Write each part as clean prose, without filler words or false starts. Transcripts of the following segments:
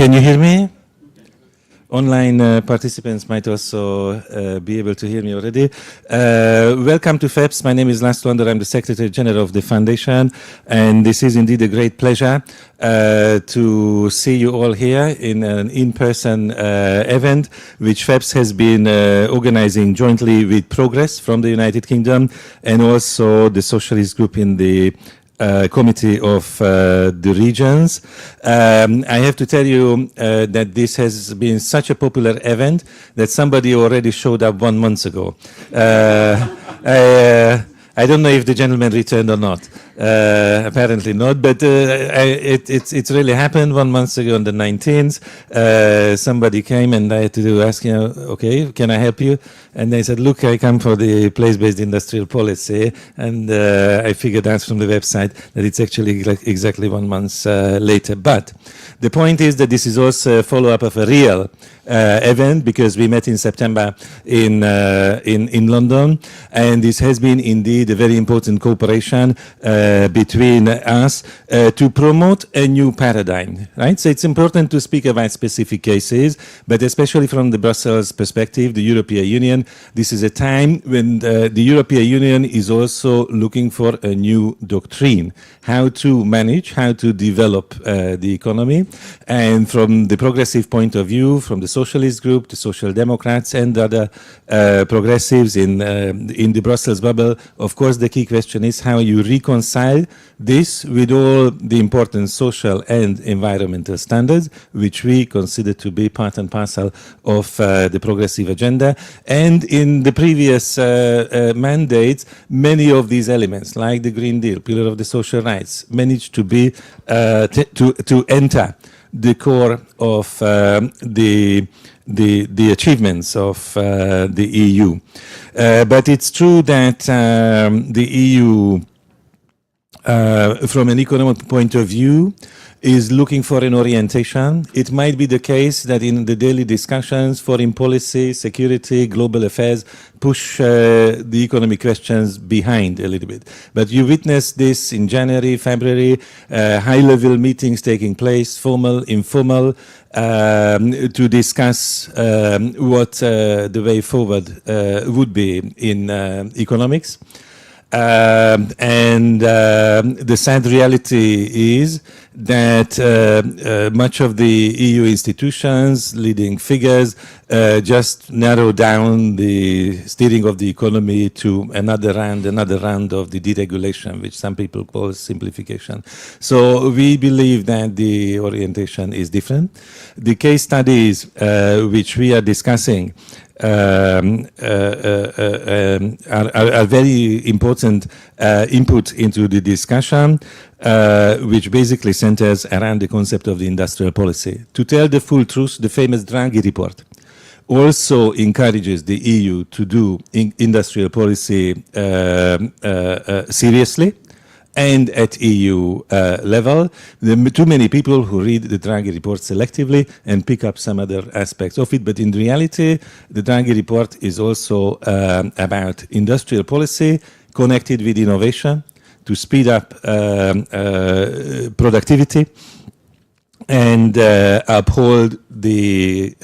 Can you hear me? Online participants might also be able to hear me already. Welcome to FEPS. My name is László Andor. I'm the Secretary General of the Foundation, and this is indeed a great pleasure to see you all here in an in-person event which FEPS has been organizing jointly with Progress from the United Kingdom and also the Socialist Group in the Committee of the Regions. I have to tell you that this has been such a popular event that somebody already showed up 1 month ago. I don't know if the gentleman returned or not. Apparently not, but it's really happened 1 month ago on the 19th. Somebody came and I had to ask, okay, can I help you? And they said, look, I come for the place-based industrial policy. And I figured out from the website that it's actually exactly 1 month later. But the point is that this is also a follow-up of a real event, because we met in September in London, and this has been indeed a very important cooperation between us to promote a new paradigm, right? So it's important to speak about specific cases, but especially from the Brussels perspective, the European Union, this is a time when the European Union is also looking for a new doctrine, how to manage, how to develop the economy. And from the progressive point of view, from the Socialist Group, the Social Democrats and other progressives in the Brussels bubble, of course the key question is how you reconcile this with all the important social and environmental standards, which we consider to be part and parcel of the progressive agenda. And in the previous mandates, many of these elements, like the Green Deal, Pillar of the Social Rights, managed to be to enter the core of the achievements of the EU. But it's true that the EU, from an economic point of view, is looking for an orientation. It might be the case that in the daily discussions, foreign policy, security, global affairs push the economic questions behind a little bit. But you witnessed this in January, February, high-level meetings taking place, formal, informal, to discuss what the way forward would be in economics. And the sad reality is that much of the EU institutions, leading figures, just narrow down the steering of the economy to another round of the deregulation, which some people call simplification. So we believe that the orientation is different. The case studies which we are discussing are very important input into the discussion, which basically centers around the concept of the industrial policy. To tell the full truth, the famous Draghi report also encourages the EU to do industrial policy seriously and at EU level. There are too many people who read the Draghi report selectively and pick up some other aspects of it. But in reality, the Draghi report is also about industrial policy connected with innovation to speed up productivity and uphold the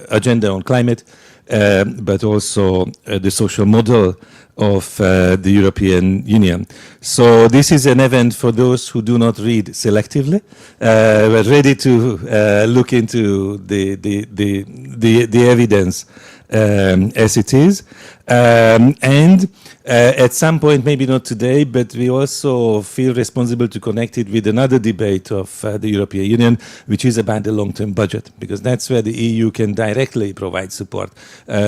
agenda on climate, but also the social model of the European Union. So this is an event for those who do not read selectively. We're ready to look into the evidence as it is. And at some point, maybe not today, but we also feel responsible to connect it with another debate of the European Union, which is about the long-term budget, because that's where the EU can directly provide support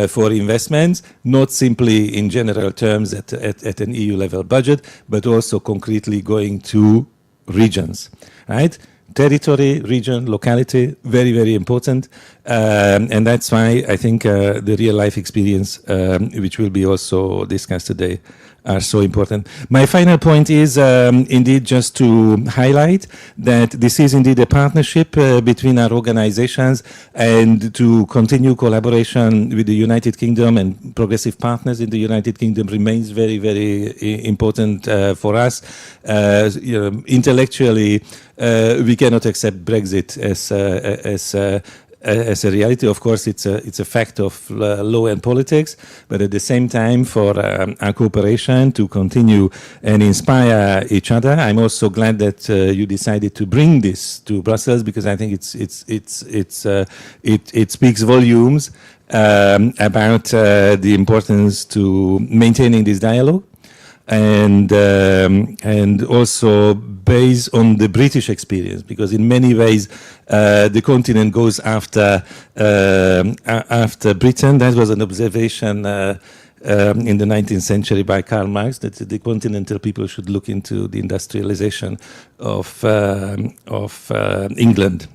for investments, not simply in general terms at an EU-level budget, but also concretely going to regions, right? Territory, region, locality, very, very important. And that's why I think the real life experience, which will be also discussed today, are so important. My final point is indeed just to highlight that this is indeed a partnership between our organizations, and to continue collaboration with the United Kingdom and progressive partners in the United Kingdom remains very, very important for us. Intellectually, we cannot accept Brexit as a reality. Of course, it's a fact of law and politics, but at the same time, for our cooperation to continue and inspire each other, I'm also glad that you decided to bring this to Brussels, because I think it speaks volumes about the importance to maintaining this dialogue. And also based on the British experience, because in many ways the continent goes after Britain. That was an observation in the 19th century by Karl Marx, that the continental people should look into the industrialization of England,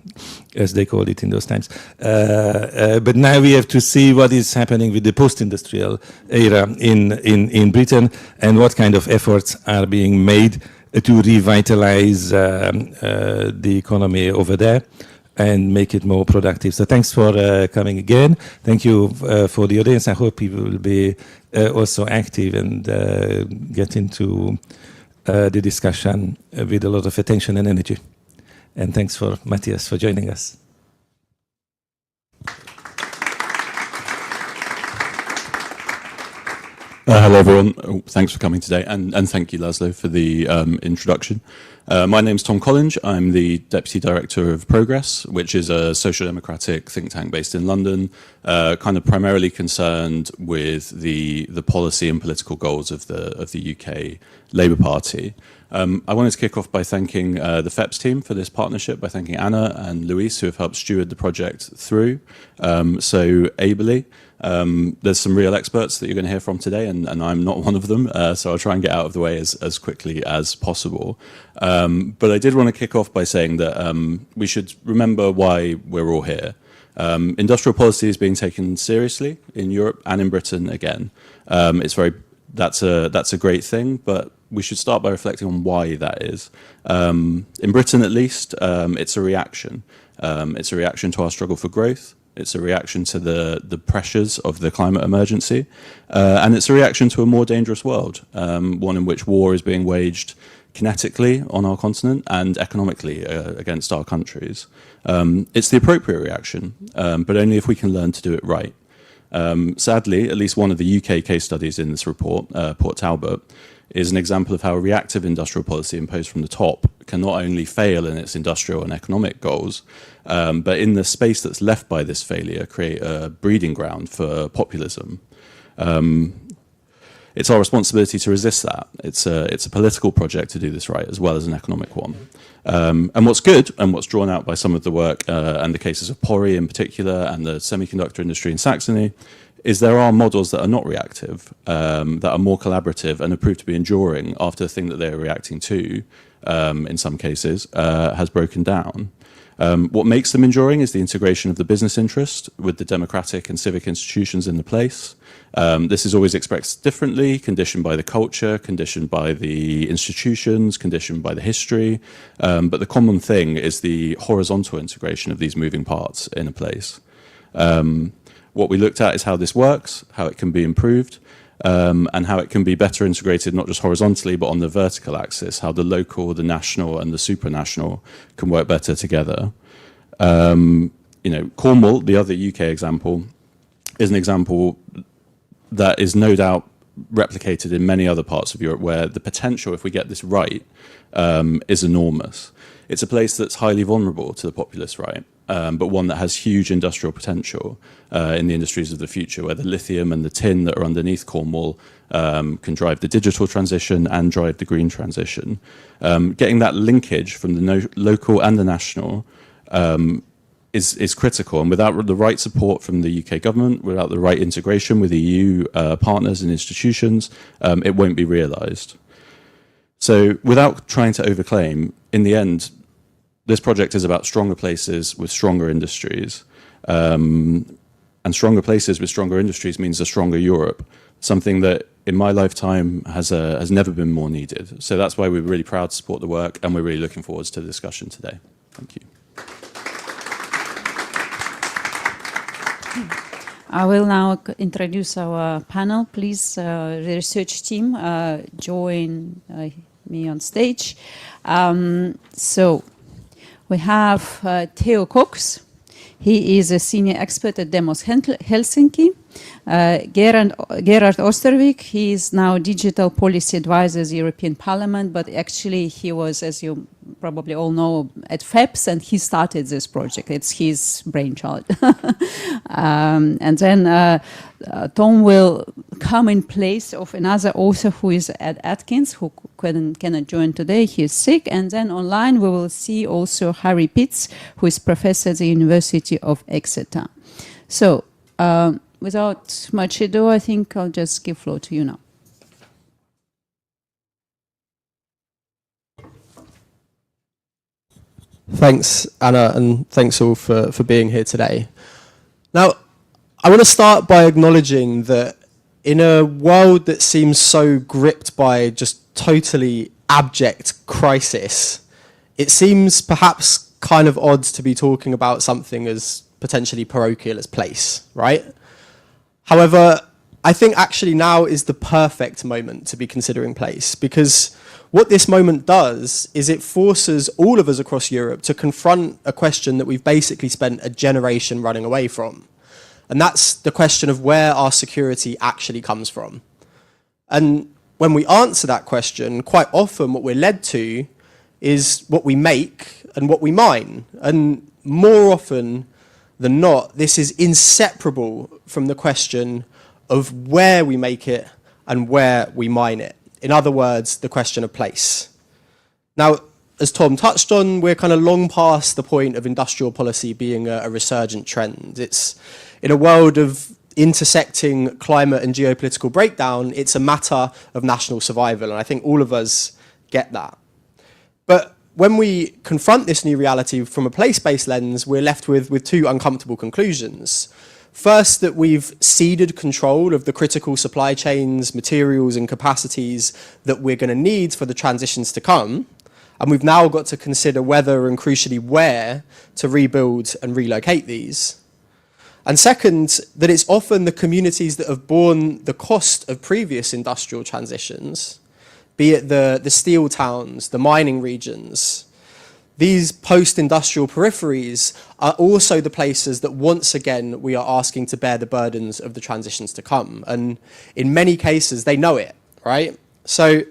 as they called it in those times. But now we have to see what is happening with the post-industrial era in Britain, and what kind of efforts are being made to revitalize the economy over there and make it more productive. So thanks for coming again. Thank you for the audience. I hope people will be also active and get into the discussion with a lot of attention and energy. And thanks for Matthias for joining us. Hello everyone, thanks for coming today, and thank you Laszlo for the introduction. My name's Tom Collinge. I'm the Deputy Director of Progress, which is a social democratic think tank based in London, kind of primarily concerned with the policy and political goals of the UK Labour Party. I wanted to kick off by thanking the FEPS team for this partnership, by thanking Anna and Luis, who have helped steward the project through so ably. There's some real experts that you're going to hear from today, and I'm not one of them, so I'll try and get out of the way as quickly as possible. But I did want to kick off by saying that we should remember why we're all here. Industrial policy is being taken seriously in Europe and in Britain again. That's a great thing, but we should start by reflecting on why that is. In Britain, at least, it's a reaction. It's a reaction to our struggle for growth. It's a reaction to the pressures of the climate emergency. And it's a reaction to a more dangerous world, one in which war is being waged kinetically on our continent and economically against our countries. It's the appropriate reaction, but only if we can learn to do it right. Sadly, at least one of the UK case studies in this report, Port Talbot, is an example of how reactive industrial policy imposed from the top can not only fail in its industrial and economic goals, but in the space that's left by this failure, create a breeding ground for populism. It's our responsibility to resist that. It's a political project to do this right, as well as an economic one. And what's good, and what's drawn out by some of the work and the cases of Pori in particular, and the semiconductor industry in Saxony, is there are models that are not reactive, that are more collaborative and have proved to be enduring after the thing that they're reacting to, in some cases, has broken down. What makes them enduring is the integration of the business interest with the democratic and civic institutions in the place. This is always expressed differently, conditioned by the culture, conditioned by the institutions, conditioned by the history. But the common thing is the horizontal integration of these moving parts in a place. What we looked at is how this works, how it can be improved, and how it can be better integrated, not just horizontally, but on the vertical axis, how the local, the national, and the supranational can work better together. Cornwall, the other UK example, is an example that is no doubt replicated in many other parts of Europe, where the potential, if we get this right, is enormous. It's a place that's highly vulnerable to the populist right, but one that has huge industrial potential in the industries of the future, where the lithium and the tin that are underneath Cornwall can drive the digital transition and drive the green transition. Getting that linkage from the local and the national is critical, and without the right support from the UK government, without the right integration with EU partners and institutions, it won't be realised. So without trying to overclaim, in the end, this project is about stronger places with stronger industries. And stronger places with stronger industries means a stronger Europe, something that in my lifetime has never been more needed. So that's why we're really proud to support the work, and we're really looking forward to the discussion today. Thank you. I will now introduce our panel. Please, the research team, join me on stage. So we have Theo Cox. He is a senior expert at Demos Helsinki. Gerard Ostervik, he is now digital policy advisor at the European Parliament, but actually he was, as you probably all know, at FEPS, and he started this project. It's his brainchild. And then Tom will come in place of another author who is at Atkins, who cannot join today. He is sick. And then online we will see also Harry Pitts, who is professor at the University of Exeter. So without much ado, I think I'll just give floor to you now. Thanks, Anna, and thanks all for being here today. Now, I want to start by acknowledging that in a world that seems so gripped by just totally abject crisis, it seems perhaps kind of odd to be talking about something as potentially parochial as place, right? However, I think actually now is the perfect moment to be considering place, because what this moment does is it forces all of us across Europe to confront a question that we've basically spent a generation running away from. And that's the question of where our security actually comes from. And when we answer that question, quite often what we're led to is what we make and what we mine. And more often than not, this is inseparable from the question of where we make it and where we mine it. In other words, the question of place. Now, as Tom touched on, we're kind of long past the point of industrial policy being a resurgent trend. It's in a world of intersecting climate and geopolitical breakdown, it's a matter of national survival, and I think all of us get that. But when we confront this new reality from a place-based lens, we're left with two uncomfortable conclusions. First, that we've ceded control of the critical supply chains, materials and capacities that we're going to need for the transitions to come. And we've now got to consider whether and crucially where to rebuild and relocate these. And second, that it's often the communities that have borne the cost of previous industrial transitions, be it the steel towns, the mining regions. These post-industrial peripheries are also the places that once again we are asking to bear the burdens of the transitions to come. And in many cases, they know it, right? So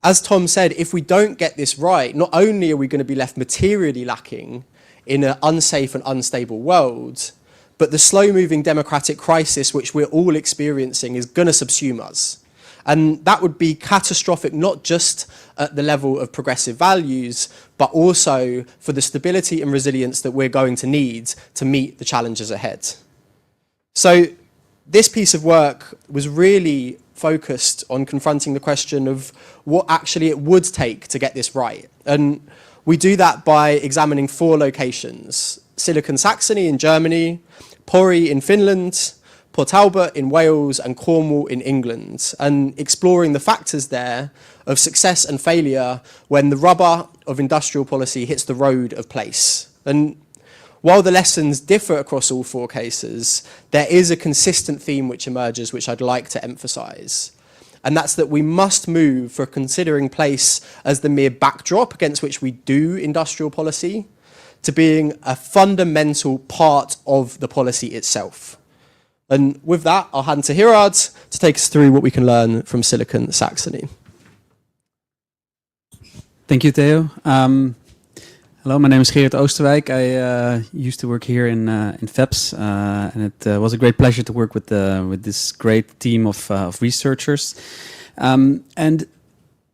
as Tom said, if we don't get this right, not only are we going to be left materially lacking in an unsafe and unstable world, but the slow-moving democratic crisis which we're all experiencing is going to subsume us. And that would be catastrophic, not just at the level of progressive values, but also for the stability and resilience that we're going to need to meet the challenges ahead. So this piece of work was really focused on confronting the question of what actually it would take to get this right. And we do that by examining 4 locations: Silicon Saxony in Germany, Pori in Finland, Port Talbot in Wales and Cornwall in England, and exploring the factors there of success and failure when the rubber of industrial policy hits the road of place. And while the lessons differ across all 4 cases, there is a consistent theme which emerges which I'd like to emphasise. And that's that we must move from considering place as the mere backdrop against which we do industrial policy to being a fundamental part of the policy itself. And with that, I'll hand to Gerard to take us through what we can learn from Silicon Saxony. Thank you, Theo. Hello, my name is Gerard Oosterwijk. I used to work here in FEPS, and it was a great pleasure to work with this great team of researchers. And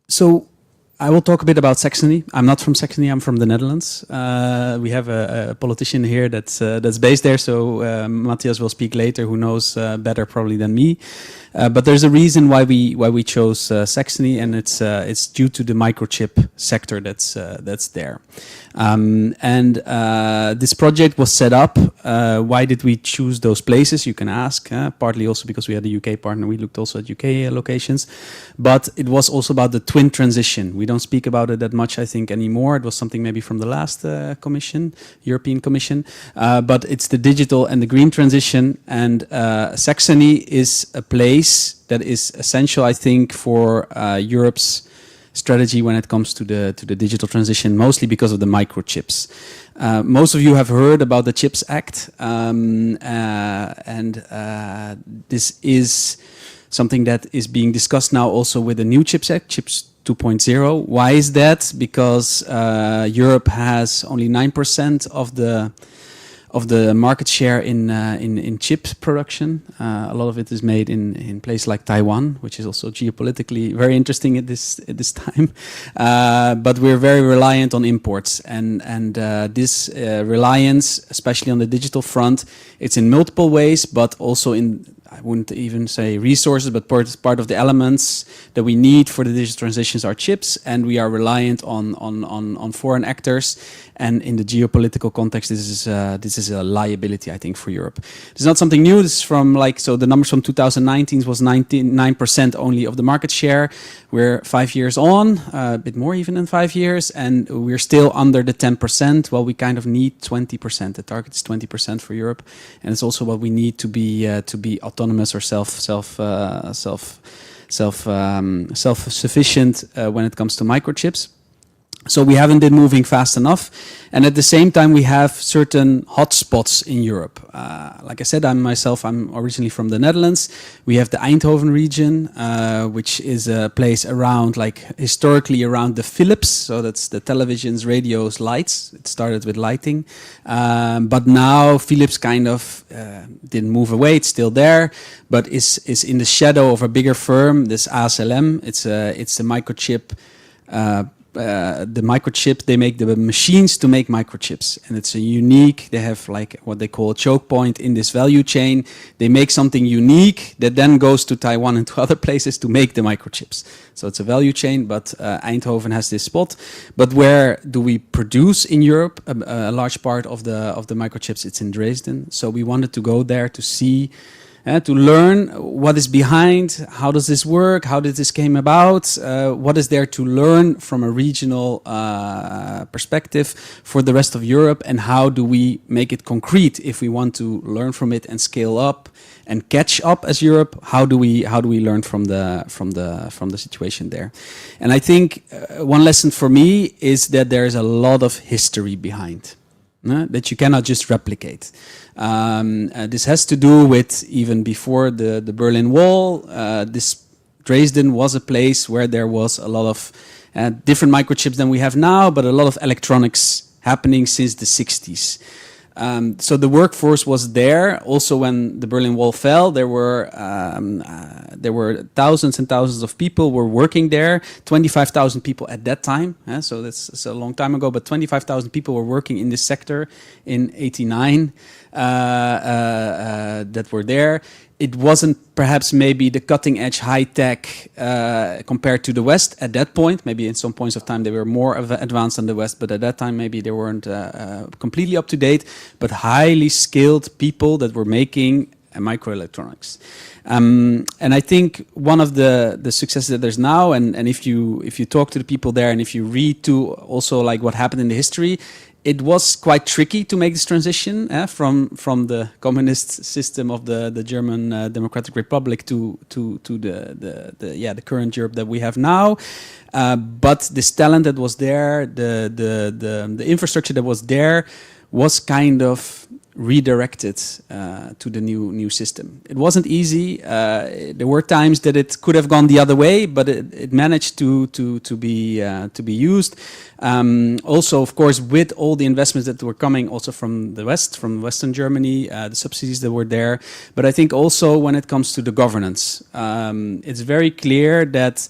so I will talk a bit about Saxony. I'm not from Saxony. I'm from the Netherlands. We have a politician here that's based there. So Matthias will speak later, who knows better probably than me. But there's a reason why we chose Saxony, and it's due to the microchip sector that's there. This project was set up. Why did we choose those places? You can ask. Partly also because we had a UK partner. We looked also at UK locations, but it was also about the twin transition. We don't speak about it that much, I think, anymore. It was something maybe from the last Commission, European Commission, but it's the digital and the green transition. And Saxony is a place that is essential, I think, for Europe's strategy when it comes to the digital transition, mostly because of the microchips. Most of you have heard about the CHIPS Act, this is something that is being discussed now also with the new CHIPS Act, CHIPS 2.0. Why is that? Because Europe has only 9% of the market share in chip production. A lot of it is made in places like Taiwan, which is also geopolitically very interesting at this time. But we're very reliant on imports, and this reliance, especially on the digital front, it's in multiple ways, but also in, I wouldn't even say resources, but part of the elements that we need for the digital transitions are chips, and we are reliant on foreign actors. And in the geopolitical context, this is a liability, I think, for Europe. It's not something new. This is from so the numbers from 2019 was 99% only of the market share. We're 5 years on, a bit more even than 5 years, and we're still under the 10%. Well, we kind of need 20%. The target is 20% for Europe, and it's also what we need to be autonomous or self-sufficient when it comes to microchips. So we haven't been moving fast enough. And at the same time, we have certain hotspots in Europe. Like I said, I'm originally from the Netherlands. We have the Eindhoven region, which is a place around, historically around the Philips. So that's the televisions, radios, lights. It started with lighting. But now Philips kind of didn't move away. It's still there, but is in the shadow of a bigger firm, this ASLM. It's the microchip they make the machines to make microchips, and it's they have what they call a choke point in this value chain. They make something unique that then goes to Taiwan and to other places to make the microchips. So it's a value chain, but Eindhoven has this spot. But where do we produce in Europe a large part of the microchips? It's in Dresden. So we wanted to go there to see, to learn what is behind, how does this work, how did this came about, what is there to learn from a regional perspective for the rest of Europe, and how do we make it concrete if we want to learn from it and scale up and catch up as Europe? How do we learn from the situation there? And I think one lesson for me is that there is a lot of history behind that you cannot just replicate. This has to do with even before the Berlin Wall. This Dresden was a place where there was a lot of different microchips than we have now, but a lot of electronics happening since the 60s. So the workforce was there. Also, when the Berlin Wall fell, there were thousands and thousands of people were working there. 25,000 people at that time. So that's a long time ago. But 25,000 people were working in this sector in '89 that were there. It wasn't perhaps maybe the cutting edge high tech compared to the West at that point. Maybe in some points of time they were more advanced than the West, but at that time maybe they weren't completely up to date, but highly skilled people that were making microelectronics. And I think one of the successes that there's now, and if you talk to the people there, and if you read to also what happened in the history, it was quite tricky to make this transition from the communist system of the German Democratic Republic to the current Europe that we have now. But this talent that was there, the infrastructure that was there, was kind of redirected to the new system. It wasn't easy. There were times that it could have gone the other way, but it managed to be used. Also, of course, with all the investments that were coming also from the West, from Western Germany, the subsidies that were there. But I think also when it comes to the governance, it's very clear that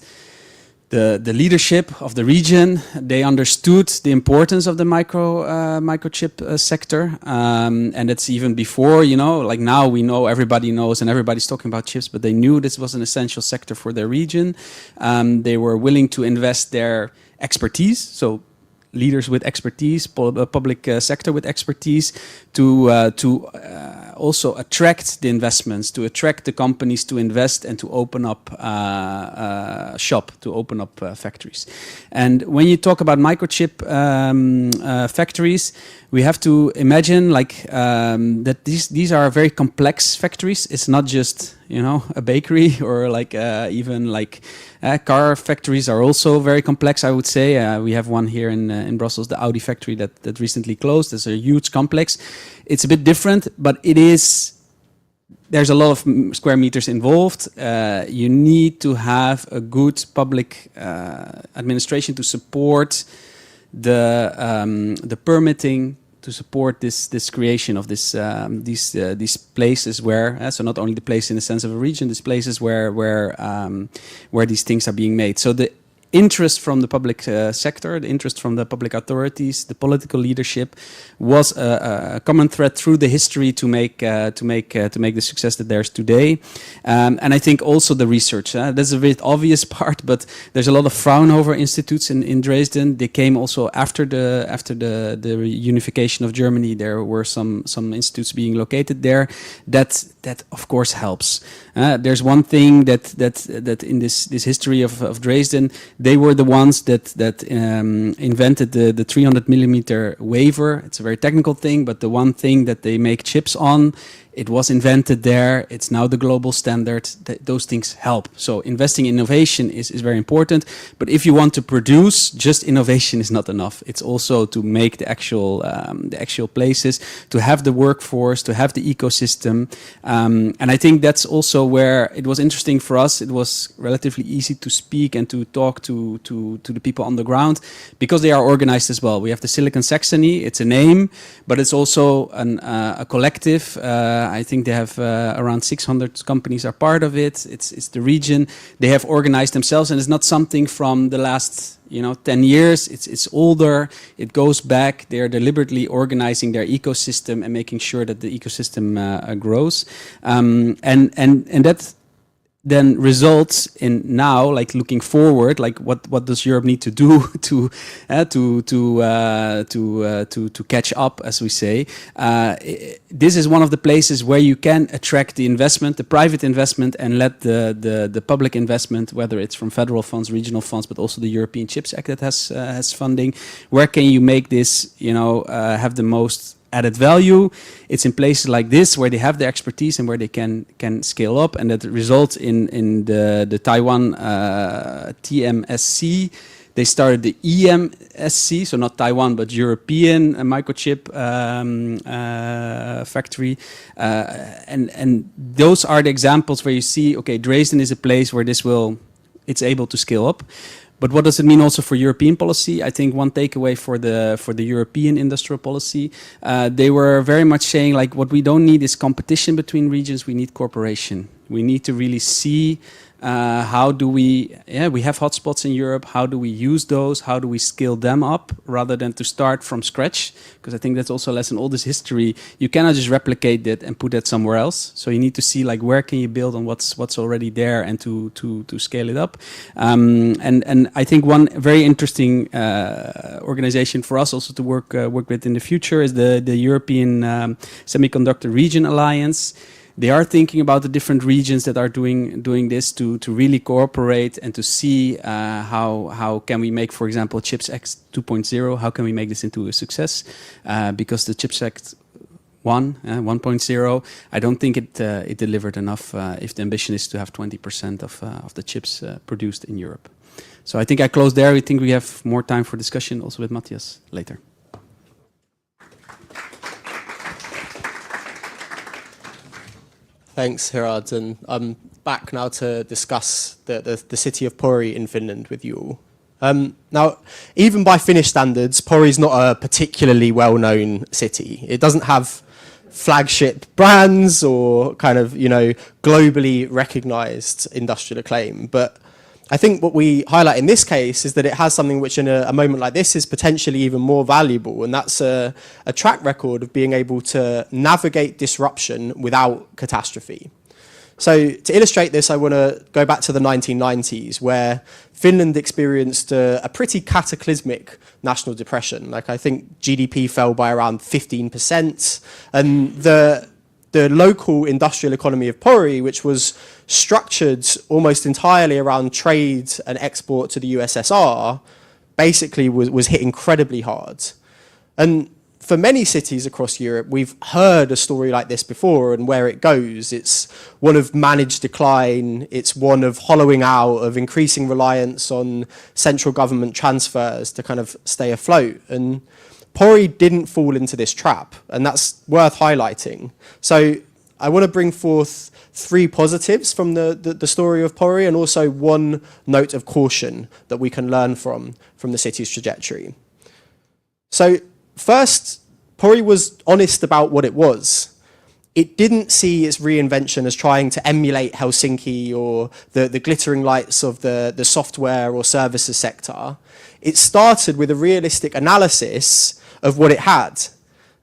the leadership of the region, they understood the importance of the microchip sector, and it's even before, you know, like now we know, everybody knows and everybody's talking about chips, but they knew this was an essential sector for their region. They were willing to invest their expertise, so leaders with expertise, public sector with expertise, to also attract the investments, to attract the companies to invest and to open up shop, to open up factories. And when you talk about microchip factories, we have to imagine like that these are very complex factories. It's not just, you know, a bakery or like even like car factories are also very complex, I would say. We have one here in Brussels, the Audi factory that recently closed. It's a huge complex. It's a bit different, but there's a lot of square meters involved. You need to have a good public administration to support the permitting, to support this creation of these places where, so not only the place in the sense of a region, these places where these things are being made. So the interest from the public sector, the interest from the public authorities, the political leadership was a common thread through the history to make the success that there's today. And I think also the research. That's a bit obvious part, but there's a lot of Fraunhofer institutes in Dresden. They came also after the unification of Germany. There were some institutes being located there. That of course helps. There's one thing that in this history of Dresden, they were the ones that invented the 300 millimeter wafer. It's a very technical thing, but the one thing that they make chips on, it was invented there. It's now the global standard. Those things help. So investing in innovation is very important. But if you want to produce, just innovation is not enough. It's also to make the actual places, to have the workforce, to have the ecosystem. And I think that's also where it was interesting for us. It was relatively easy to speak and to talk to the people on the ground because they are organized as well. We have the Silicon Saxony. It's a name, but it's also a collective. I think they have around 600 companies are part of it. It's the region. They have organized themselves, and it's not something from the last 10 years. It's older. It goes back. They are deliberately organizing their ecosystem and making sure that the ecosystem grows. And that then results in now, like looking forward, like what does Europe need to do to catch up, as we say. This is one of the places where you can attract the investment, the private investment, and let the public investment, whether it's from federal funds, regional funds, but also the European Chips Act that has funding. Where can you make this, have the most added value? It's in places like this where they have the expertise and where they can scale up, and that results in the Taiwan TMSC. They started the EMSC, so not Taiwan but European microchip factory, and those are the examples where you see, okay, Dresden is a place where it's able to scale up. But what does it mean also for European policy? I think one takeaway for the European industrial policy, they were very much saying, like, what we don't need is competition between regions. We need cooperation. We need to really see how do we have hotspots in Europe. How do we use those? How do we scale them up rather than to start from scratch? Because I think that's also a lesson. All this history, you cannot just replicate that and put that somewhere else. So you need to see, like, where can you build on what's already there and to scale it up. And I think one very interesting organization for us also to work with in the future is the European Semiconductor Region Alliance. They are thinking about the different regions that are doing this to really cooperate and to see how can we make, for example, Chips Act 2.0, how can we make this into a success? Because the Chips Act 1.0, I don't think it delivered enough if the ambition is to have 20% of the chips produced in Europe. So I think I close there. I think we have more time for discussion also with Matthias later. Thanks, Gerard. And I'm back now to discuss the city of Pori in Finland with you all. Now, even by Finnish standards, Pori is not a particularly well-known city. It doesn't have flagship brands or kind of, globally recognized industrial acclaim. But I think what we highlight in this case is that it has something which in a moment like this is potentially even more valuable, and that's a track record of being able to navigate disruption without catastrophe. So to illustrate this, I want to go back to the 1990s, where Finland experienced a pretty cataclysmic national depression. Like, I think GDP fell by around 15%, and the local industrial economy of Pori, which was structured almost entirely around trade and export to the USSR, basically was hit incredibly hard. And for many cities across Europe, we've heard a story like this before and where it goes. It's one of managed decline, it's one of hollowing out, of increasing reliance on central government transfers to kind of stay afloat. And Pori didn't fall into this trap, and that's worth highlighting. So I want to bring forth 3 positives from the story of Pori, and also 1 note of caution that we can learn from the city's trajectory. So first, Pori was honest about what it was. It didn't see its reinvention as trying to emulate Helsinki or the glittering lights of the software or services sector. It started with a realistic analysis of what it had.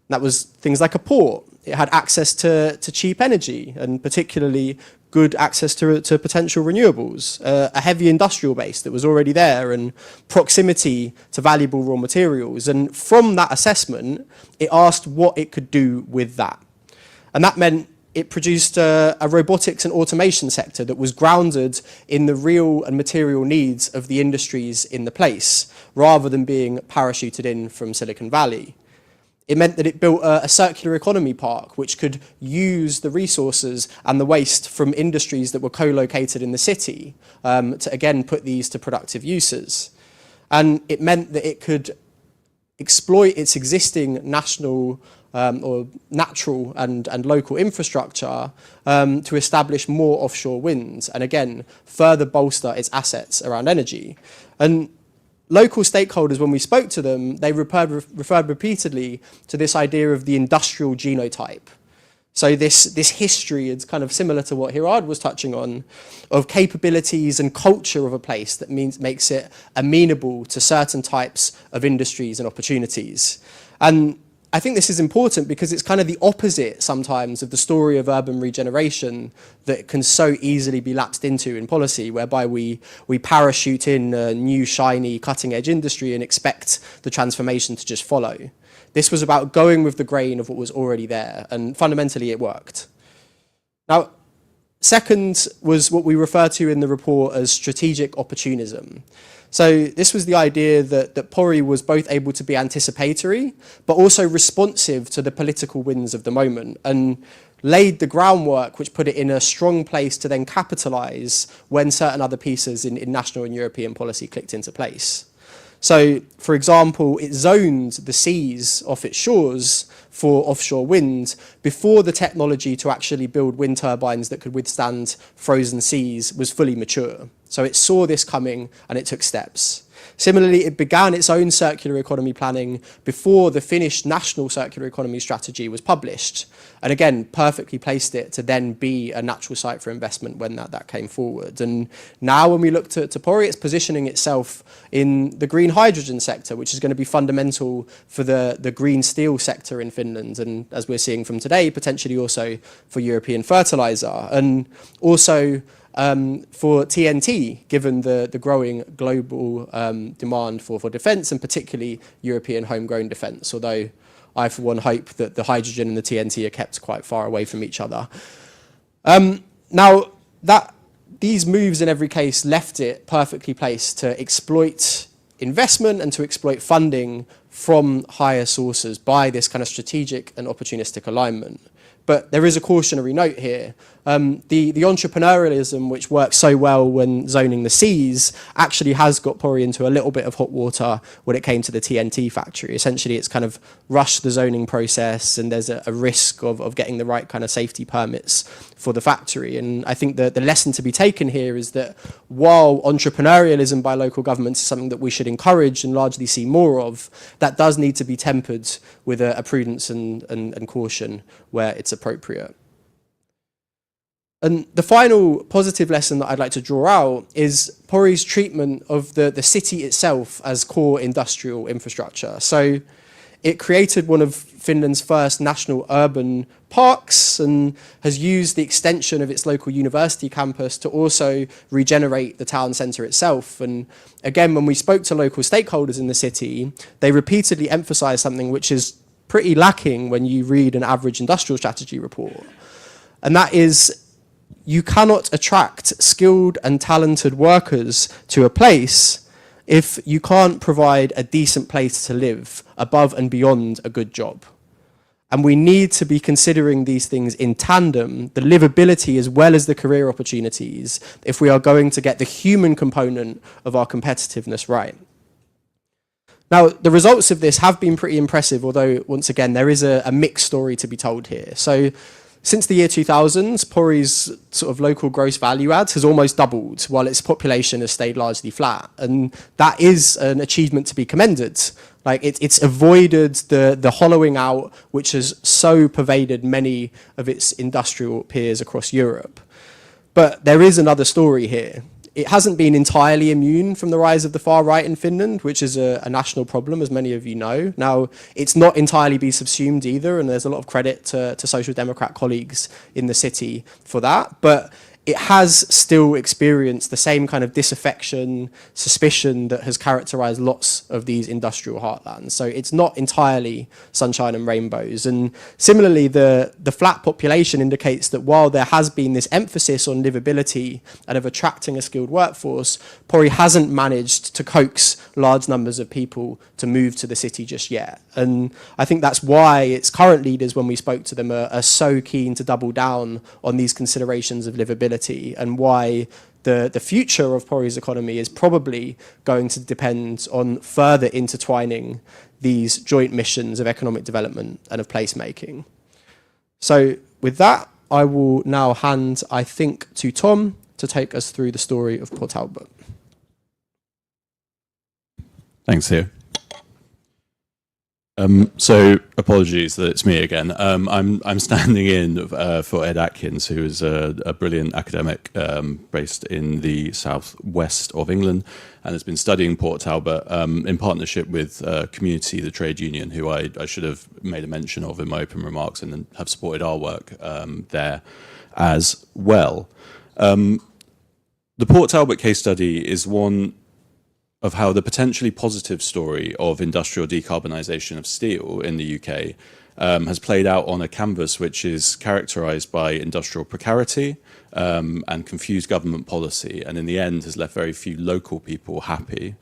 That was things like a port. It had access to cheap energy, and particularly good access to potential renewables, a heavy industrial base that was already there, and proximity to valuable raw materials. And from that assessment, it asked what it could do with that. And that meant it produced a robotics and automation sector that was grounded in the real and material needs of the industries in the place, rather than being parachuted in from Silicon Valley. It meant that it built a circular economy park which could use the resources and the waste from industries that were co-located in the city to again put these to productive uses. And it meant that it could exploit its existing national or natural and local infrastructure to establish more offshore wind, and again further bolster its assets around energy. And local stakeholders, when we spoke to them, they referred repeatedly to this idea of the industrial genotype. So this history is kind of similar to what Hirad was touching on, of capabilities and culture of a place that makes it amenable to certain types of industries and opportunities. And I think this is important because it's kind of the opposite sometimes of the story of urban regeneration that can so easily be lapsed into in policy, whereby we parachute in a new, shiny, cutting-edge industry and expect the transformation to just follow. This was about going with the grain of what was already there, and fundamentally it worked. Now, second was what we refer to in the report as strategic opportunism. So this was the idea that Pori was both able to be anticipatory, but also responsive to the political winds of the moment, and laid the groundwork which put it in a strong place to then capitalise when certain other pieces in national and European policy clicked into place. So, for example, it zoned the seas off its shores for offshore wind before the technology to actually build wind turbines that could withstand frozen seas was fully mature. So it saw this coming and it took steps. Similarly, it began its own circular economy planning before the Finnish national circular economy strategy was published. And again, perfectly placed it to then be a natural site for investment when that came forward. And now when we look to Pori, it's positioning itself in the green hydrogen sector, which is going to be fundamental for the green steel sector in Finland. And as we're seeing from today, potentially also for European fertilizer. And also for TNT, given the growing global demand for defence, and particularly European homegrown defence, although I, for one, hope that the hydrogen and the TNT are kept quite far away from each other. Now, these moves in every case left it perfectly placed to exploit investment and to exploit funding from higher sources by this kind of strategic and opportunistic alignment. But there is a cautionary note here. The entrepreneurialism, which works so well when zoning the seas, actually has got Pori into a little bit of hot water when it came to the TNT factory. Essentially, it's kind of rushed the zoning process, and there's a risk of getting the right kind of safety permits for the factory. And I think the lesson to be taken here is that while entrepreneurialism by local governments is something that we should encourage and largely see more of, that does need to be tempered with a prudence and caution where it's appropriate. And the final positive lesson that I'd like to draw out is Pori's treatment of the city itself as core industrial infrastructure. So it created one of Finland's first national urban parks and has used the extension of its local university campus to also regenerate the town centre itself. And again, when we spoke to local stakeholders in the city, they repeatedly emphasised something which is pretty lacking when you read an average industrial strategy report. And that is, you cannot attract skilled and talented workers to a place if you can't provide a decent place to live above and beyond a good job. And we need to be considering these things in tandem, the livability as well as the career opportunities, if we are going to get the human component of our competitiveness right. Now, the results of this have been pretty impressive, although, once again, there is a mixed story to be told here. So, since the year 2000, Pori's sort of local gross value add has almost doubled, while its population has stayed largely flat. And that is an achievement to be commended. Like, it's avoided the hollowing out, which has so pervaded many of its industrial peers across Europe. But there is another story here. It hasn't been entirely immune from the rise of the far right in Finland, which is a national problem, as many of you know. Now, it's not entirely been subsumed either, and there's a lot of credit to Social Democrat colleagues in the city for that. But it has still experienced the same kind of disaffection, suspicion that has characterized lots of these industrial heartlands. So it's not entirely sunshine and rainbows. And similarly, the flat population indicates that while there has been this emphasis on livability and of attracting a skilled workforce, Pori hasn't managed to coax large numbers of people to move to the city just yet. And I think that's why its current leaders, when we spoke to them, are so keen to double down on these considerations of livability, and why the future of Pori's economy is probably going to depend on further intertwining these joint missions of economic development and of placemaking. So with that, I will now hand, I think, to Tom to take us through the story of Port Talbot. Thanks, Theo. So apologies that it's me again. I'm standing in for Ed Atkins, who is a brilliant academic based in the southwest of England and has been studying Port Talbot in partnership with Community, the trade union, who I should have made a mention of in my open remarks, and have supported our work there as well. The Port Talbot case study is one of how the potentially positive story of industrial decarbonisation of steel in the UK has played out on a canvas which is characterised by industrial precarity and confused government policy, and in the end has left very few local people happy.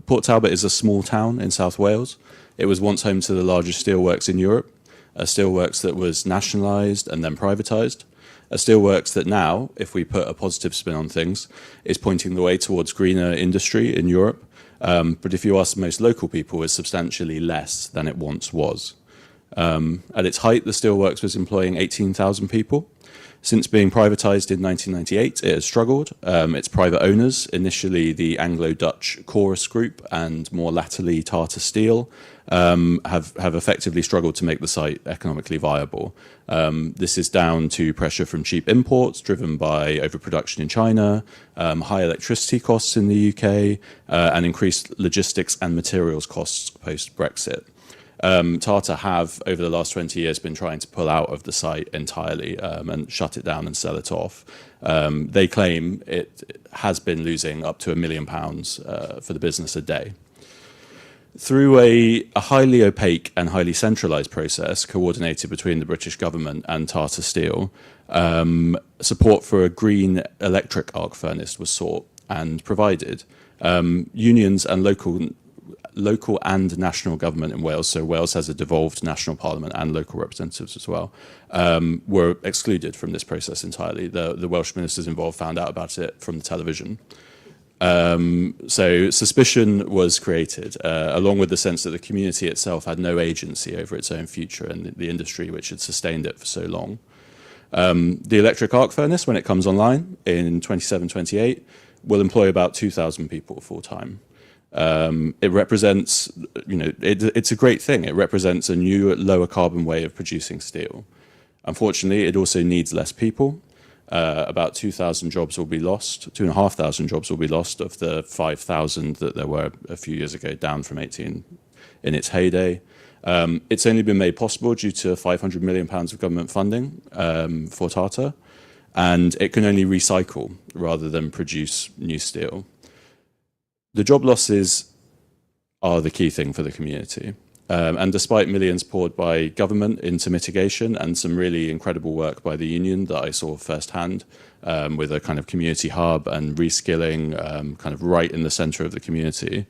Port Talbot is a small town in South Wales. It was once home to the largest steelworks in Europe, a steelworks that was nationalised and then privatised. A steelworks that now, if we put a positive spin on things, is pointing the way towards greener industry in Europe. But if you ask most local people, is substantially less than it once was. At its height, the steelworks was employing 18,000 people. Since being privatised in 1998, it has struggled. Its private owners, initially the Anglo-Dutch Chorus Group and more latterly Tata Steel, have effectively struggled to make the site economically viable. This is down to pressure from cheap imports driven by overproduction in China, high electricity costs in the UK, and increased logistics and materials costs post-Brexit. Tata have, over the last 20 years, been trying to pull out of the site entirely and shut it down and sell it off. They claim it has been losing up to £1 million for the business a day. Through a highly opaque and highly centralised process coordinated between the British government and Tata Steel, support for a green electric arc furnace was sought and provided. Unions and local and national government in Wales, so Wales has a devolved national parliament and local representatives as well, were excluded from this process entirely. The Welsh ministers involved found out about it from the television. So suspicion was created, along with the sense that the community itself had no agency over its own future and the industry which had sustained it for so long. The electric arc furnace, when it comes online in 27-28, will employ about 2,000 people full-time. It represents, it's a great thing. It represents a new, lower carbon way of producing steel. Unfortunately, it also needs less people. about 2,000 jobs will be lost, 2,500 jobs will be lost of the 5,000 that there were a few years ago, down from 18 in its heyday. It's only been made possible due to £500 million of government funding for Tata, and it can only recycle rather than produce new steel. The job losses are the key thing for the community. And despite millions poured by government into mitigation and some really incredible work by the union that I saw firsthand, with a kind of community hub and reskilling kind of right in the centre of the community,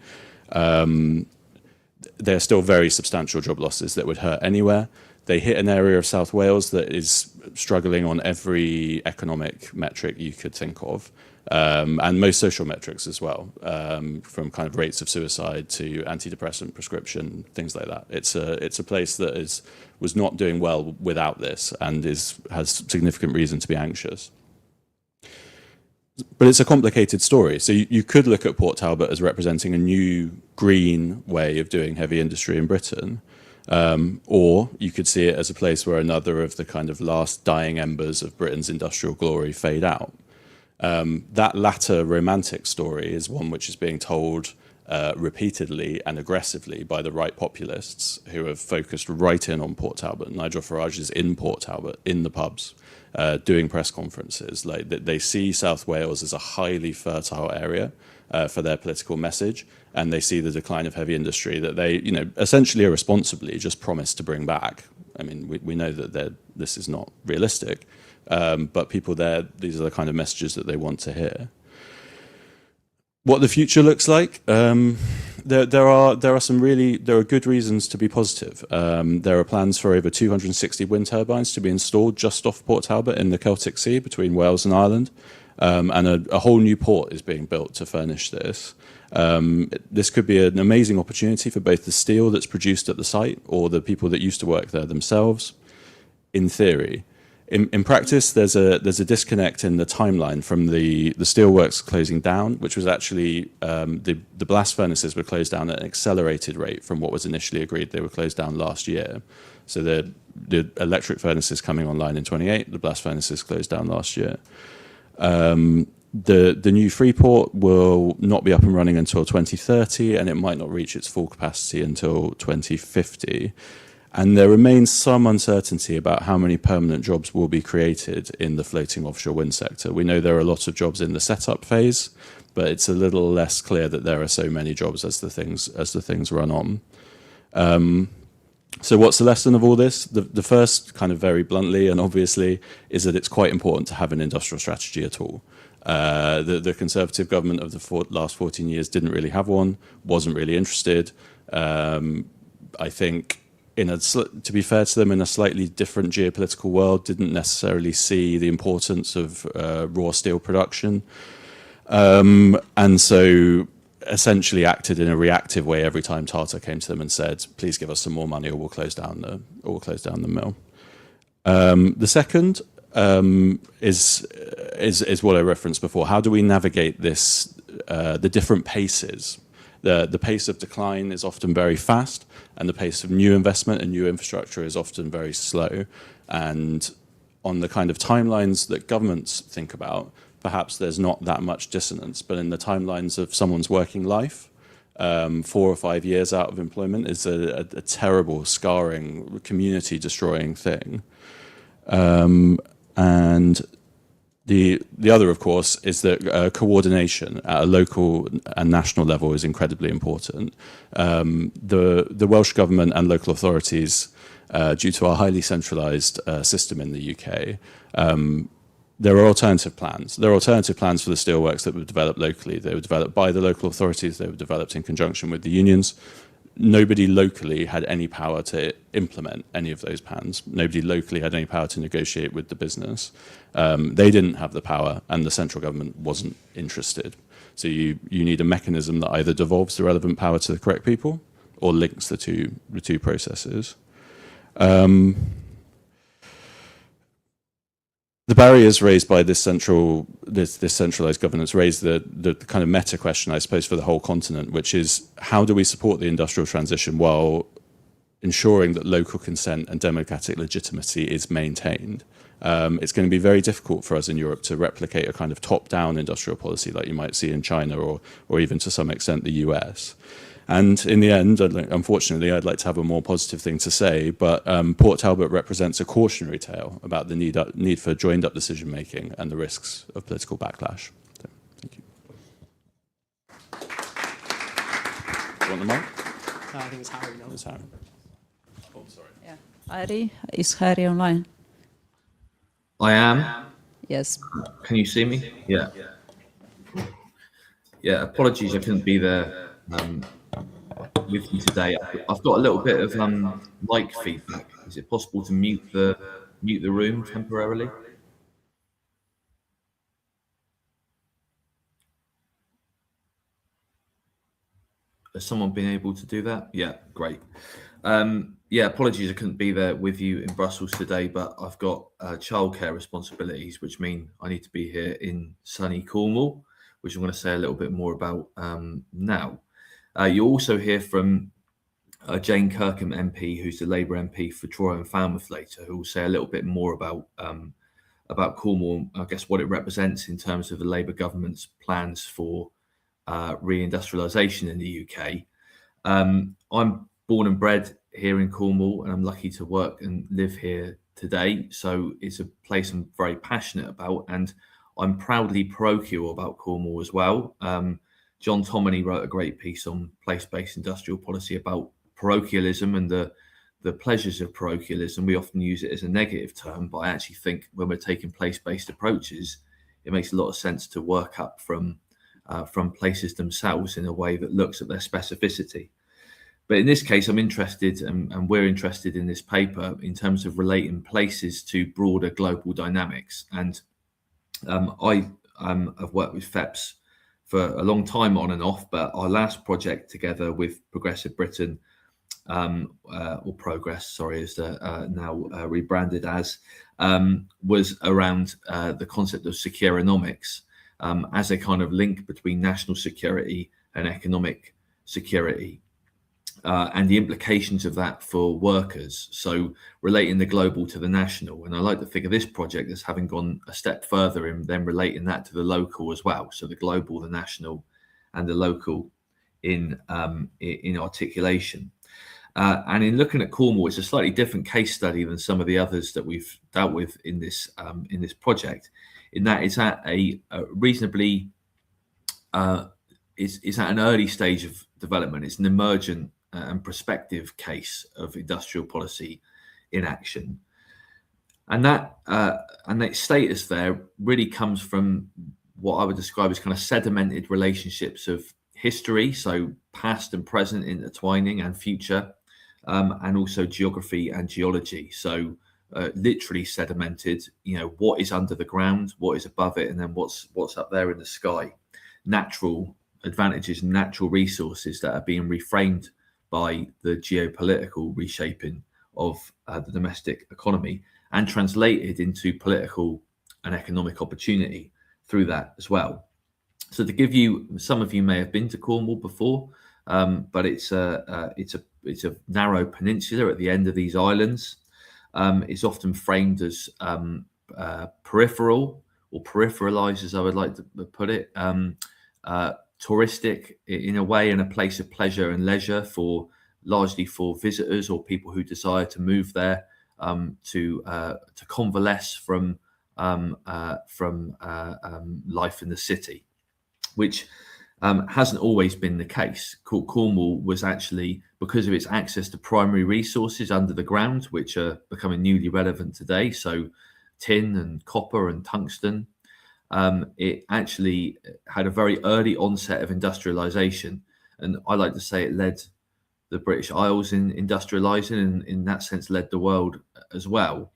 there are still very substantial job losses that would hurt anywhere. They hit an area of South Wales that is struggling on every economic metric you could think of, and most social metrics as well, from kind of rates of suicide to antidepressant prescription, things like that. It's a place that was not doing well without this and has significant reason to be anxious. But it's a complicated story. So you could look at Port Talbot as representing a new green way of doing heavy industry in Britain. Or you could see it as a place where another of the kind of last dying embers of Britain's industrial glory fade out. That latter romantic story is one which is being told repeatedly and aggressively by the right populists who have focused right in on Port Talbot. Nigel Farage is in Port Talbot, in the pubs, doing press conferences. Like, they see South Wales as a highly fertile area for their political message, and they see the decline of heavy industry that they, essentially irresponsibly just promised to bring back. I mean, we know that this is not realistic, but people there, these are the kind of messages that they want to hear. What the future looks like, there are good reasons to be positive. There are plans for over 260 wind turbines to be installed just off Port Talbot in the Celtic Sea between Wales and Ireland, and a whole new port is being built to furnish this. This could be an amazing opportunity for both the steel that's produced at the site or the people that used to work there themselves, in theory. In practice, there's a disconnect in the timeline from the steelworks closing down, which was actually the blast furnaces were closed down at an accelerated rate from what was initially agreed. They were closed down last year. So the electric furnaces coming online in 28, the blast furnaces closed down last year. The new Freeport will not be up and running until 2030, and it might not reach its full capacity until 2050. And there remains some uncertainty about how many permanent jobs will be created in the floating offshore wind sector. We know there are a lot of jobs in the setup phase, but it's a little less clear that there are so many jobs as the things run on. So what's the lesson of all this? The first, kind of very bluntly and obviously, is that it's quite important to have an industrial strategy at all. The Conservative government of the last 14 years didn't really have one, wasn't really interested. I think, to be fair to them, in a slightly different geopolitical world, didn't necessarily see the importance of raw steel production. And so essentially acted in a reactive way every time Tata came to them and said, please give us some more money or we'll close down the mill. The second is what I referenced before. How do we navigate this, the different paces? The pace of decline is often very fast, and the pace of new investment and new infrastructure is often very slow. And on the kind of timelines that governments think about, perhaps there's not that much dissonance, but in the timelines of someone's working life, 4 or 5 years out of employment is a terrible, scarring, community-destroying thing. And the other, of course, is that coordination at a local and national level is incredibly important. The Welsh Government and local authorities, due to our highly centralised system in the UK, there are alternative plans. There are alternative plans for the steelworks that were developed locally. They were developed by the local authorities. They were developed in conjunction with the unions. Nobody locally had any power to implement any of those plans. Nobody locally had any power to negotiate with the business. They didn't have the power, and the central government wasn't interested. So you need a mechanism that either devolves the relevant power to the correct people or links the two processes. The barriers raised by this centralized governance raise the kind of meta question, I suppose, for the whole continent, which is how do we support the industrial transition while ensuring that local consent and democratic legitimacy is maintained. It's going to be very difficult for us in Europe to replicate a kind of top-down industrial policy like you might see in China or even to some extent the US. And in the end, unfortunately, I'd like to have a more positive thing to say, but Port Talbot represents a cautionary tale about the need for joined-up decision-making and the risks of political backlash. So, thank you. Do you want the mic? I think it's Harry now. It's Harry. Oh, sorry. Yeah. Harry, is Harry online? I am. Yes. Can you see me? Yeah. Yeah. Apologies, I couldn't be there with you today. I've got a little bit of mic feedback. Is it possible to mute the room temporarily? Has someone been able to do that? Yeah, great. Yeah, apologies I couldn't be there with you in Brussels today, but I've got childcare responsibilities, which mean I need to be here in sunny Cornwall, which I'm going to say a little bit more about now. You'll also hear from Jane Kirkham MP, who's the Labour MP for Truro and Falmouth later, who will say a little bit more about Cornwall, I guess what it represents in terms of the Labour government's plans for reindustrialisation in the UK. I'm born and bred here in Cornwall, and I'm lucky to work and live here today. So it's a place I'm very passionate about, and I'm proudly parochial about Cornwall as well. John Tomany wrote a great piece on place-based industrial policy about parochialism and the pleasures of parochialism. We often use it as a negative term, but I actually think when we're taking place-based approaches, it makes a lot of sense to work up from places themselves in a way that looks at their specificity. But in this case, I'm interested, and we're interested in this paper in terms of relating places to broader global dynamics. And I've worked with FEPS for a long time on and off, but our last project together with Progressive Britain, or Progress, sorry, is now rebranded as, was around the concept of securonomics as a kind of link between national security and economic security. And the implications of that for workers. So relating the global to the national. And I like to think of this project as having gone a step further in then relating that to the local as well. So the global, the national, and the local in articulation. And in looking at Cornwall, it's a slightly different case study than some of the others that we've dealt with in this project, in that it's at a reasonably, it's at an early stage of development. It's an emergent and prospective case of industrial policy in action, and that status there really comes from what I would describe as kind of sedimented relationships of history, so past and present intertwining, and future, and also geography and geology. So literally sedimented. You know, what is under the ground, what is above it, and then what's up there in the sky. Natural advantages and natural resources that are being reframed by the geopolitical reshaping of the domestic economy and translated into political and economic opportunity through that as well. So to give you, some of you may have been to Cornwall before, but it's a narrow peninsula at the end of these islands. It's often framed as peripheral, or peripheralized, as I would like to put it. Touristic in a way, and a place of pleasure and leisure largely for visitors or people who desire to move there to convalesce from life in the city, which hasn't always been the case. Cornwall was actually, because of its access to primary resources under the ground, which are becoming newly relevant today, so tin and copper and tungsten, it actually had a very early onset of industrialization. And I like to say it led the British Isles in industrializing, and in that sense led the world as well,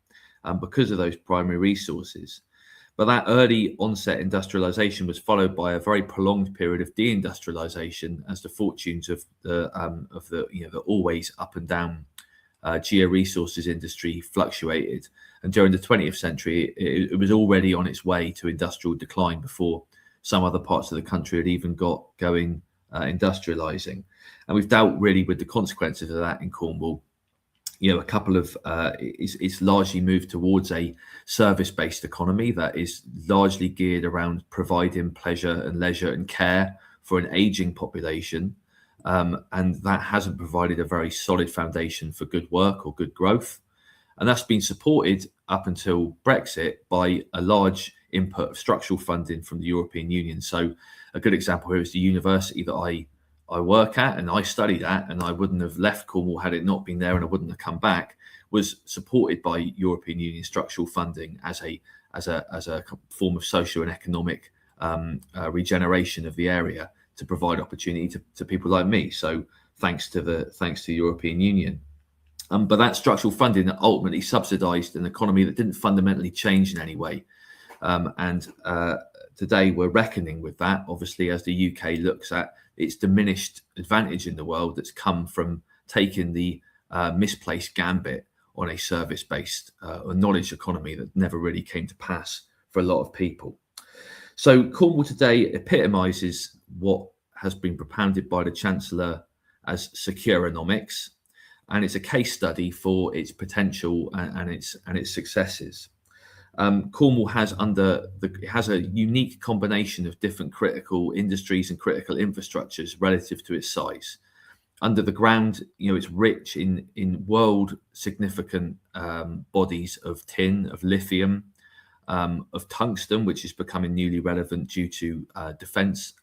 because of those primary resources. But that early onset industrialization was followed by a very prolonged period of deindustrialization as the fortunes of the always up and down geo-resources industry fluctuated. And during the 20th century, it was already on its way to industrial decline before some other parts of the country had even got going industrializing. And we've dealt really with the consequences of that in Cornwall a couple of it's largely moved towards a service-based economy that is largely geared around providing pleasure and leisure and care for an aging population, and that hasn't provided a very solid foundation for good work or good growth. And that's been supported up until Brexit by a large input of structural funding from the European Union. So a good example here is the university that I work at and I studied at, and I wouldn't have left Cornwall had it not been there, and I wouldn't have come back, was supported by European Union structural funding as a form of social and economic regeneration of the area to provide opportunity to people like me. So thanks to the European Union. But that structural funding ultimately subsidised an economy that didn't fundamentally change in any way. Today we're reckoning with that, obviously, as the UK looks at its diminished advantage in the world that's come from taking the misplaced gambit on a service-based or knowledge economy that never really came to pass for a lot of people. So Cornwall today epitomises what has been propounded by the Chancellor as securonomics, and it's a case study for its potential and its successes. Cornwall has a unique combination of different critical industries and critical infrastructures relative to its size. Under the ground, it's rich in world significant bodies of tin, of lithium, of tungsten, which is becoming newly relevant due to defence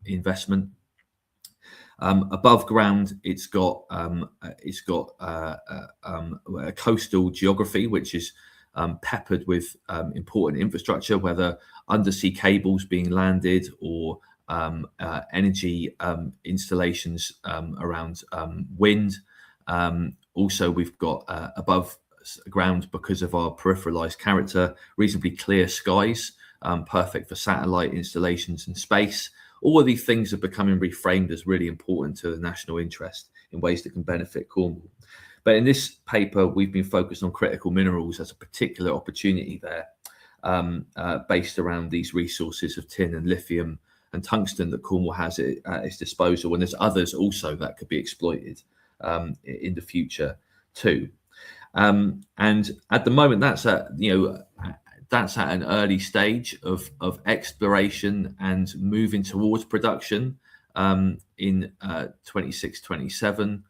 investment. Above ground, it's got a coastal geography, which is peppered with important infrastructure, whether undersea cables being landed or energy installations around wind. Also, we've got above ground, because of our peripheralized character, reasonably clear skies, perfect for satellite installations in space. All of these things are becoming reframed as really important to the national interest in ways that can benefit Cornwall. But in this paper, we've been focused on critical minerals as a particular opportunity there, based around these resources of tin and lithium and tungsten that Cornwall has at its disposal. And there's others also that could be exploited in the future too. And at the moment, that's at an early stage of exploration and moving towards production in 26-27.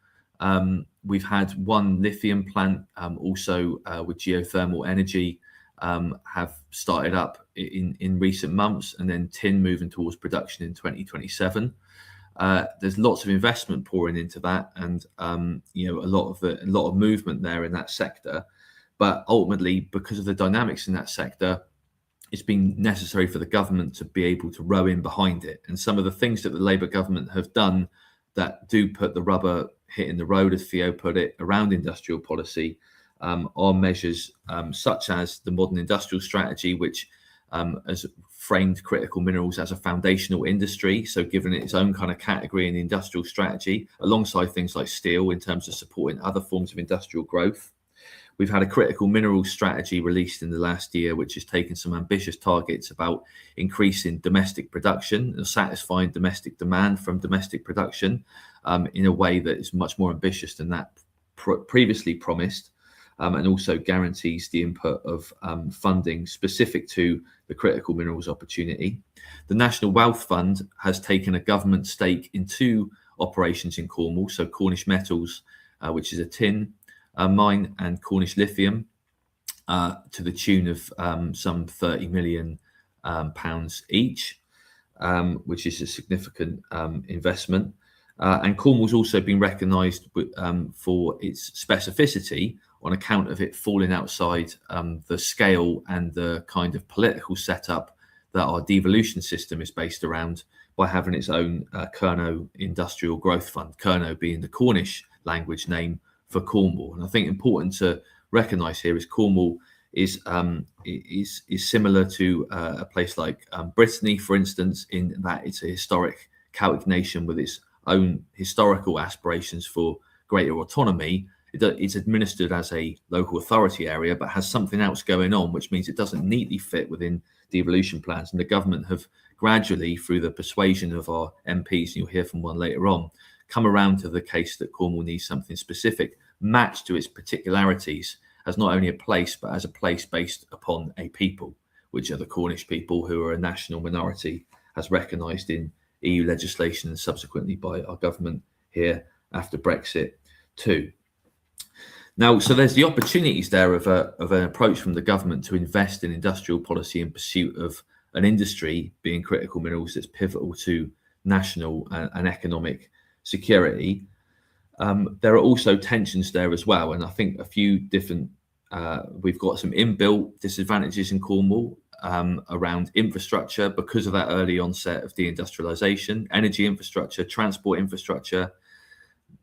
We've had one lithium plant also with geothermal energy have started up in recent months, and then tin moving towards production in 2027. There's lots of investment pouring into that, and a lot of movement there in that sector. But ultimately, because of the dynamics in that sector, it's been necessary for the government to be able to row in behind it. And some of the things that the Labour government have done that do put the rubber hitting the road, as Theo put it, around industrial policy are measures such as the modern industrial strategy, which has framed critical minerals as a foundational industry, so given it its own kind of category in the industrial strategy, alongside things like steel in terms of supporting other forms of industrial growth. We've had a critical minerals strategy released in the last year, which has taken some ambitious targets about increasing domestic production and satisfying domestic demand from domestic production in a way that is much more ambitious than that previously promised, and also guarantees the input of funding specific to the critical minerals opportunity. The National Wealth Fund has taken a government stake in two operations in Cornwall, so Cornish Metals, which is a tin mine, and Cornish Lithium, to the tune of some £30 million each, which is a significant investment. And Cornwall's also been recognised for its specificity on account of it falling outside the scale and the kind of political setup that our devolution system is based around, by having its own Kerno Industrial Growth Fund, Kerno being the Cornish language name for Cornwall. And I think important to recognise here is Cornwall is similar to a place like Brittany, for instance, in that it's a historic Celtic nation with its own historical aspirations for greater autonomy. It's administered as a local authority area, but has something else going on, which means it doesn't neatly fit within devolution plans. And the government have gradually, through the persuasion of our MPs, and you'll hear from one later on, come around to the case that Cornwall needs something specific, matched to its particularities as not only a place, but as a place based upon a people, which are the Cornish people, who are a national minority, as recognised in EU legislation and subsequently by our government here after Brexit too. Now, so there's the opportunities there of an approach from the government to invest in industrial policy in pursuit of an industry, being critical minerals, that's pivotal to national and economic security. There are also tensions there as well, and I think a few different, we've got some inbuilt disadvantages in Cornwall around infrastructure because of that early onset of deindustrialization, energy infrastructure, transport infrastructure,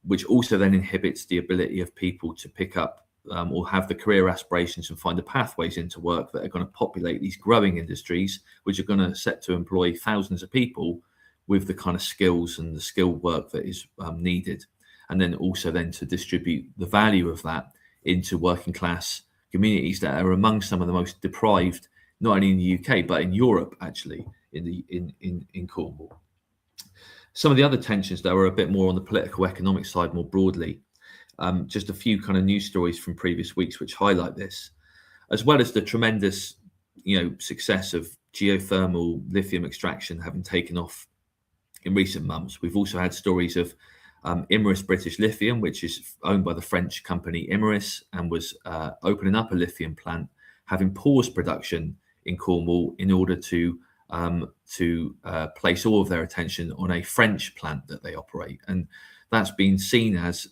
which also then inhibits the ability of people to pick up or have the career aspirations and find the pathways into work that are going to populate these growing industries, which are going to set to employ thousands of people with the kind of skills and the skilled work that is needed. And then also then to distribute the value of that into working class communities that are among some of the most deprived, not only in the UK, but in Europe, actually, in Cornwall. Some of the other tensions, though, are a bit more on the political economic side more broadly. Just a few kind of news stories from previous weeks which highlight this, as well as the tremendous, success of geothermal lithium extraction having taken off in recent months. We've also had stories of Imerys British Lithium, which is owned by the French company Imerys and was opening up a lithium plant, having paused production in Cornwall in order to place all of their attention on a French plant that they operate. And that's been seen as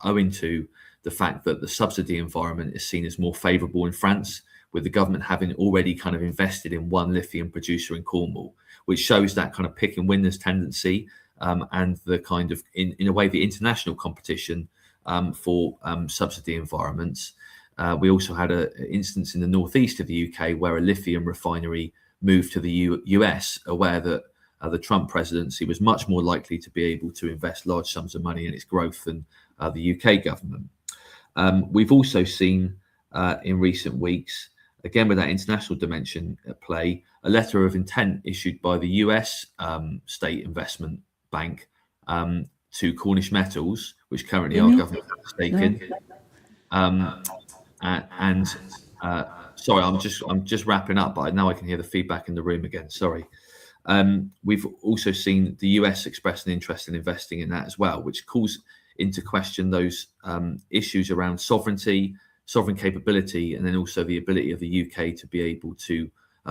owing to the fact that the subsidy environment is seen as more favourable in France, with the government having already kind of invested in one lithium producer in Cornwall, which shows that kind of pick and winners tendency and the kind of, in a way, the international competition for subsidy environments. We also had an instance in the northeast of the UK where a lithium refinery moved to the US, aware that the Trump presidency was much more likely to be able to invest large sums of money in its growth than the UK government. We've also seen in recent weeks, again with that international dimension at play, a letter of intent issued by the US State Investment Bank to Cornish Metals, which currently our government has a stake in. Sorry, I'm just wrapping up, but now I can hear the feedback in the room again. Sorry. We've also seen the US express an interest in investing in that as well, which calls into question those issues around sovereignty, sovereign capability, and then also the ability of the UK to be able to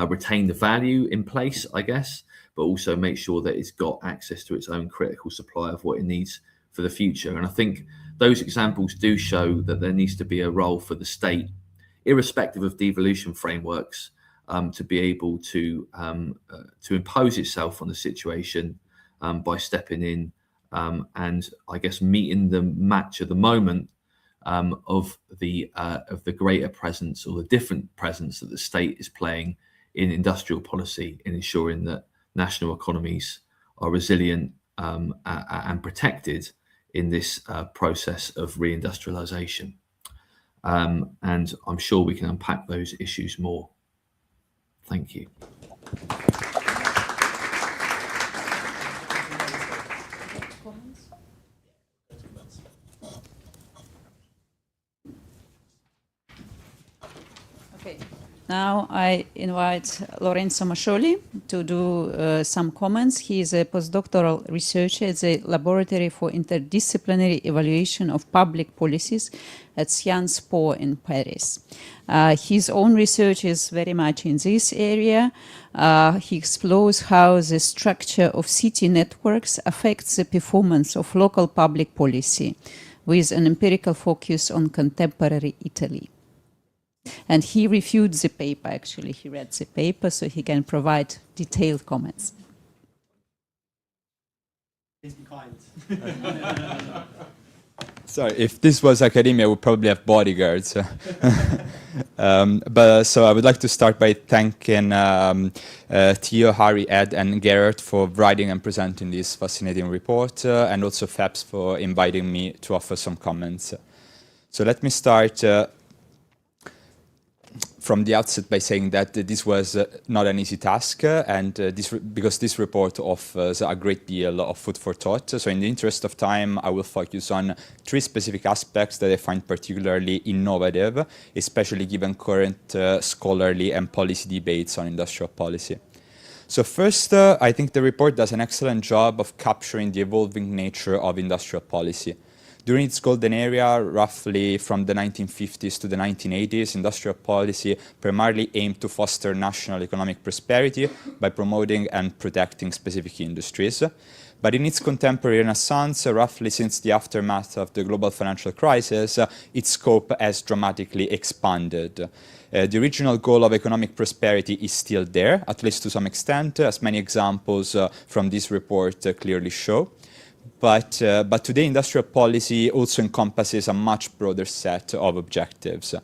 retain the value in place, I guess, but also make sure that it's got access to its own critical supply of what it needs for the future. And I think those examples do show that there needs to be a role for the state, irrespective of devolution frameworks, to be able to impose itself on the situation by stepping in and I guess meeting the match of the moment of the greater presence or the different presence that the state is playing in industrial policy, in ensuring that national economies are resilient and protected in this process of reindustrialization. And I'm sure we can unpack those issues more. Thank you. Okay. Now I invite Lorenzo Mascioli to do some comments. He is a postdoctoral researcher at the Laboratory for Interdisciplinary Evaluation of Public Policies at Sciences Po in Paris. His own research is very much in this area. He explores how the structure of city networks affects the performance of local public policy, with an empirical focus on contemporary Italy. And he reviewed the paper, actually. He read the paper, so he can provide detailed comments. Please be kind. Sorry, if this was academia, I would probably have bodyguards. So I would like to start by thanking Theo, Harry, Ed, and Gerard for writing and presenting this fascinating report, and also FEPS for inviting me to offer some comments. So let me start. from the outset by saying that this was not an easy task, because this report offers a great deal of food for thought. So in the interest of time, I will focus on 3 specific aspects that I find particularly innovative, especially given current scholarly and policy debates on industrial policy. So first, I think the report does an excellent job of capturing the evolving nature of industrial policy. During its golden era, roughly from the 1950s to the 1980s, industrial policy primarily aimed to foster national economic prosperity by promoting and protecting specific industries. But in its contemporary renaissance, roughly since the aftermath of the global financial crisis, its scope has dramatically expanded. The original goal of economic prosperity is still there, at least to some extent, as many examples from this report clearly show. But today, industrial policy also encompasses a much broader set of objectives.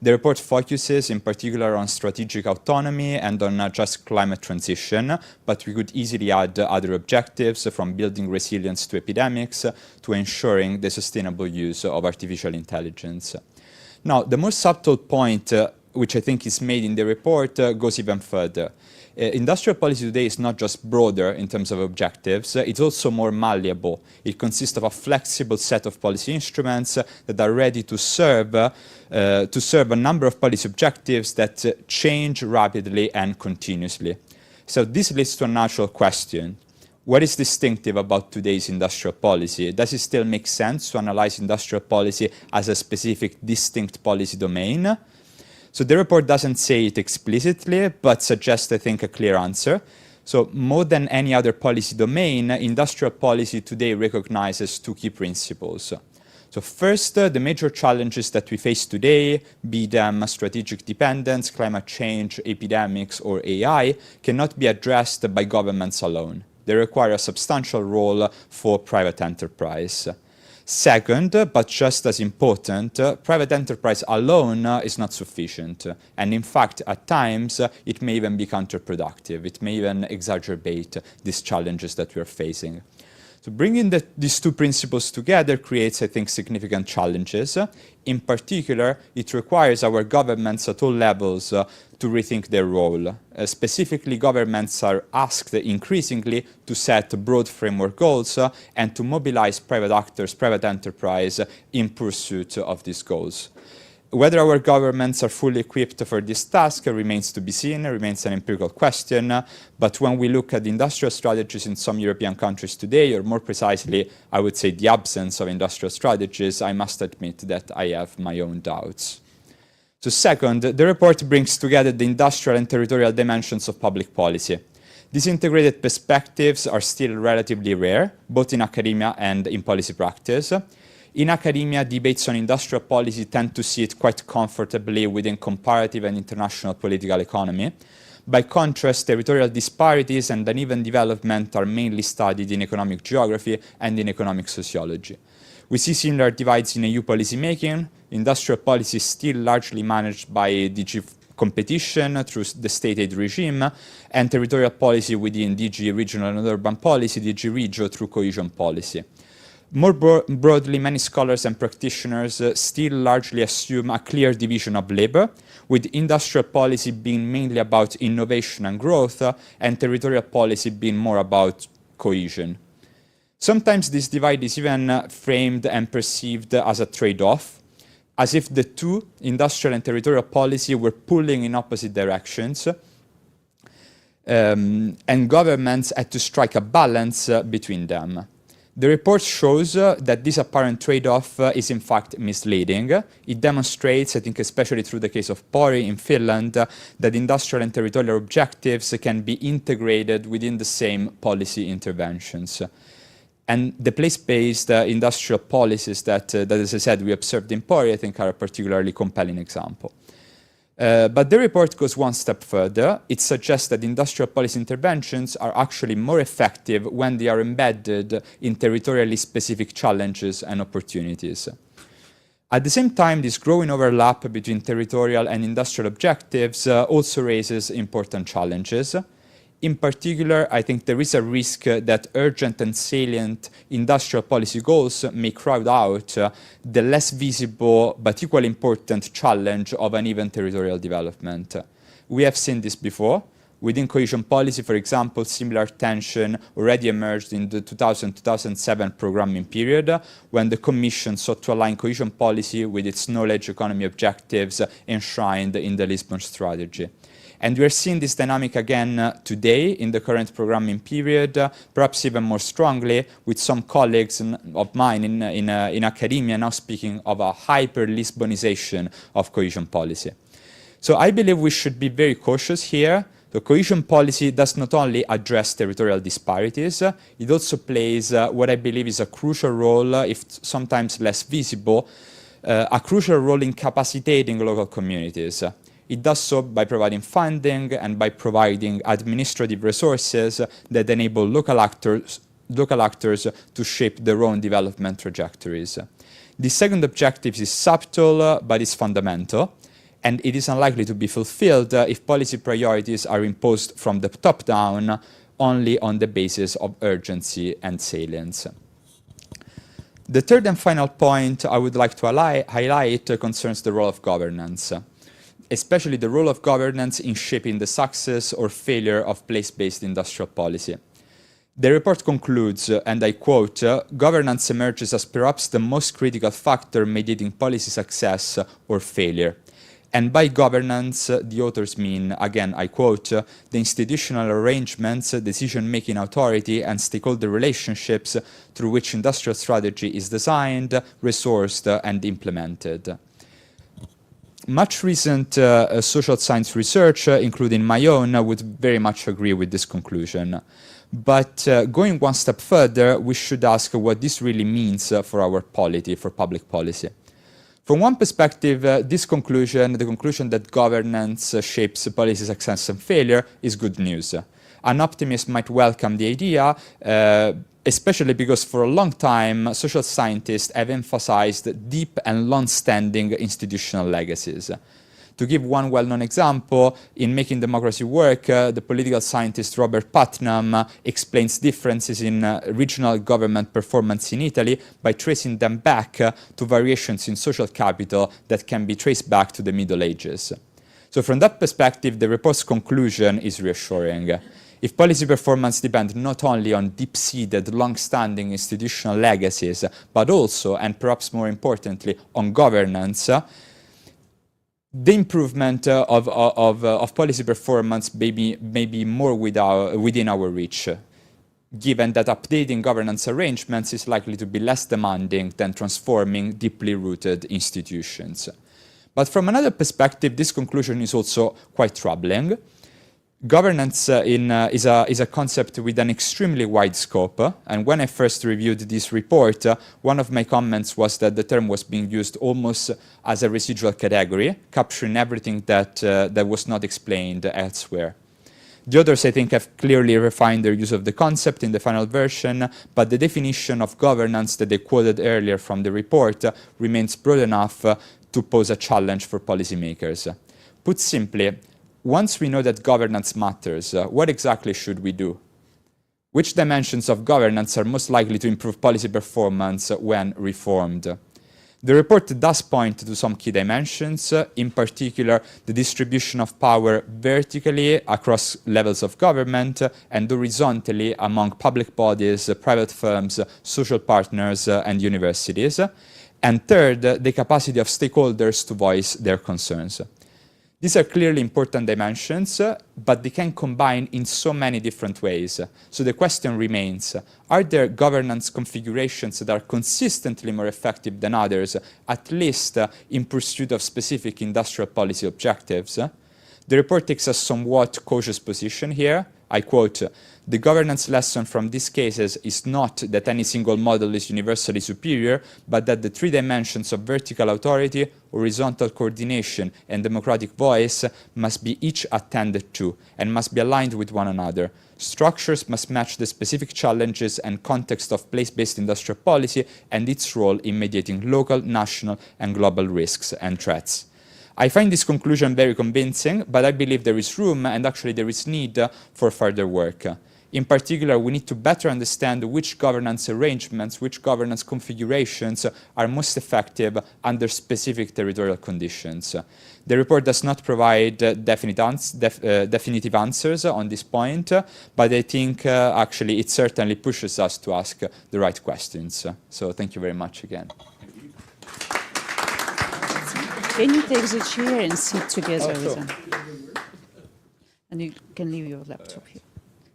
The report focuses in particular on strategic autonomy and on just climate transition, but we could easily add other objectives, from building resilience to epidemics to ensuring the sustainable use of artificial intelligence. Now, the more subtle point, which I think is made in the report, goes even further. Industrial policy today is not just broader in terms of objectives, it's also more malleable. It consists of a flexible set of policy instruments that are ready to serve a number of policy objectives that change rapidly and continuously. So this leads to a natural question. What is distinctive about today's industrial policy? Does it still make sense to analyze industrial policy as a specific, distinct policy domain? So the report doesn't say it explicitly, but suggests, I think, a clear answer. So more than any other policy domain, industrial policy today recognizes 2 key principles. So first, the major challenges that we face today, be them strategic dependence, climate change, epidemics, or AI, cannot be addressed by governments alone. They require a substantial role for private enterprise. Second, but just as important, private enterprise alone is not sufficient. And in fact, at times, it may even be counterproductive. It may even exacerbate these challenges that we are facing. So bringing these 2 principles together creates, I think, significant challenges. In particular, it requires our governments at all levels to rethink their role. Specifically, governments are asked increasingly to set broad framework goals and to mobilize private actors, private enterprise in pursuit of these goals. Whether our governments are fully equipped for this task remains to be seen, remains an empirical question. But when we look at industrial strategies in some European countries today, or more precisely, I would say the absence of industrial strategies, I must admit that I have my own doubts. So second, the report brings together the industrial and territorial dimensions of public policy. These integrated perspectives are still relatively rare, both in academia and in policy practice. In academia, debates on industrial policy tend to see it quite comfortably within comparative and international political economy. By contrast, territorial disparities and uneven development are mainly studied in economic geography and in economic sociology. We see similar divides in EU policymaking. Industrial policy is still largely managed by DG competition through the state aid regime, and territorial policy within DG regional and urban policy, DG regio, through cohesion policy. More broadly, many scholars and practitioners still largely assume a clear division of labor, with industrial policy being mainly about innovation and growth, and territorial policy being more about cohesion. Sometimes this divide is even framed and perceived as a trade-off, as if the 2, industrial and territorial policy, were pulling in opposite directions, and governments had to strike a balance between them. The report shows that this apparent trade-off is in fact misleading. It demonstrates, I think especially through the case of Pori in Finland, that industrial and territorial objectives can be integrated within the same policy interventions. And the place-based industrial policies that, as I said, we observed in Pori, I think are a particularly compelling example. But the report goes one step further. It suggests that industrial policy interventions are actually more effective when they are embedded in territorially specific challenges and opportunities. At the same time, this growing overlap between territorial and industrial objectives also raises important challenges. In particular, I think there is a risk that urgent and salient industrial policy goals may crowd out the less visible but equally important challenge of uneven territorial development. We have seen this before. Within cohesion policy, for example, similar tension already emerged in the 2000-2007 programming period, when the Commission sought to align cohesion policy with its knowledge economy objectives enshrined in the Lisbon strategy. And we are seeing this dynamic again today in the current programming period, perhaps even more strongly, with some colleagues of mine in academia now speaking of a hyper-Lisbonization of cohesion policy. So I believe we should be very cautious here. The cohesion policy does not only address territorial disparities, it also plays what I believe is a crucial role, if sometimes less visible, a crucial role in capacitating local communities. It does so by providing funding and by providing administrative resources that enable local actors to shape their own development trajectories. The second objective is subtle, but is fundamental, and it is unlikely to be fulfilled if policy priorities are imposed from the top down only on the basis of urgency and salience. The third and final point I would like to highlight concerns the role of governance, especially the role of governance in shaping the success or failure of place-based industrial policy. The report concludes, and I quote, "Governance emerges as perhaps the most critical factor mediating policy success or failure." And by governance, the authors mean, again, I quote, "the institutional arrangements, decision-making authority, and stakeholder relationships through which industrial strategy is designed, resourced, and implemented." Much recent social science research, including my own, would very much agree with this conclusion. But going one step further, we should ask what this really means for our polity, for public policy. From one perspective, this conclusion, the conclusion that governance shapes policy success and failure, is good news. An optimist might welcome the idea, especially because for a long time, social scientists have emphasized deep and long-standing institutional legacies. To give one well-known example, in Making Democracy Work, the political scientist Robert Putnam explains differences in regional government performance in Italy by tracing them back to variations in social capital that can be traced back to the Middle Ages. So from that perspective, the report's conclusion is reassuring. If policy performance depends not only on deep-seated, long-standing institutional legacies, but also, and perhaps more importantly, on governance, the improvement of policy performance may be more within our reach, given that updating governance arrangements is likely to be less demanding than transforming deeply rooted institutions. But from another perspective, this conclusion is also quite troubling. Governance is a concept with an extremely wide scope, and when I first reviewed this report, one of my comments was that the term was being used almost as a residual category, capturing everything that was not explained elsewhere. The authors, I think, have clearly refined their use of the concept in the final version, but the definition of governance that they quoted earlier from the report remains broad enough to pose a challenge for policymakers. Put simply, once we know that governance matters, what exactly should we do? Which dimensions of governance are most likely to improve policy performance when reformed? The report does point to some key dimensions, in particular the distribution of power vertically across levels of government and horizontally among public bodies, private firms, social partners, and universities. And third, the capacity of stakeholders to voice their concerns. These are clearly important dimensions, but they can combine in so many different ways. So the question remains, are there governance configurations that are consistently more effective than others, at least in pursuit of specific industrial policy objectives? The report takes a somewhat cautious position here. I quote, "The governance lesson from these cases is not that any single model is universally superior, but that the three dimensions of vertical authority, horizontal coordination, and democratic voice must be each attended to and must be aligned with one another. Structures must match the specific challenges and context of place-based industrial policy and its role in mediating local, national, and global risks and threats." I find this conclusion very convincing, but I believe there is room and actually there is need for further work. In particular, we need to better understand which governance arrangements, which governance configurations are most effective under specific territorial conditions. The report does not provide definitive answers on this point, but I think actually it certainly pushes us to ask the right questions. So thank you very much again. Can you take the chair and sit together Oh, with sure. them? And you can leave your laptop here.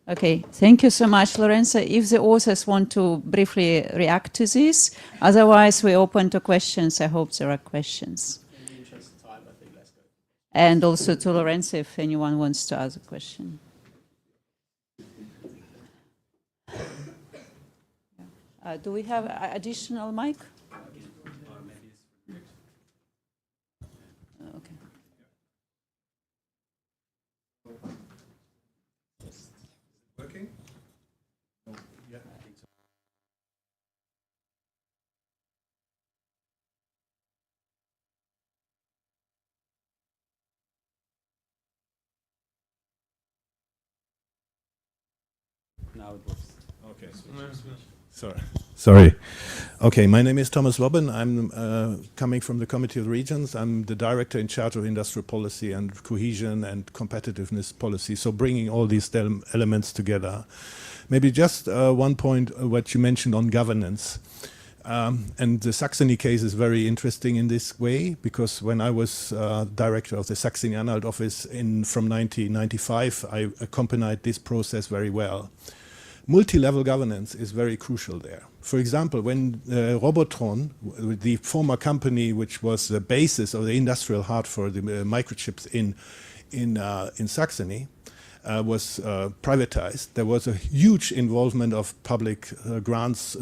Okay, thank you so much, Lorenzo. If the authors want to briefly react to this, otherwise we open to questions. I hope there are questions. In the interest of time, I think let's go. And also to Lorenzo, if anyone wants to ask a question. Do we have additional mic? Okay. Working? Now it works. Okay. Sorry. Okay, my name is Thomas Robin. I'm coming from the Committee of the Regions. I'm the director in charge of industrial policy and cohesion and competitiveness policy, so bringing all these elements together. Maybe just one point, what you mentioned on governance. And the Saxony case is very interesting in this way, because when I was director of the Saxony-Anhalt office from 1995, I accompanied this process very well. Multi-level governance is very crucial there. For example, when Robotron, the former company which was the basis of the industrial heart for the microchips in Saxony, was privatized, there was a huge involvement of public grants,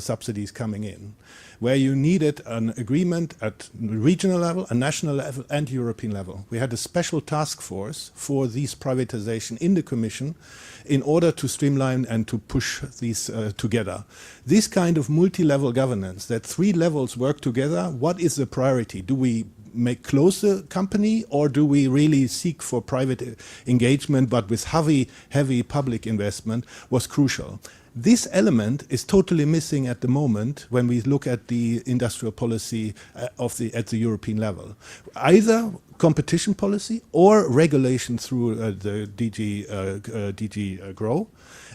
subsidies coming in, where you needed an agreement at regional level, a national level, and European level. We had a special task force for these privatization in the Commission in order to streamline and to push these together. This kind of multi-level governance, that three levels work together, what is the priority? Do we make close the company, or do we really seek for private engagement but with heavy public investment, was crucial. This element is totally missing at the moment when we look at the industrial policy at the European level. Either competition policy or regulation through the DG GROW.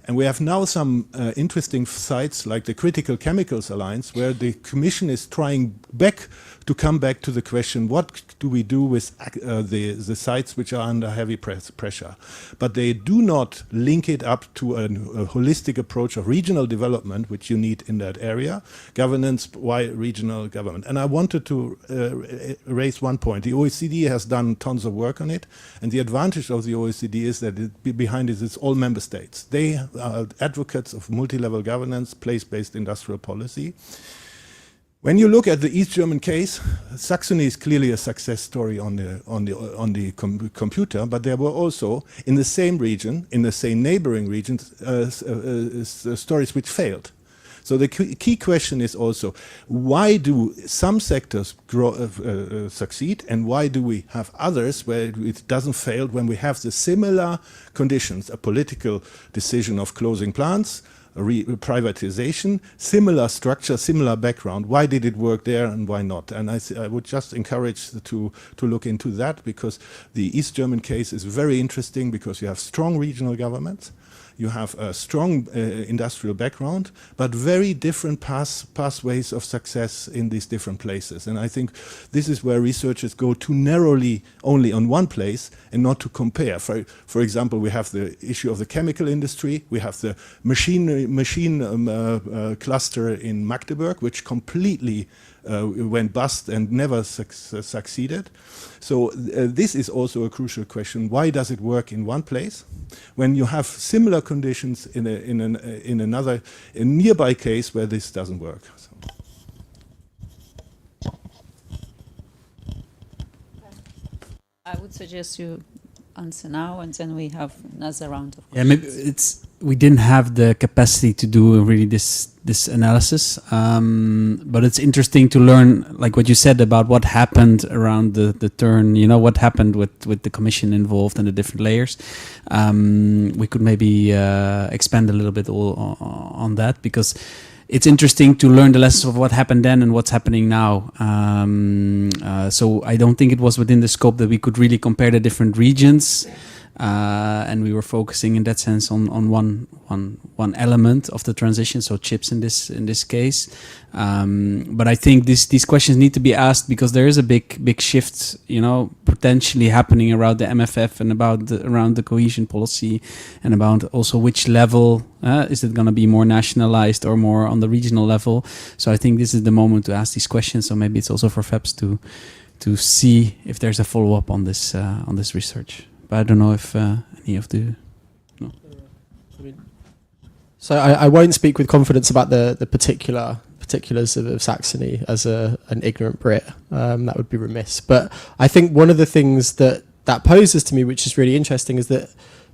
And we have now some interesting sites like the Critical Chemicals Alliance, where the Commission is trying to come back to the question, what do we do with the sites which are under heavy pressure? But they do not link it up to a holistic approach of regional development, which you need in that area. Governance by regional government. And I wanted to raise one point. The OECD has done tons of work on it, and the advantage of the OECD is that behind it is all member states. They are advocates of multi-level governance, place-based industrial policy. When you look at the East German case, Saxony is clearly a success story on the computer, but there were also in the same region, in the same neighboring regions, stories which failed. So the key question is also, why do some sectors succeed, and why do we have others where it doesn't fail when we have the similar conditions, a political decision of closing plants, privatization, similar structure, similar background. Why did it work there and why not? And I would just encourage to look into that, because the East German case is very interesting, because you have strong regional governments, you have a strong industrial background, but very different pathways of success in these different places. And I think this is where researchers go too narrowly only on one place and not to compare. For example, we have the issue of the chemical industry, we have the machine cluster in Magdeburg, which completely went bust and never succeeded. So this is also a crucial question. Why does it work in one place when you have similar conditions in a nearby case where this doesn't work? So. I would suggest you answer now, and then we have another round of questions. Yeah, maybe we didn't have the capacity to do really this analysis. But it's interesting to learn, like what you said about what happened around the turn. You know, what happened with the commission involved and the different layers. We could maybe expand a little bit on that, because it's interesting to learn the lessons of what happened then and what's happening now. So I don't think it was within the scope that we could really compare the different regions. And we were focusing in that sense on one element of the transition, so chips in this case. But I think these questions need to be asked, because there is a big shift, you know, potentially happening around the MFF and around the cohesion policy, and about also which level is it going to be more nationalized or more on the regional level. So I think this is the moment to ask these questions. So maybe it's also for FEPS to see if there's a follow up on this research. But I don't know if any of the... No. So I won't speak with confidence about the particulars of Saxony as an ignorant Brit. That would be remiss. But I think one of the things that poses to me, which is really interesting, is that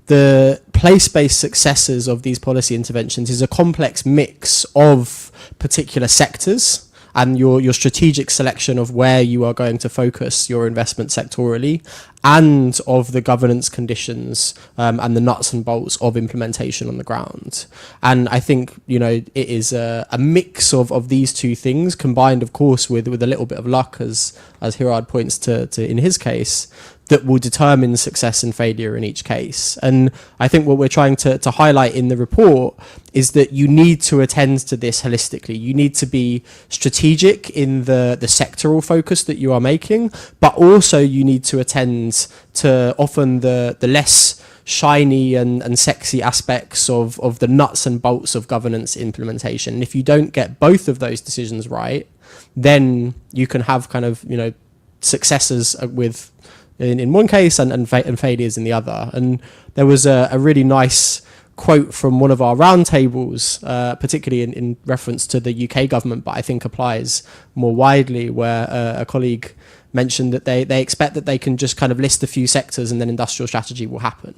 the place-based successes of these policy interventions is a complex mix of particular sectors and your strategic selection of where you are going to focus your investment sectorally, and of the governance conditions and the nuts and bolts of implementation on the ground. And I think, you know, it is a mix of these two things, combined, of course, with a little bit of luck, as Hirad points to in his case, that will determine success and failure in each case. And I think what we're trying to highlight in the report is that you need to attend to this holistically. You need to be strategic in the sectoral focus that you are making, but also you need to attend to often the less shiny and sexy aspects of the nuts and bolts of governance implementation. And if you don't get both of those decisions right, then you can have kind of, you know, successes with in one case and failures in the other. And there was a really nice quote from one of our roundtables, particularly in reference to the UK government, but I think applies more widely, where a colleague mentioned that they expect that they can just kind of list a few sectors and then industrial strategy will happen.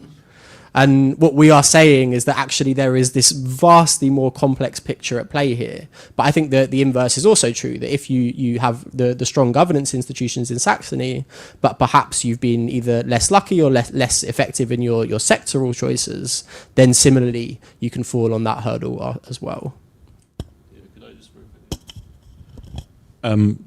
And what we are saying is that actually there is this vastly more complex picture at play here. But I think that the inverse is also true, that if you have the strong governance institutions in Saxony, but perhaps you've been either less lucky or less effective in your sectoral choices, then similarly you can fall on that hurdle as well.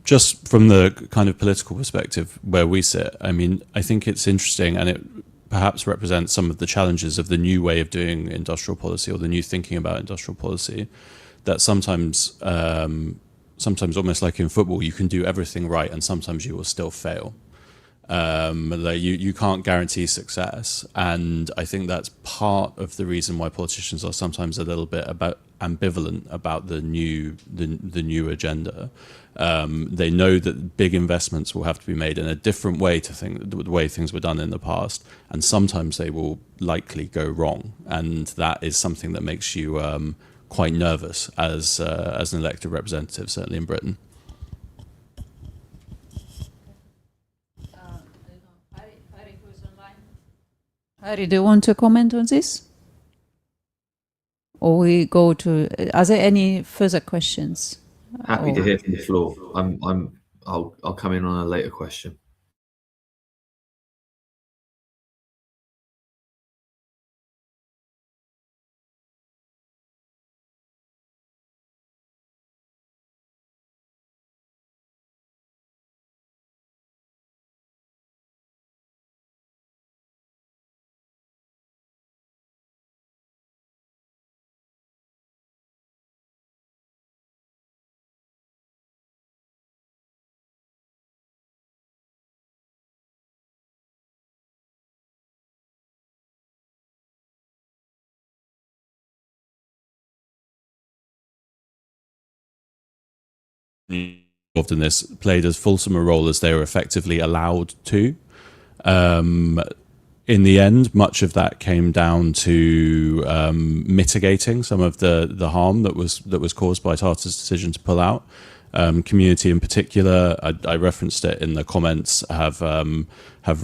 Just from the kind of political perspective where we sit, I mean, I think it's interesting, and it perhaps represents some of the challenges of the new way of doing industrial policy, or the new thinking about industrial policy, that sometimes almost like in football, you can do everything right and sometimes you will still fail. Like you can't guarantee success, and I think that's part of the reason why politicians are sometimes a little bit ambivalent about the new agenda. They know that big investments will have to be made in a different way to the way things were done in the past, and sometimes they will likely go wrong, and that is something that makes you quite nervous as an elected representative, certainly in Britain. Harry, do you want to comment on this? Or we go to, are there any further questions? Happy to hear from the floor. I'll come in on a later question. Involved in this played as fulsome a role as they were effectively allowed to. In the end, much of that came down to mitigating some of the harm that was caused by Tata's decision to pull out. community in particular, I referenced it in the comments, have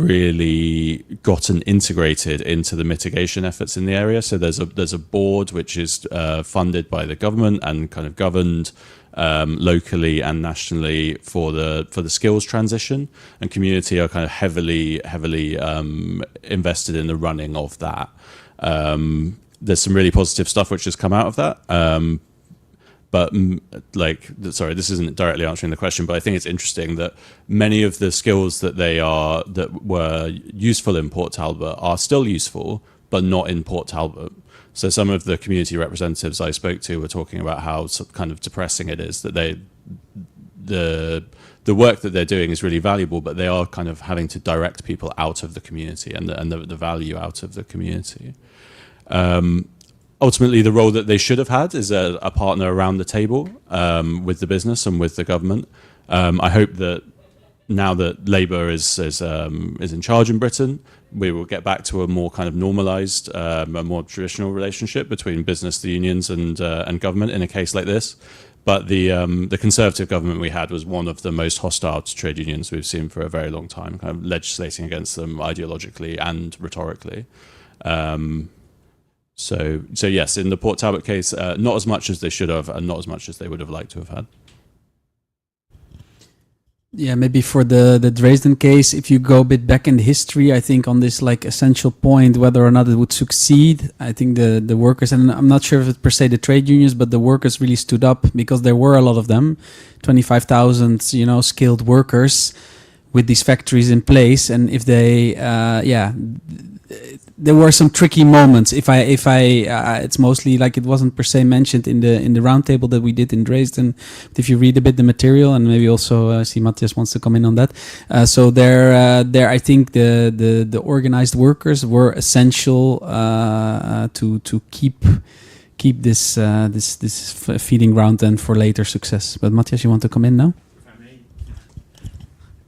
really gotten integrated into the mitigation efforts in the area. So there's a board which is funded by the government and kind of governed locally and nationally for the skills transition, and community are kind of heavily invested in the running of that. There's some really positive stuff which has come out of that. But sorry, this isn't directly answering the question, but I think it's interesting that many of the skills that were useful in Port Talbot are still useful, but not in Port Talbot. So some of the community representatives I spoke to were talking about how kind of depressing it is that the work that they're doing is really valuable, but they are kind of having to direct people out of the community and the value out of the community. Ultimately, the role that they should have had is a partner around the table with the business and with the government. I hope that now that Labour is in charge in Britain, we will get back to a more kind of normalised, a more traditional relationship between business, the unions, and government in a case like this. But the Conservative government we had was one of the most hostile to trade unions we've seen for a very long time, kind of legislating against them ideologically and rhetorically. So yes, in the Port Talbot case, not as much as they should have, and not as much as they would have liked to have had. Yeah, maybe for the Dresden case, if you go a bit back in the history, I think on this like essential point, whether or not it would succeed, I think the workers, and I'm not sure if it's per se the trade unions, but the workers really stood up because there were a lot of them, 25,000, skilled workers with these factories in place. And if they, there were some tricky moments. It's mostly like it wasn't per se mentioned in the roundtable that we did in Dresden. But if you read a bit the material, and maybe also see Matthias wants to come in on that. So there, I think the organized workers were essential to keep this feeding ground then for later success. But Matthias, you want to come in now?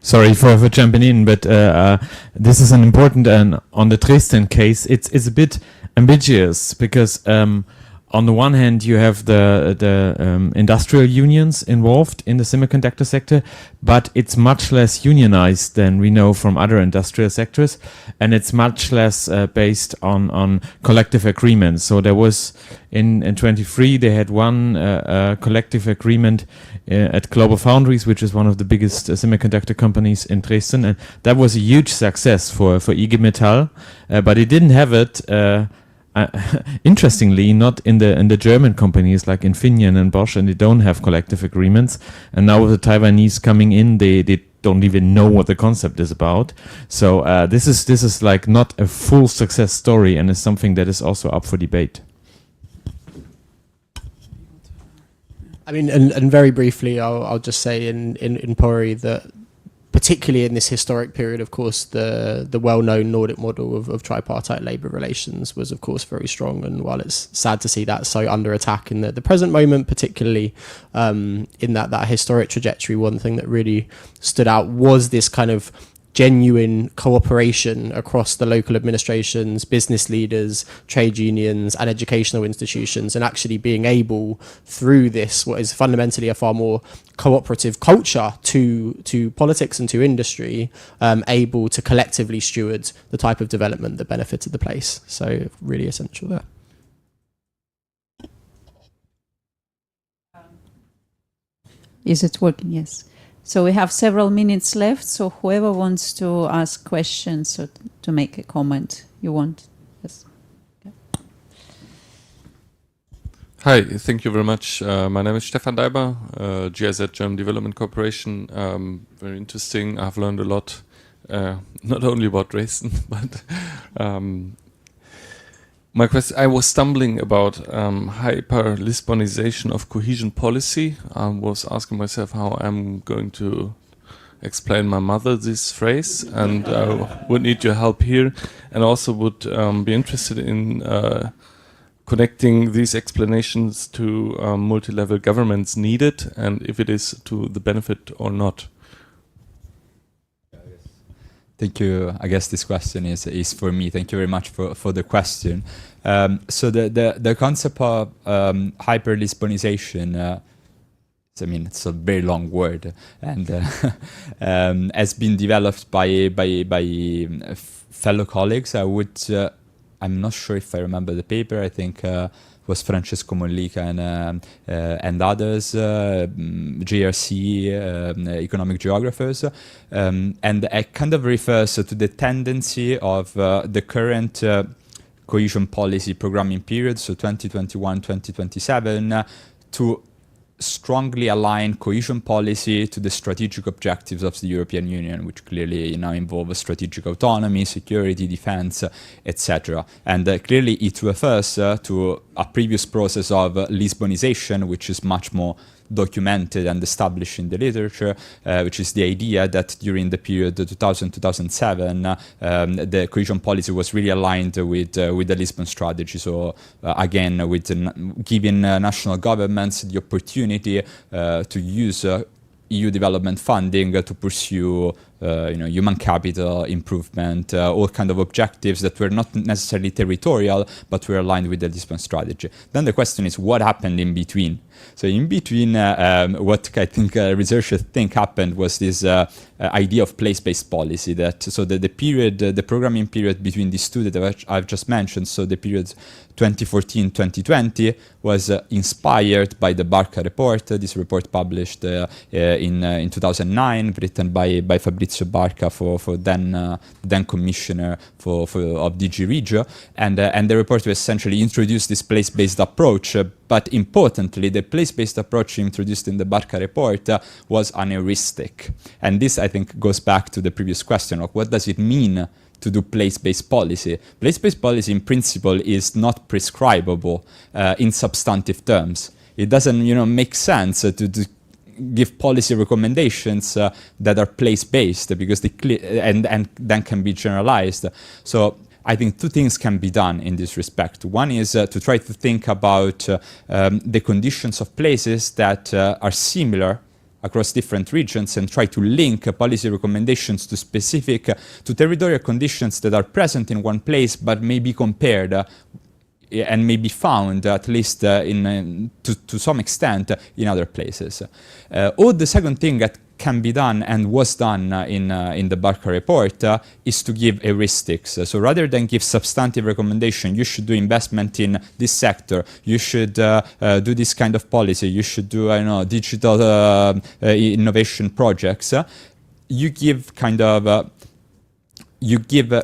Sorry for jumping in, but this is an important, and on the Dresden case, it's a bit ambiguous because on the one hand you have the industrial unions involved in the semiconductor sector, but it's much less unionized than we know from other industrial sectors, and it's much less based on collective agreements. So there was in 23 they had one collective agreement at Global Foundries, which is one of the biggest semiconductor companies in Dresden, and that was a huge success for IG Metall, but it didn't have it. Interestingly, not in the German companies like Infineon and Bosch, and they don't have collective agreements. And now with the Taiwanese coming in, they don't even know what the concept is about. So this is like not a full success story, and is something that is also up for debate. I mean, and very briefly, I'll just say in Pori that particularly in this historic period, of course, the well-known Nordic model of tripartite labour relations was, of course, very strong. And while it's sad to see that so under attack in the present moment, particularly in that historic trajectory, one thing that really stood out was this kind of genuine cooperation across the local administrations, business leaders, trade unions and educational institutions, and actually being able through this, what is fundamentally a far more cooperative culture to politics and to industry, able to collectively steward the type of development that benefited the place. So really essential there. Is it working? Yes. So we have several minutes left. So whoever wants to ask questions or to make a comment, you want? Yes. Okay. Hi, thank you very much. My name is Stefan Daiber, GIZ German Development Corporation. Very interesting. I've learned a lot, not only about Dresden, but my question, I was stumbling about hyper-Lisbonization of cohesion policy. I was asking myself how I'm going to explain my mother this phrase, and would need your help here, and also would be interested in connecting these explanations to multi-level governments needed, and if it is to the benefit or not. Thank you. I guess this question is for me. Thank you very much for the question. So the concept of hyper-Lisbonization I mean, it's a very long word, and has been developed by fellow colleagues. I'm not sure if I remember the paper. I think was Francesco Mollica and others, JRC, economic geographers, and it kind of refers to the tendency of the current cohesion policy programming period, so 2021-2027, to strongly align cohesion policy to the strategic objectives of the European Union, which clearly now involve strategic autonomy, security, defense, etc. And clearly it refers to a previous process of Lisbonization, which is much more documented and established in the literature, which is the idea that during the period 2000-2007, the cohesion policy was really aligned with the Lisbon strategy. So again, with giving national governments the opportunity to use EU development funding to pursue human capital improvement, all kind of objectives that were not necessarily territorial, but were aligned with the Lisbon strategy. Then the question is, what happened in between? So in between, what I think researchers think happened was this idea of place-based policy. The programming period between these two that I've just mentioned, so the period 2014-2020, was inspired by the Barca report. This report published in 2009, written by Fabrizio Barca for then commissioner of DG Regio, and the report essentially introduced this place-based approach. But importantly, the place-based approach introduced in the Barca report was an heuristic. And this, I think, goes back to the previous question of what does it mean to do place-based policy. Place-based policy, in principle, is not prescribable in substantive terms. It doesn't, make sense to give policy recommendations that are place-based because and then can be generalized. So I think two things can be done in this respect. One is to try to think about the conditions of places that are similar across different regions and try to link policy recommendations to territorial conditions that are present in one place but may be compared and may be found, at least to some extent, in other places. Or the second thing that can be done and was done in the Barca report is to give heuristics. So rather than give substantive recommendation, you should do investment in this sector, you should do this kind of policy, you should do digital innovation projects, you give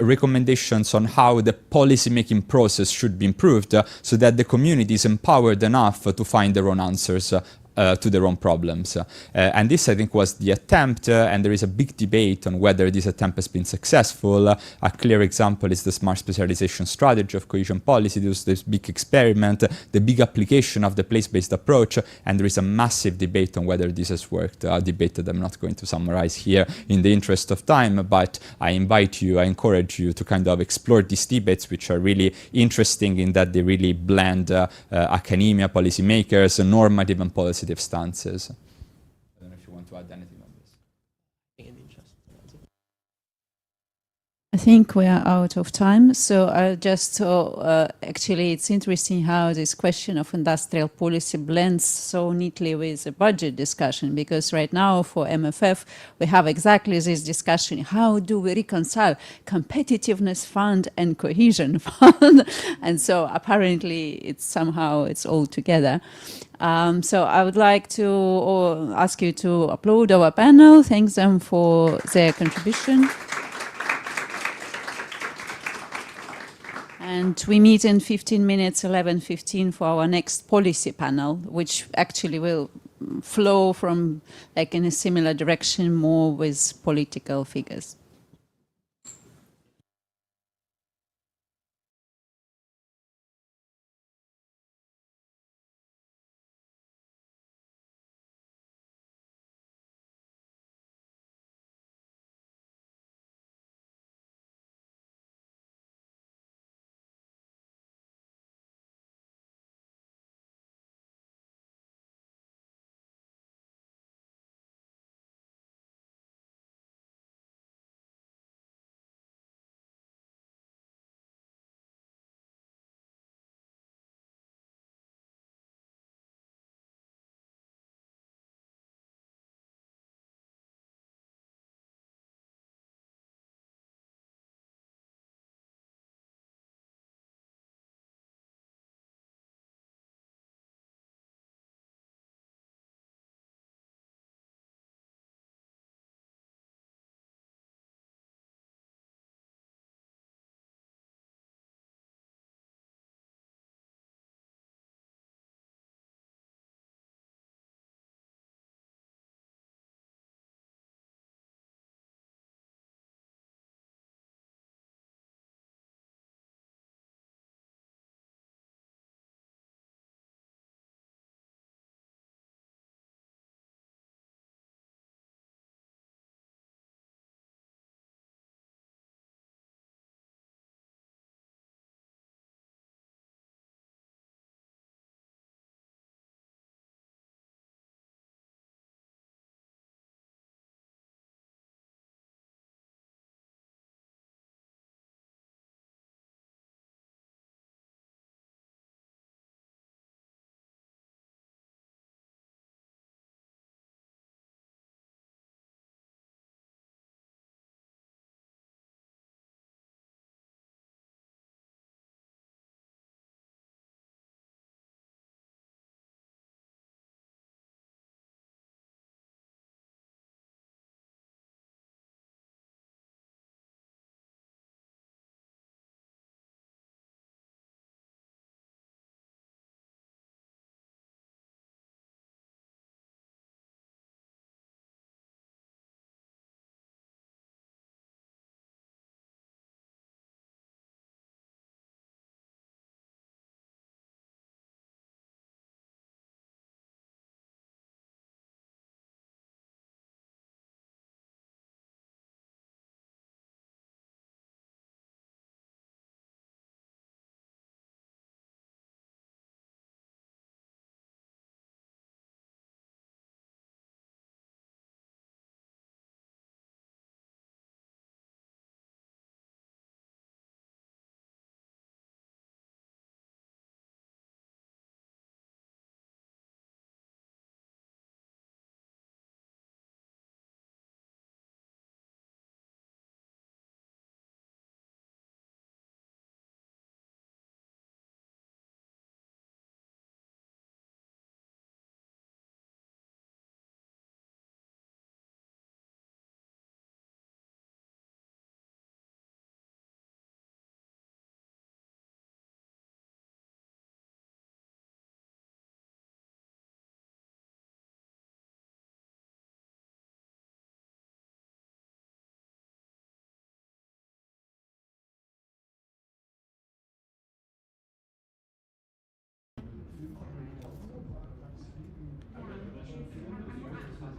recommendations on how the policy-making process should be improved so that the community is empowered enough to find their own answers to their own problems. And this, I think, was the attempt, and there is a big debate on whether this attempt has been successful. A clear example is the smart specialization strategy of cohesion policy. There's this big experiment, the big application of the place-based approach, and there is a massive debate on whether this has worked, a debate that I'm not going to summarize here in the interest of time, but I encourage you to kind of explore these debates, which are really interesting in that they really blend academia, policymakers, normative and policy stances. I don't know if you want to add anything on this. I think we are out of time, so I'll just actually it's interesting how this question of industrial policy blends so neatly with the budget discussion, because right now for MFF we have exactly this discussion: how do we reconcile competitiveness fund and cohesion fund? And so apparently it's all together. So I would like to ask you to applaud our panel, thank them for their contribution. And we meet in 15 minutes, 11:15, for our next policy panel, which actually will flow from in a similar direction, more with political figures.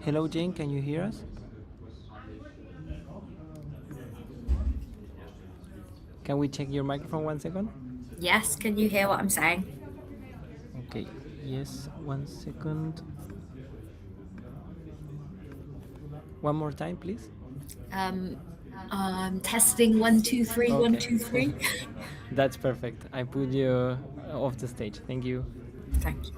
Hello, Jane, can you hear us? Can we check your microphone 1 second? Yes, can you hear what I'm saying? Okay, yes, 1 second. One more time, please. Testing 1 2 3 1 2 3. That's perfect. I put you off the stage. Thank you. Thank you.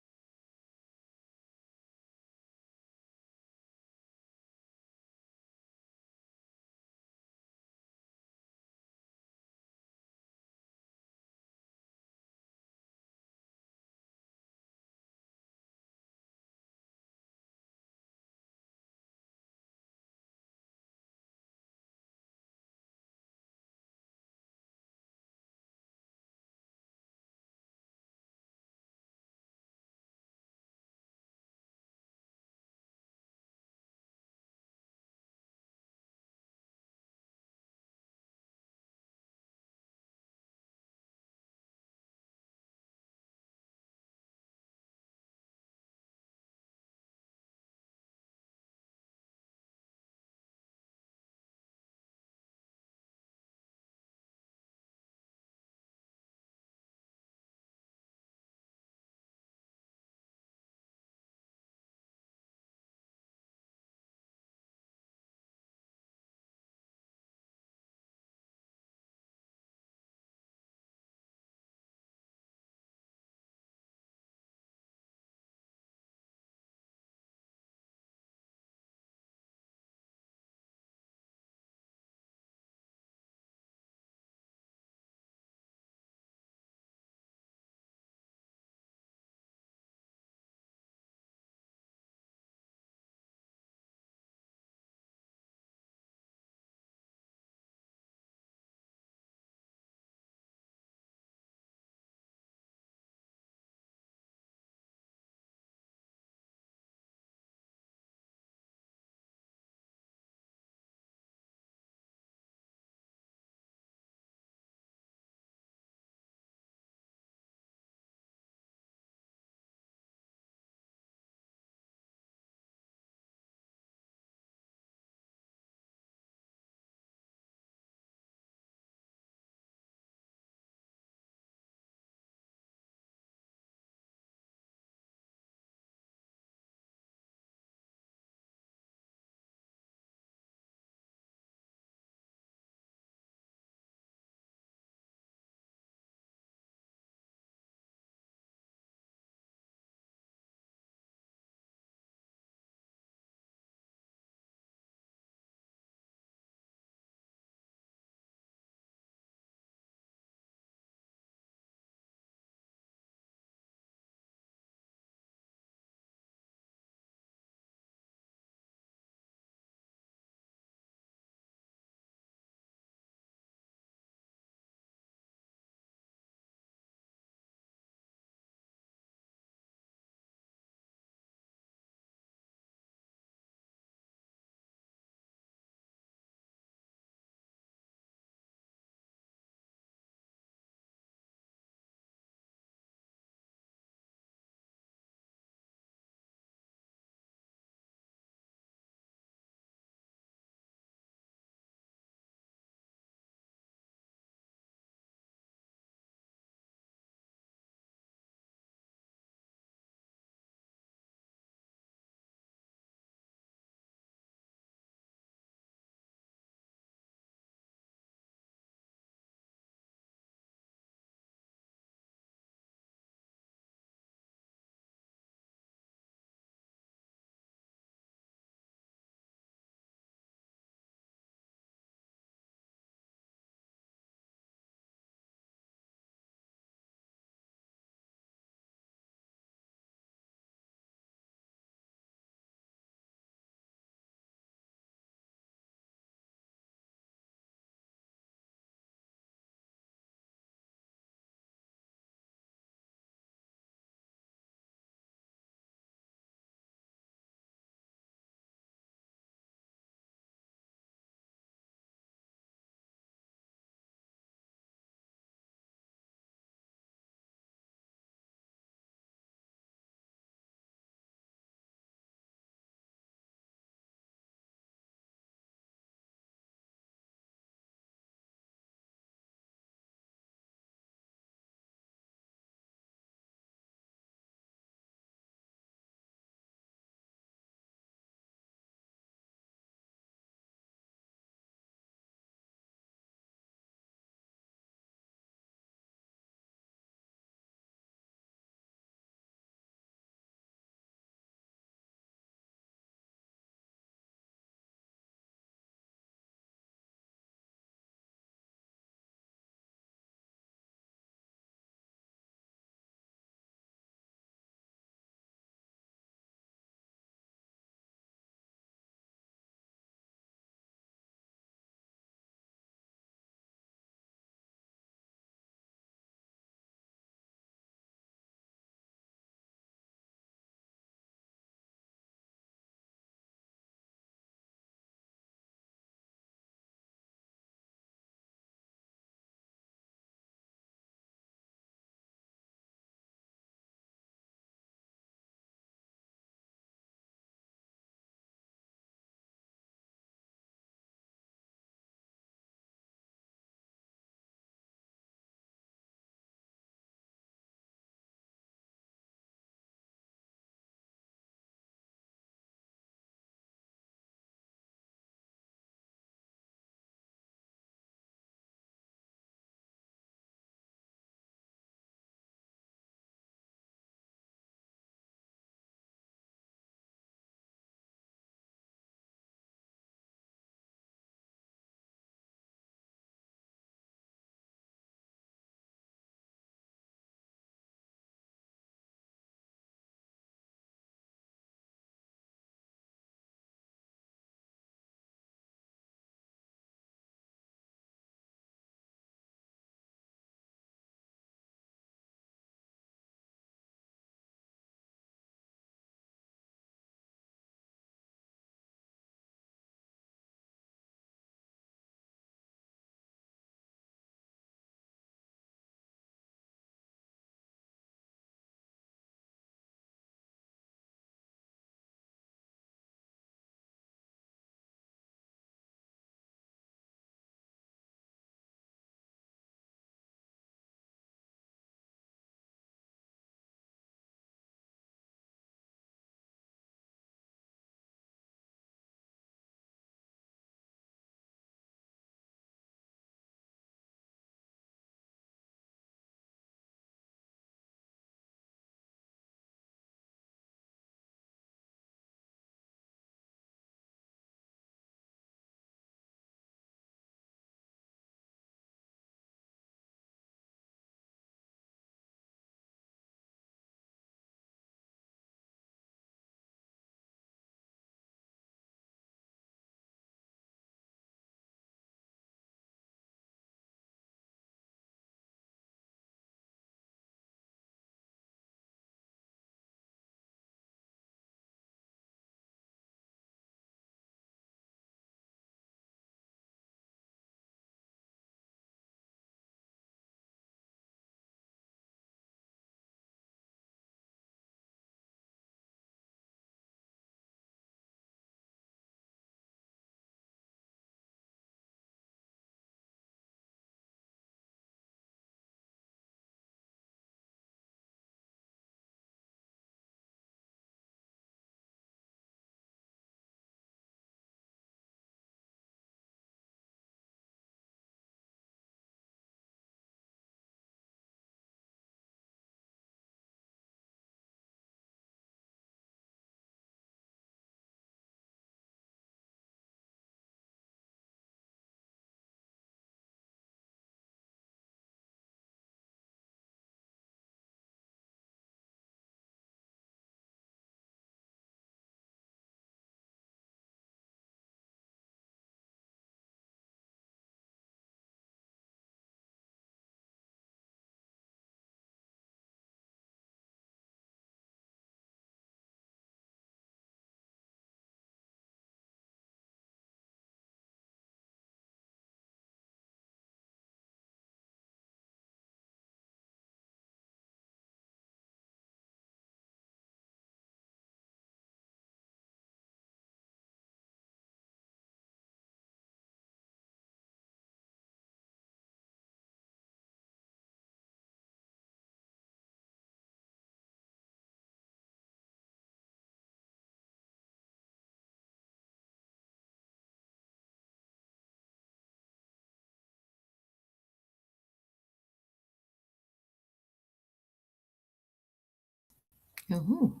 Ooh.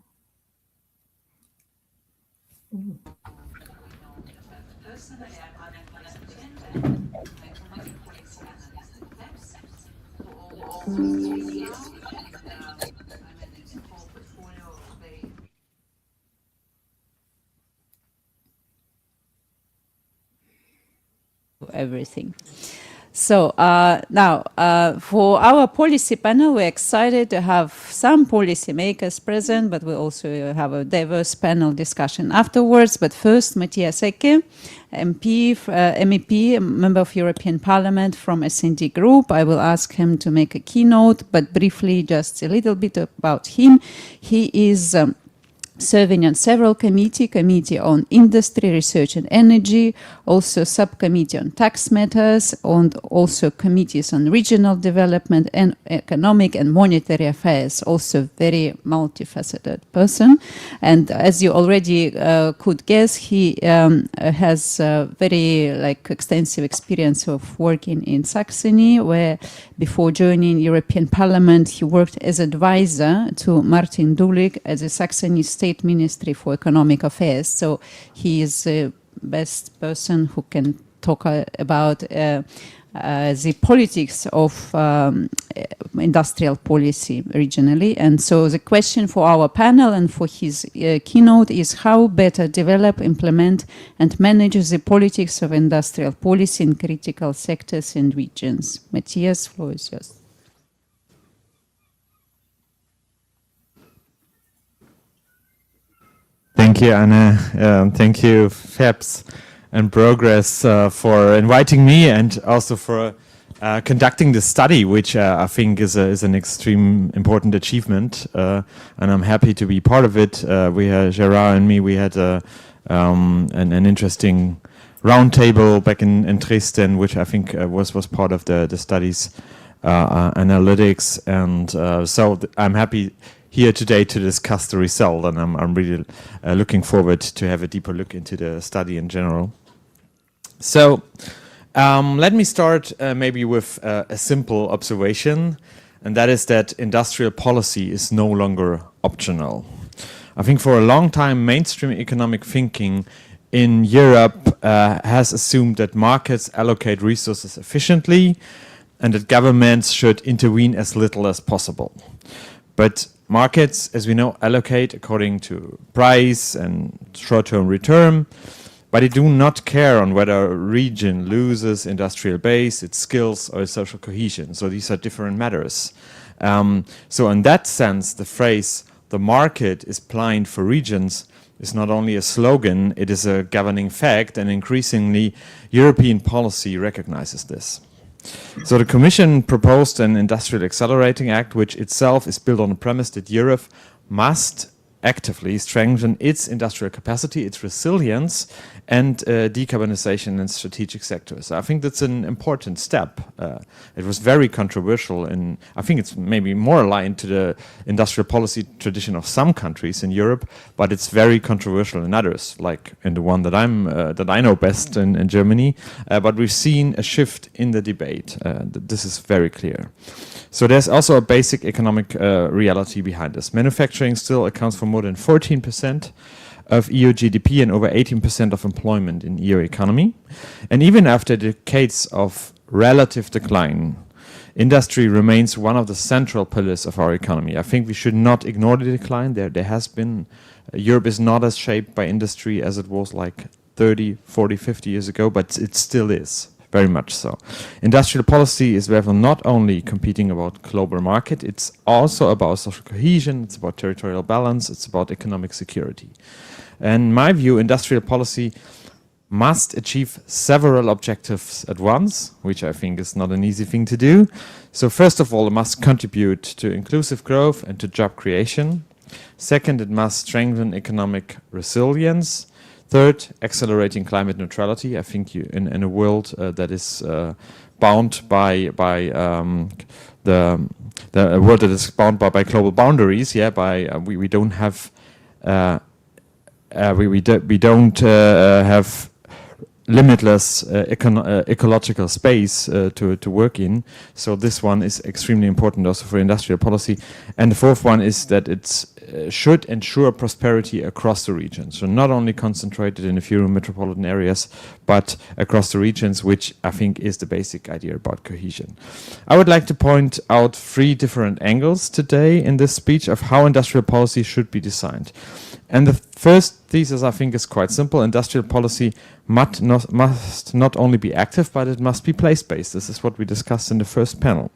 Everything. So now, for our policy panel, we're excited to have some policymakers present, but we also have a diverse panel discussion afterwards. But first, Matthias Ecke, MEP, member of European Parliament from S&D Group. I will ask him to make a keynote, but briefly, just a little bit about him. He is serving on several committees, Committee on Industry, Research and Energy, also Subcommittee on Tax Matters, and also Committees on Regional Development and Economic and Monetary Affairs, also very multifaceted person. And as you already could guess, he has very extensive experience of working in Saxony, where before joining European Parliament, he worked as advisor to Martin Dulich at the Saxony State Ministry for Economic Affairs. So he is the best person who can talk about the politics of industrial policy regionally. And so the question for our panel and for his keynote is how better develop, implement and manage the politics of industrial policy in critical sectors and regions. Matthias, floor is yours. Thank you, Anna. Thank you, FEPS and Progress, for inviting me and also for conducting this study, which I think is an extreme important achievement. And I'm happy to be part of it. We had Gerard and me. We had an interesting roundtable back in Dresden, which I think was part of the study's analytics. And so I'm happy here today to discuss the result, and I'm really looking forward to have a deeper look into the study in general. So let me start maybe with a simple observation, and that is that industrial policy is no longer optional. I think for a long time, mainstream economic thinking in Europe has assumed that markets allocate resources efficiently and that governments should intervene as little as possible. But markets, as we know, allocate according to price and short-term return, but they do not care on whether a region loses industrial base, its skills, or its social cohesion. So these are different matters. So in that sense, the phrase, the market is blind for regions, is not only a slogan, it is a governing fact, and increasingly European policy recognizes this. So the Commission proposed an Industrial Accelerating Act, which itself is built on the premise that Europe must actively strengthen its industrial capacity, its resilience, and decarbonization in strategic sectors. I think that's an important step. It was very controversial, and I think it's maybe more aligned to the industrial policy tradition of some countries in Europe, but it's very controversial in others, like in the one that I know best in Germany. But we've seen a shift in the debate. This is very clear. So there's also a basic economic reality behind this. Manufacturing still accounts for more than 14% of EU GDP and over 18% of employment in EU economy. And even after decades of relative decline, industry remains one of the central pillars of our economy. I think we should not ignore the decline. There has been, Europe is not as shaped by industry as it was like 30, 40, 50 years ago, but it still is. Very much so. Industrial policy is therefore not only competing about global market, it's also about social cohesion, it's about territorial balance, it's about economic security. And in my view, industrial policy must achieve several objectives at once, which I think is not an easy thing to do. So first of all, it must contribute to inclusive growth and to job creation. Second, it must strengthen economic resilience. Third, accelerating climate neutrality. I think in a world that is bound by the world that is bound by global boundaries. Yeah, we don't have we don't have limitless ecological space to work in. So this one is extremely important also for industrial policy. And the fourth one is that it's should ensure prosperity across the region. So not only concentrated in a few metropolitan areas, but across the regions, which I think is the basic idea about cohesion. I would like to point out 3 different angles today in this speech of how industrial policy should be designed. And the first thesis, I think, is quite simple. Industrial policy must not only be active, but it must be place-based. This is what we discussed in the first panel.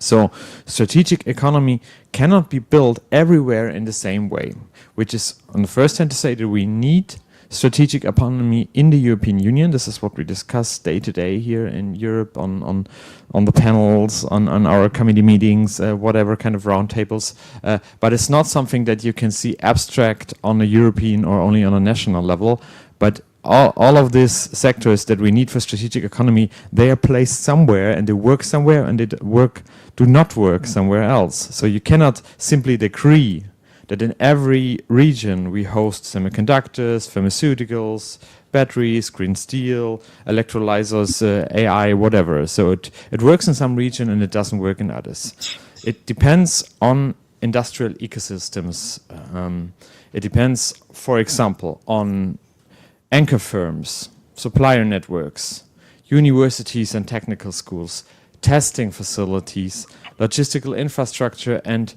So strategic economy cannot be built everywhere in the same way, which is on the first hand to say that we need strategic economy in the European Union. This is what we discuss day to day here in Europe on the panels, on our committee meetings, whatever kind of roundtables. But it's not something that you can see abstract on a European or only on a national level. But all of these sectors that we need for strategic economy, they are placed somewhere and they work somewhere and they do not work somewhere else. So you cannot simply decree that in every region we host semiconductors, pharmaceuticals, batteries, green steel, electrolyzers, AI, whatever. So it works in some region and it doesn't work in others. It depends on industrial ecosystems. It depends, for example, on anchor firms, supplier networks, universities and technical schools, testing facilities, logistical infrastructure, and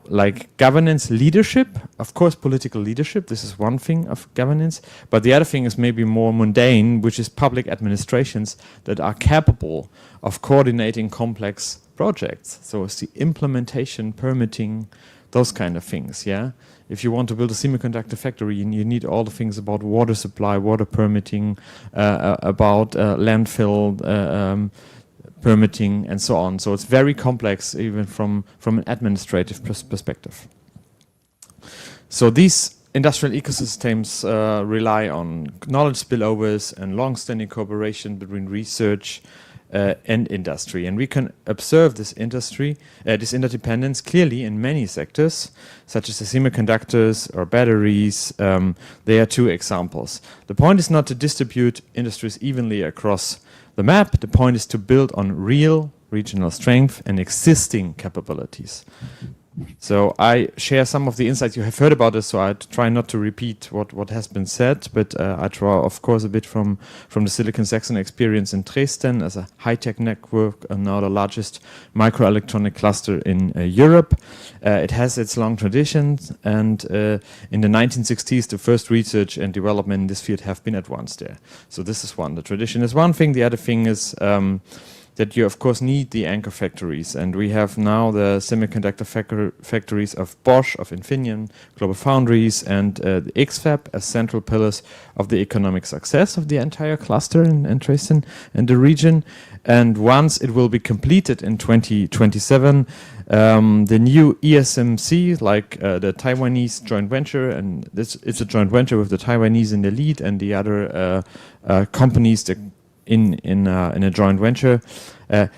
like governance leadership. Of course, political leadership, this is one thing of governance, but the other thing is maybe more mundane, which is public administrations that are capable of coordinating complex projects. So it's the implementation, permitting, those kind of things, yeah? If you want to build a semiconductor factory, you need all the things about water supply, water permitting, about landfill permitting, and so on. So it's very complex, even from an administrative perspective. So these industrial ecosystems rely on knowledge spillovers and long-standing cooperation between research and industry. And we can observe this this interdependence clearly in many sectors, such as the semiconductors or batteries. They are 2 examples. The point is not to distribute industries evenly across the map. The point is to build on real regional strength and existing capabilities. So I share some of the insights you have heard about this, so I try not to repeat what has been said, but I draw, of course, a bit from the Silicon Saxon experience in Dresden as a high-tech network and now the largest microelectronic cluster in Europe. It has its long traditions, and in the 1960s, the first research and development in this field have been advanced there. So this is one. The tradition is one thing. The other thing is that you, of course, need the anchor factories. And we have now the semiconductor factories of Bosch, of Infineon, Global Foundries, and the X-Fab as central pillars of the economic success of the entire cluster in Dresden and the region. And once it will be completed in 2027, the new ESMC, like the Taiwanese joint venture, and it's a joint venture with the Taiwanese in the lead and the other companies that in a joint venture.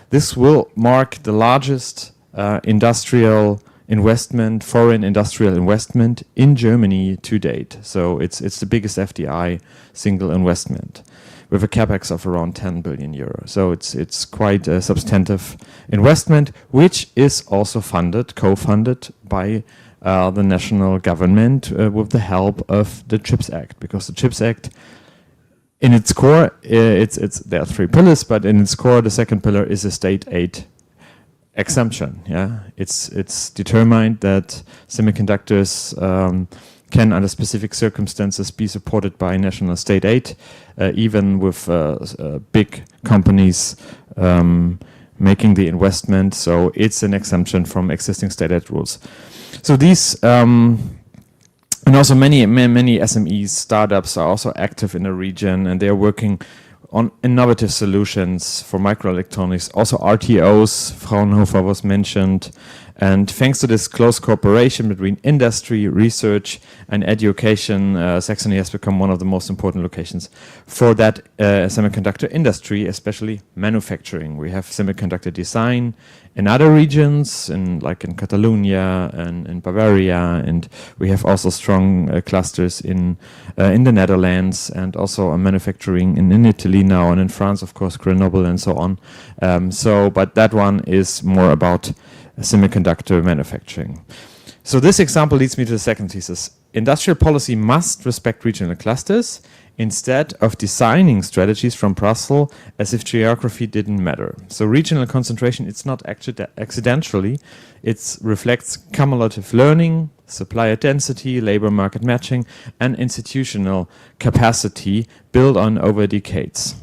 This will mark the largest industrial investment, foreign industrial investment in Germany to date. So it's the biggest FDI single investment with a capex of around 10 billion euros. So it's quite a substantive investment, which is also co-funded by the national government with the help of the CHIPS Act, because the CHIPS Act, in its core, there are 3 pillars, but in its core, the second pillar is a state aid exemption. Yeah, it's determined that semiconductors can, under specific circumstances, be supported by national state aid, even with big companies making the investment. So it's an exemption from existing state aid rules. So these. And also many SMEs, startups are also active in the region, and they are working on innovative solutions for microelectronics. Also RTOs, Fraunhofer was mentioned. And thanks to this close cooperation between industry, research, and education, Saxony has become one of the most important locations for that semiconductor industry, especially manufacturing. We have semiconductor design in other regions, like in Catalonia and in Bavaria, and we have also strong clusters in the Netherlands, and also manufacturing in Italy now, and in France, of course, Grenoble and so on. But that one is more about semiconductor manufacturing. So this example leads me to the second thesis. Industrial policy must respect regional clusters instead of designing strategies from Brussels as if geography didn't matter. So regional concentration, it's not accidentally, it reflects cumulative learning, supplier density, labor market matching, and institutional capacity built on over decades.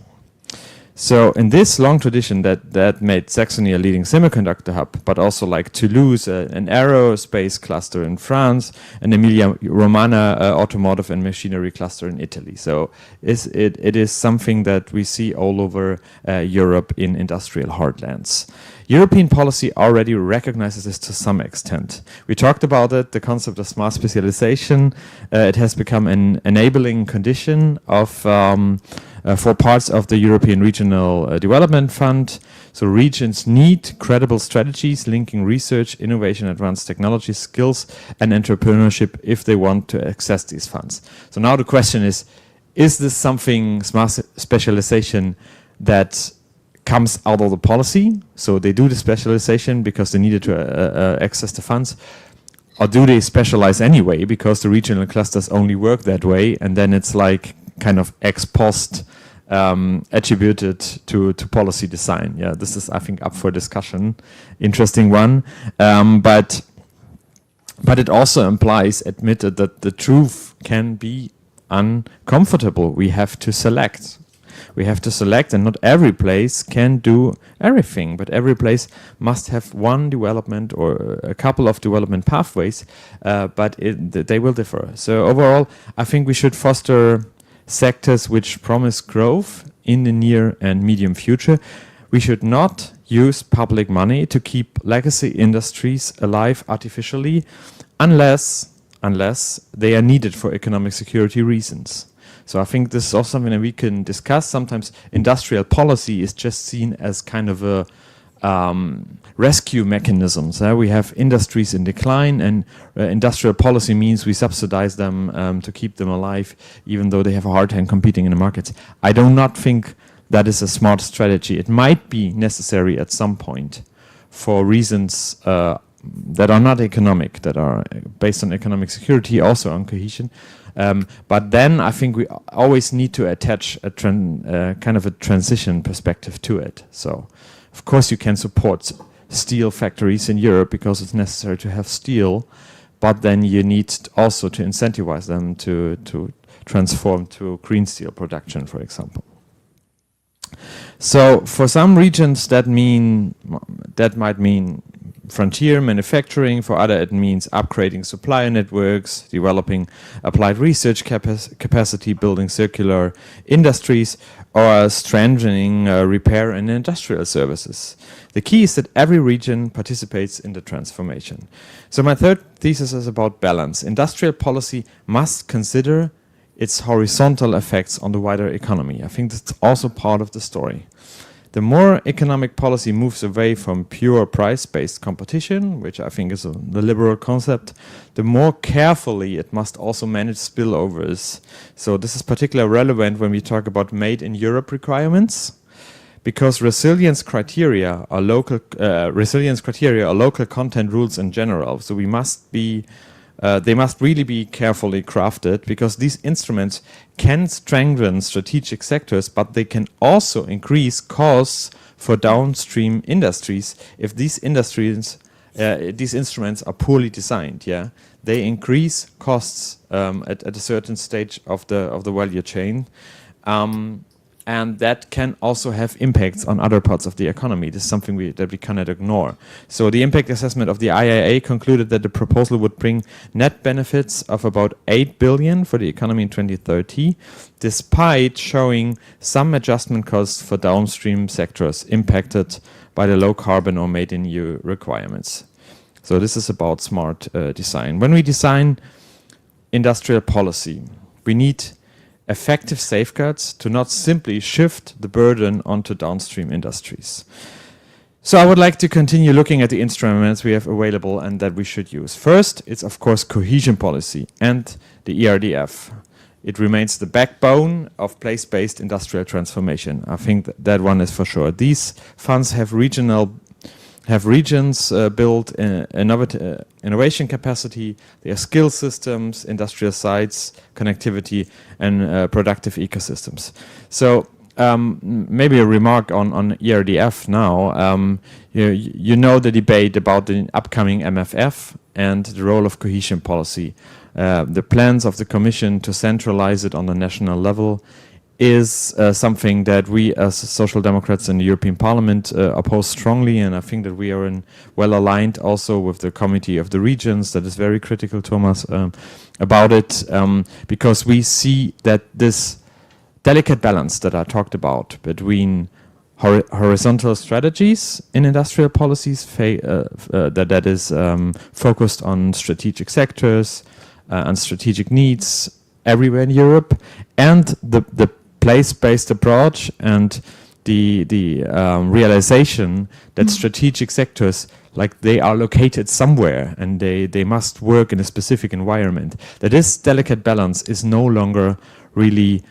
So in this long tradition that made Saxony a leading semiconductor hub, but also like Toulouse, an aerospace cluster in France, and Emilia-Romagna automotive and machinery cluster in Italy. So it is something that we see all over Europe in industrial heartlands. European policy already recognizes this to some extent. We talked about it, the concept of smart specialization. It has become an enabling condition of for parts of the European Regional Development Fund. So regions need credible strategies linking research, innovation, advanced technology, skills, and entrepreneurship if they want to access these funds. So now the question is this something, smart specialization, that comes out of the policy? So they do the specialization because they needed to access the funds? Or do they specialize anyway because the regional clusters only work that way, and then it's like kind of ex post attributed to policy design? Yeah, this is, I think, up for discussion. Interesting one. But it also implies, admitted, that the truth can be uncomfortable. We have to select. We have to select, and not every place can do everything, but every place must have one development or a couple of development pathways, but they will differ. So overall, I think we should foster sectors which promise growth in the near and medium future. We should not use public money to keep legacy industries alive artificially unless they are needed for economic security reasons. So I think this is also something that we can discuss. Sometimes industrial policy is just seen as kind of a rescue mechanisms. We have industries in decline, and industrial policy means we subsidize them to keep them alive, even though they have a hard time competing in the markets. I do not think that is a smart strategy. It might be necessary at some point for reasons that are not economic, that are based on economic security, also on cohesion. But then I think we always need to attach a kind of a transition perspective to it. So, of course, you can support steel factories in Europe because it's necessary to have steel, but then you need also to incentivize them to transform to green steel production, for example. So, for some regions, that might mean frontier manufacturing. For other, it means upgrading supplier networks, developing applied research capacity, building circular industries, or strengthening repair and industrial services. The key is that every region participates in the transformation. So my third thesis is about balance. Industrial policy must consider its horizontal effects on the wider economy. I think that's also part of the story. The more economic policy moves away from pure price-based competition, which I think is the liberal concept, the more carefully it must also manage spillovers. So this is particularly relevant when we talk about made in Europe requirements, because resilience criteria are local content rules in general. So we must be they must really be carefully crafted, because these instruments can strengthen strategic sectors, but they can also increase costs for downstream industries if these instruments are poorly designed. Yeah, they increase costs at a certain stage of the value chain. And that can also have impacts on other parts of the economy. This is something that we cannot ignore. So the impact assessment of the IIA concluded that the proposal would bring net benefits of about 8 billion for the economy in 2030, despite showing some adjustment costs for downstream sectors impacted by the low carbon or made in EU requirements. So this is about smart design. When we design industrial policy, we need effective safeguards to not simply shift the burden onto downstream industries. So I would like to continue looking at the instruments we have available and that we should use. First, it's of course cohesion policy and the ERDF. It remains the backbone of place-based industrial transformation. I think that one is for sure. These funds have regional have regions build innovation capacity, their skill systems, industrial sites, connectivity, and productive ecosystems. So maybe a remark on ERDF now. You know the debate about the upcoming MFF and the role of cohesion policy. The plans of the Commission to centralize it on the national level is something that we as Social Democrats in the European Parliament oppose strongly, and I think that we are well aligned also with the Committee of the Regions that is very critical, Thomas, about it, because we see that this delicate balance that I talked about between horizontal strategies in industrial policies that is focused on strategic sectors and strategic needs everywhere in Europe, and the place-based approach and the realization that strategic sectors, like, they are located somewhere and they must work in a specific environment. That this delicate balance is no longer really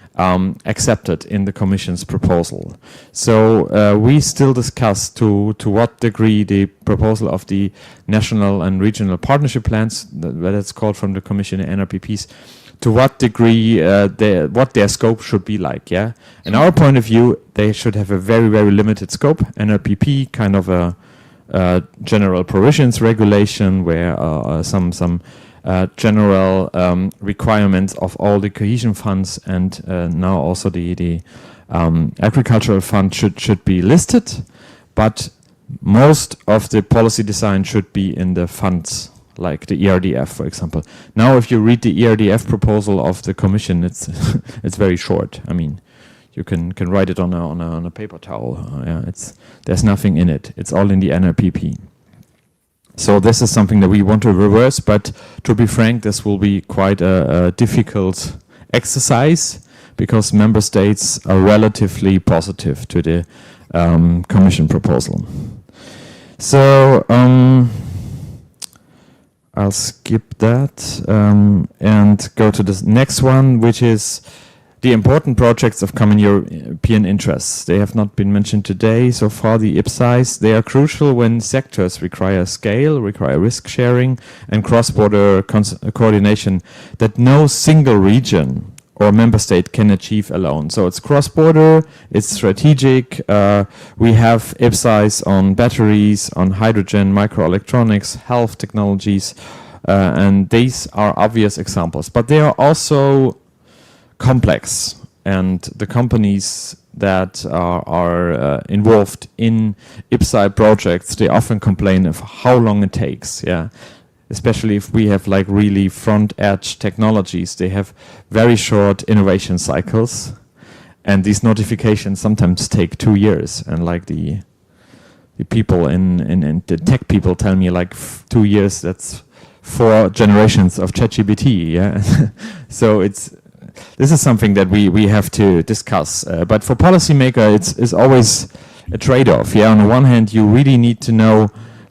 accepted in the Commission's proposal. So we still discuss to what degree the proposal of the national and regional partnership plans, that it's called from the Commission, NRPPs, to what degree what their scope should be like. Yeah, in our point of view, they should have a very, very limited scope. NRPP, kind of a general provisions regulation where some general requirements of all the cohesion funds and now also the agricultural fund should be listed, but most of the policy design should be in the funds, like the ERDF, for example. Now, if you read the ERDF proposal of the Commission, it's it's very short. I mean, you can write it on a paper towel. There's nothing in it. It's all in the NRPP. So this is something that we want to reverse, but to be frank, this will be quite a difficult exercise because member states are relatively positive to the Commission proposal. So I'll skip that and go to the next one, which is the important projects of common European interests. They have not been mentioned today so far, the IPSIs. They are crucial when sectors require scale, require risk sharing and cross-border coordination that no single region or member state can achieve alone. So it's cross-border, it's strategic. We have IPSIs on batteries, on hydrogen, microelectronics, health technologies, and these are obvious examples. But they are also complex, and the companies that are involved in IPSI projects, they often complain of how long it takes. Yeah, especially if we have like really front edge technologies, they have very short innovation cycles, and these notifications sometimes take 2 years. And like the people in the tech people tell me, like 2 years, that's 4 generations of ChatGPT. Yeah, so this is something that we have to discuss. But for policymaker, it's always a trade-off. Yeah, on the one hand, you really need to know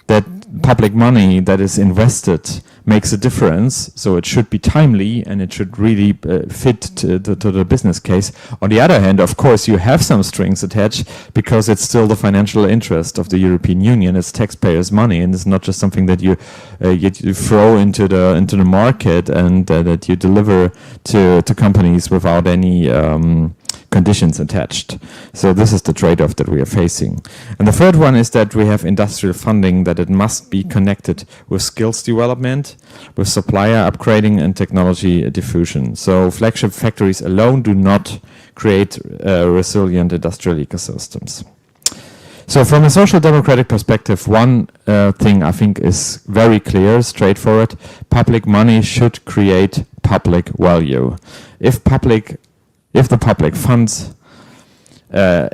that public money that is invested makes a difference, so it should be timely and it should really fit to the business case. On the other hand, of course, you have some strings attached because it's still the financial interest of the European Union. It's taxpayers' money, and it's not just something that you throw into the market and that you deliver to companies without any conditions attached. So this is the trade-off that we are facing. And the third one is that we have industrial funding, that it must be connected with skills development, with supplier upgrading and technology diffusion. So flagship factories alone do not create resilient industrial ecosystems. So from a social democratic perspective, one thing I think is very clear, straightforward: public money should create public value. If the public funds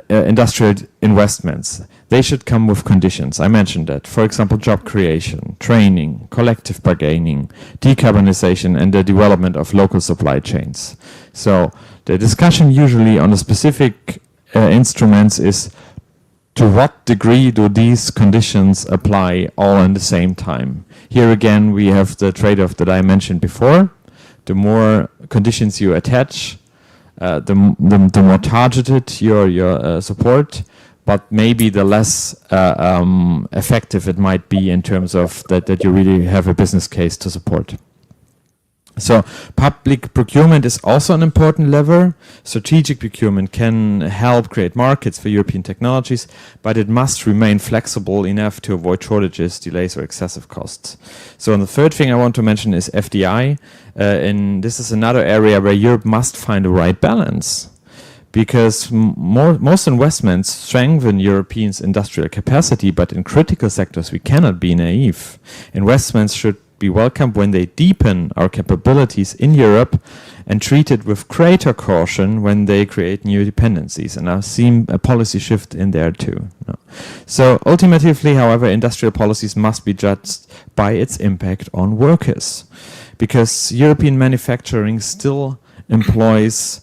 industrial investments, they should come with conditions. I mentioned that. For example, job creation, training, collective bargaining, decarbonization, and the development of local supply chains. So the discussion usually on the specific instruments is to what degree do these conditions apply all at the same time. Here again, we have the trade-off that I mentioned before. The more conditions you attach, the more targeted your support, but maybe the less effective it might be in terms of that you really have a business case to support. So public procurement is also an important lever. Strategic procurement can help create markets for European technologies, but it must remain flexible enough to avoid shortages, delays, or excessive costs. So and the third thing I want to mention is FDI. And this is another area where Europe must find the right balance, because most investments strengthen Europeans' industrial capacity, but in critical sectors we cannot be naive. Investments should be welcomed when they deepen our capabilities in Europe and treated with greater caution when they create new dependencies. And I've seen a policy shift in there too. No. So ultimately, however, industrial policies must be judged by its impact on workers, because European manufacturing still employs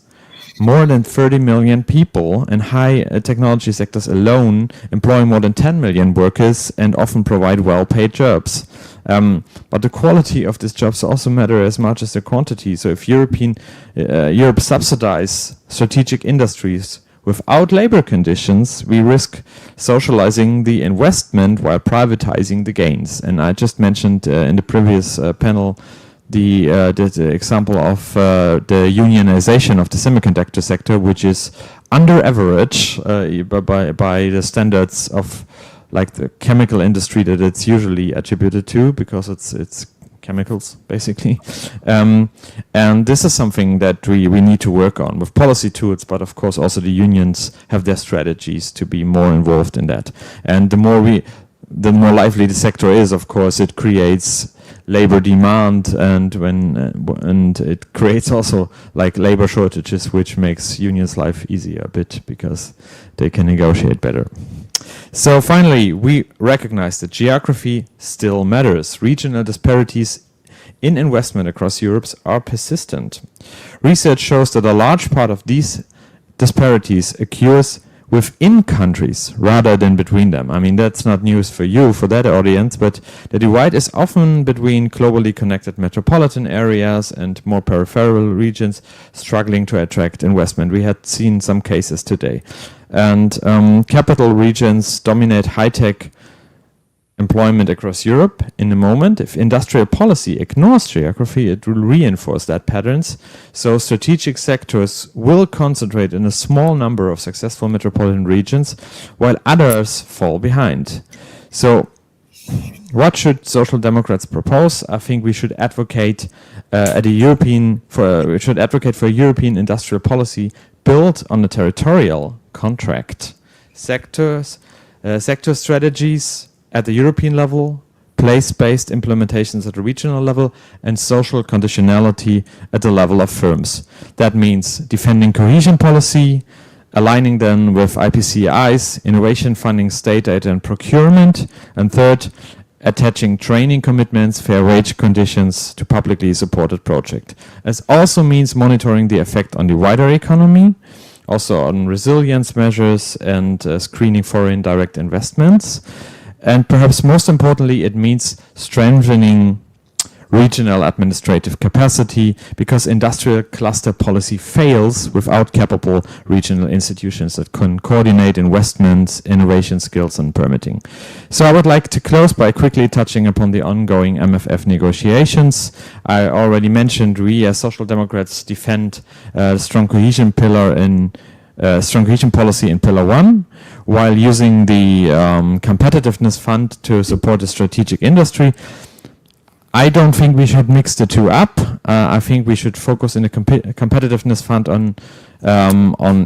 more than 30 million people, and high technology sectors alone employ more than 10 million workers and often provide well-paid jobs. But the quality of these jobs also matter as much as the quantity. So if Europe subsidize strategic industries without labor conditions, we risk socializing the investment while privatizing the gains. And I just mentioned in the previous panel the example of the unionization of the semiconductor sector, which is under average by the standards of like the chemical industry that it's usually attributed to, because it's chemicals basically. And this is something that we need to work on with policy tools, but of course also the unions have their strategies to be more involved in that. And the more lively the sector is, of course, it creates labor demand, and it creates also like labor shortages, which makes unions' life easier a bit because they can negotiate better. So finally, we recognize that geography still matters. Regional disparities in investment across Europe are persistent. Research shows that a large part of these disparities occurs within countries rather than between them. I mean, that's not news for you, for that audience, but the divide is often between globally connected metropolitan areas and more peripheral regions struggling to attract investment. We had seen some cases today. And capital regions dominate high-tech employment across Europe. In a moment, if industrial policy ignores geography, it will reinforce that patterns. So strategic sectors will concentrate in a small number of successful metropolitan regions, while others fall behind. So what should Social Democrats propose? I think we should advocate we should advocate for a European industrial policy built on a territorial contract. Sector strategies at the European level, place-based implementations at the regional level, and social conditionality at the level of firms. That means defending cohesion policy, aligning them with IPCIs, innovation funding, state aid and procurement, and third, attaching training commitments, fair wage conditions to publicly supported projects. It also means monitoring the effect on the wider economy, also on resilience measures and screening foreign direct investments. And perhaps most importantly, it means strengthening regional administrative capacity, because industrial cluster policy fails without capable regional institutions that can coordinate investments, innovation skills and permitting. So I would like to close by quickly touching upon the ongoing MFF negotiations. I already mentioned we as Social Democrats defend strong cohesion policy in Pillar 1, while using the Competitiveness Fund to support the strategic industry. I don't think we should mix the two up. I think we should focus in the Competitiveness Fund on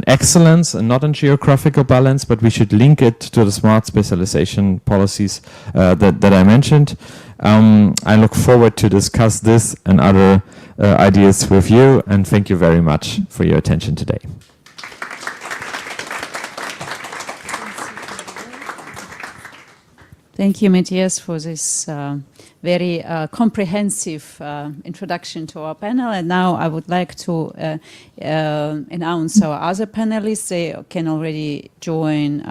excellence and not on geographical balance, but we should link it to the smart specialization policies that I mentioned. I look forward to discuss this and other ideas with you, and thank you very much for your attention today. Thank you, Matthias, for this very comprehensive introduction to our panel. And now I would like to announce our other panelists. They can already join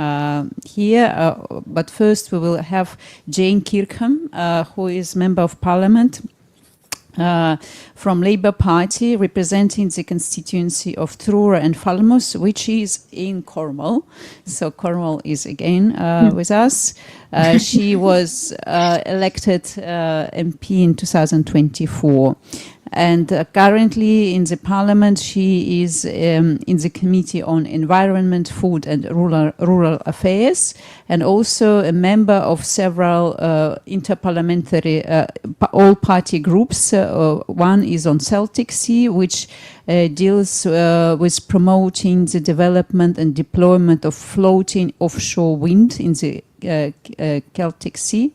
here. But first we will have Jane Kirkham, who is Member of Parliament from Labour Party, representing the constituency of Truro and Falmouth, which is in Cornwall. So Cornwall is again with us. She was elected MP in 2024. And currently in the Parliament, she is in the Committee on Environment, Food and Rural Affairs, and also a member of several interparliamentary all-party groups. One is on Celtic Sea, which deals with promoting the development and deployment of floating offshore wind in the Celtic Sea.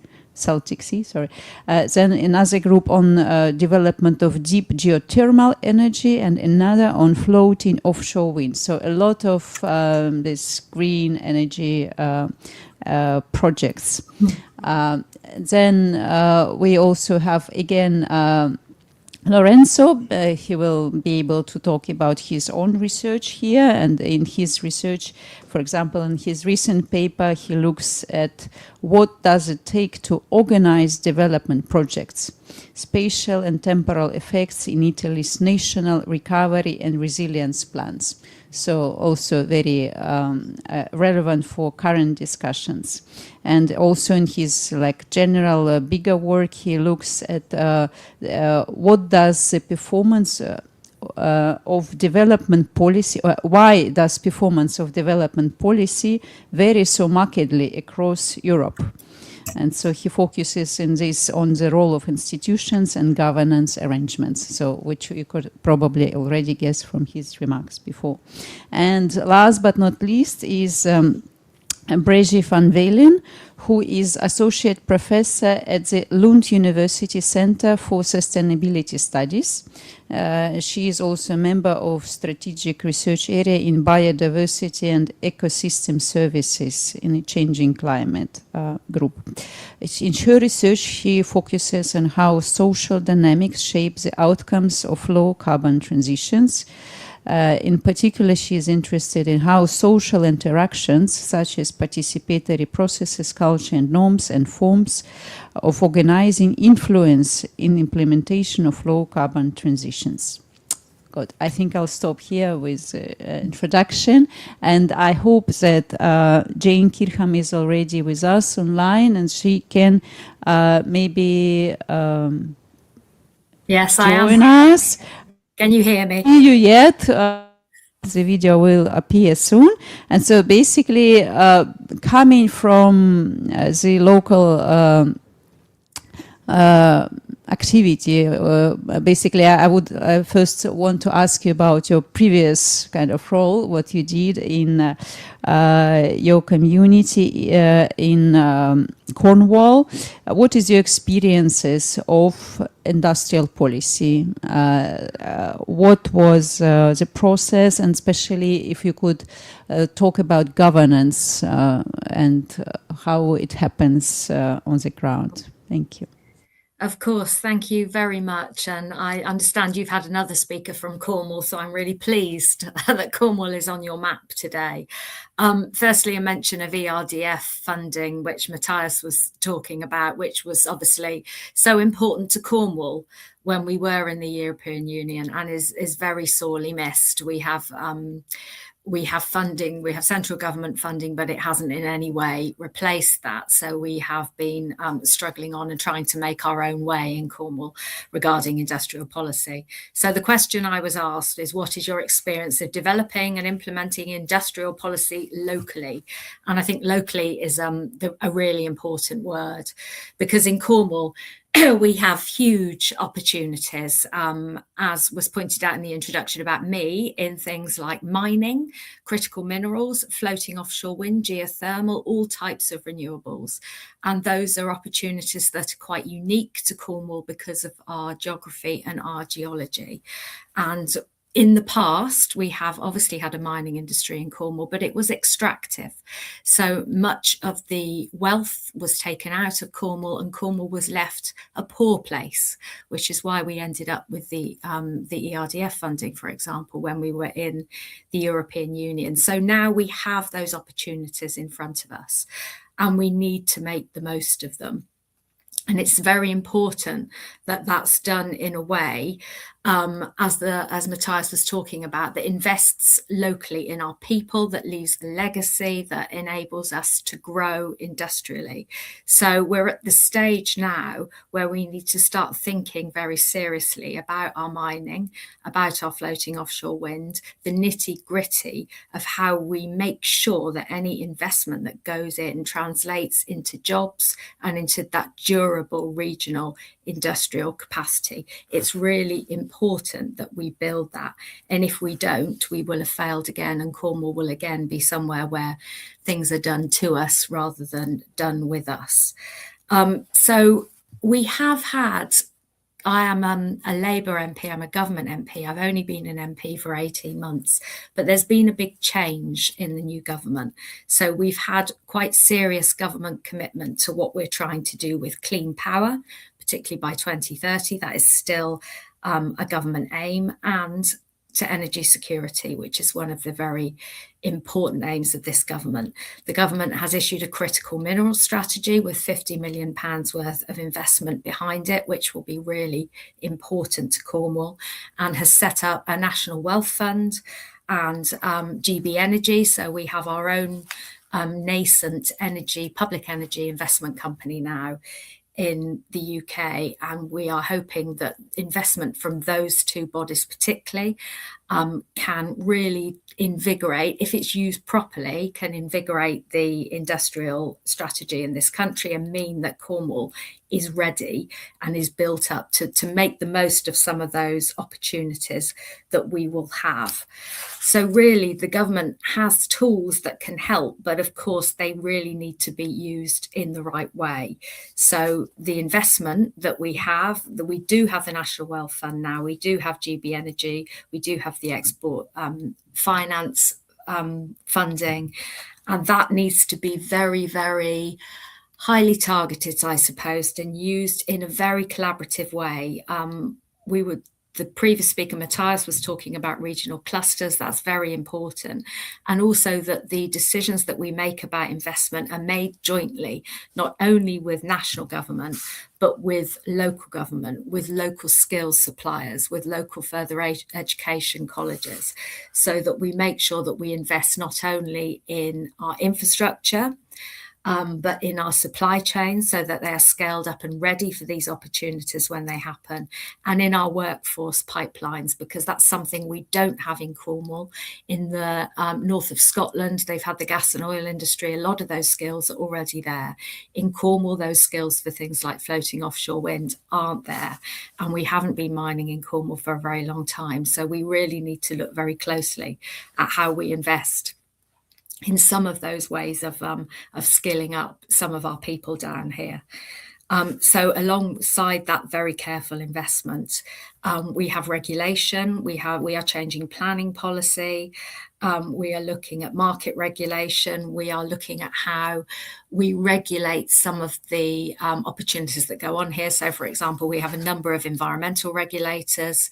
Then another group on development of deep geothermal energy, and another on floating offshore wind. So a lot of this green energy projects. Then we also have again Lorenzo. He will be able to talk about his own research here, and in his research, for example, in his recent paper, he looks at what does it take to organize development projects, spatial and temporal effects in Italy's national recovery and resilience plans. So also very relevant for current discussions. And also in his general bigger work, he looks at what does the performance of development policy, why does performance of development policy vary so markedly across Europe? And so he focuses in this on the role of institutions and governance arrangements, so which you could probably already guess from his remarks before. And last but not least is Breji van Velen, who is Associate Professor at the Lund University Center for Sustainability Studies. She is also a member of Strategic Research Area in Biodiversity and Ecosystem Services in a Changing Climate group. In her research, she focuses on how social dynamics shape the outcomes of low carbon transitions. In particular, she is interested in how social interactions, such as participatory processes, culture and norms and forms of organizing, influence in implementation of low carbon transitions. Good. I think I'll stop here with introduction, and I hope that Jane Kirkham is already with us online, and she can maybe yes, I join am. us. Can you hear me? You yet? The video will appear soon. And so basically, coming from the local activity, basically, I would first want to ask you about your previous kind of role, what you did in your community in Cornwall. What is your experiences of industrial policy? What was the process, and especially if you could talk about governance and how it happens on the ground? Thank you. Of course, thank you very much. And I understand you've had another speaker from Cornwall, so I'm really pleased that Cornwall is on your map today. Firstly, a mention of ERDF funding, which Matthias was talking about, which was obviously so important to Cornwall when we were in the European Union, and is very sorely missed. We have funding, we have central government funding, but it hasn't in any way replaced that. So we have been struggling on and trying to make our own way in Cornwall regarding industrial policy. So the question I was asked is, what is your experience of developing and implementing industrial policy locally? And I think locally is a really important word, because in Cornwall, we have huge opportunities, as was pointed out in the introduction about me, in things like mining, critical minerals, floating offshore wind, geothermal, all types of renewables. And those are opportunities that are quite unique to Cornwall because of our geography and our geology. And in the past, we have obviously had a mining industry in Cornwall, but it was extractive. So much of the wealth was taken out of Cornwall, and Cornwall was left a poor place, which is why we ended up with the ERDF funding, for example, when we were in the European Union. So now we have those opportunities in front of us, and we need to make the most of them. And it's very important that that's done in a way, as Matthias was talking about, that invests locally in our people, that leaves a legacy, that enables us to grow industrially. So we're at the stage now where we need to start thinking very seriously about our mining, about our floating offshore wind, the nitty-gritty of how we make sure that any investment that goes in translates into jobs and into that durable regional industrial capacity. It's really important that we build that. And if we don't, we will have failed again, and Cornwall will again be somewhere where things are done to us rather than done with us. So we have had, I am a Labour MP, I'm a government MP. I've only been an MP for 18 months, but there's been a big change in the new government. So we've had quite serious government commitment to what we're trying to do with clean power, particularly by 2030. That is still a government aim, and to energy security, which is one of the very important aims of this government. The government has issued a critical minerals strategy with £50 million worth of investment behind it, which will be really important to Cornwall, and has set up a national wealth fund and GB Energy. So we have our own nascent public energy investment company now in the UK, and we are hoping that investment from those two bodies particularly can really invigorate, if it's used properly, can invigorate the industrial strategy in this country and mean that Cornwall is ready and is built up to make the most of some of those opportunities that we will have. So really the government has tools that can help, but of course they really need to be used in the right way. So the investment that we do have the National Wealth Fund now, we do have GB Energy, we do have the export finance funding, and that needs to be very, very highly targeted, I suppose, and used in a very collaborative way. The previous speaker, Matthias, was talking about regional clusters. That's very important. And also that the decisions that we make about investment are made jointly, not only with national government, but with local government, with local skills suppliers, with local further education colleges, so that we make sure that we invest not only in our infrastructure, but in our supply chain, so that they are scaled up and ready for these opportunities when they happen, and in our workforce pipelines, because that's something we don't have in Cornwall. In the north of Scotland, they've had the gas and oil industry. A lot of those skills are already there. In Cornwall, those skills for things like floating offshore wind aren't there, and we haven't been mining in Cornwall for a very long time. So we really need to look very closely at how we invest in some of those ways of skilling up some of our people down here. So alongside that very careful investment, we have regulation, we are changing planning policy, we are looking at market regulation, we are looking at how we regulate some of the opportunities that go on here. So for example, we have a number of environmental regulators.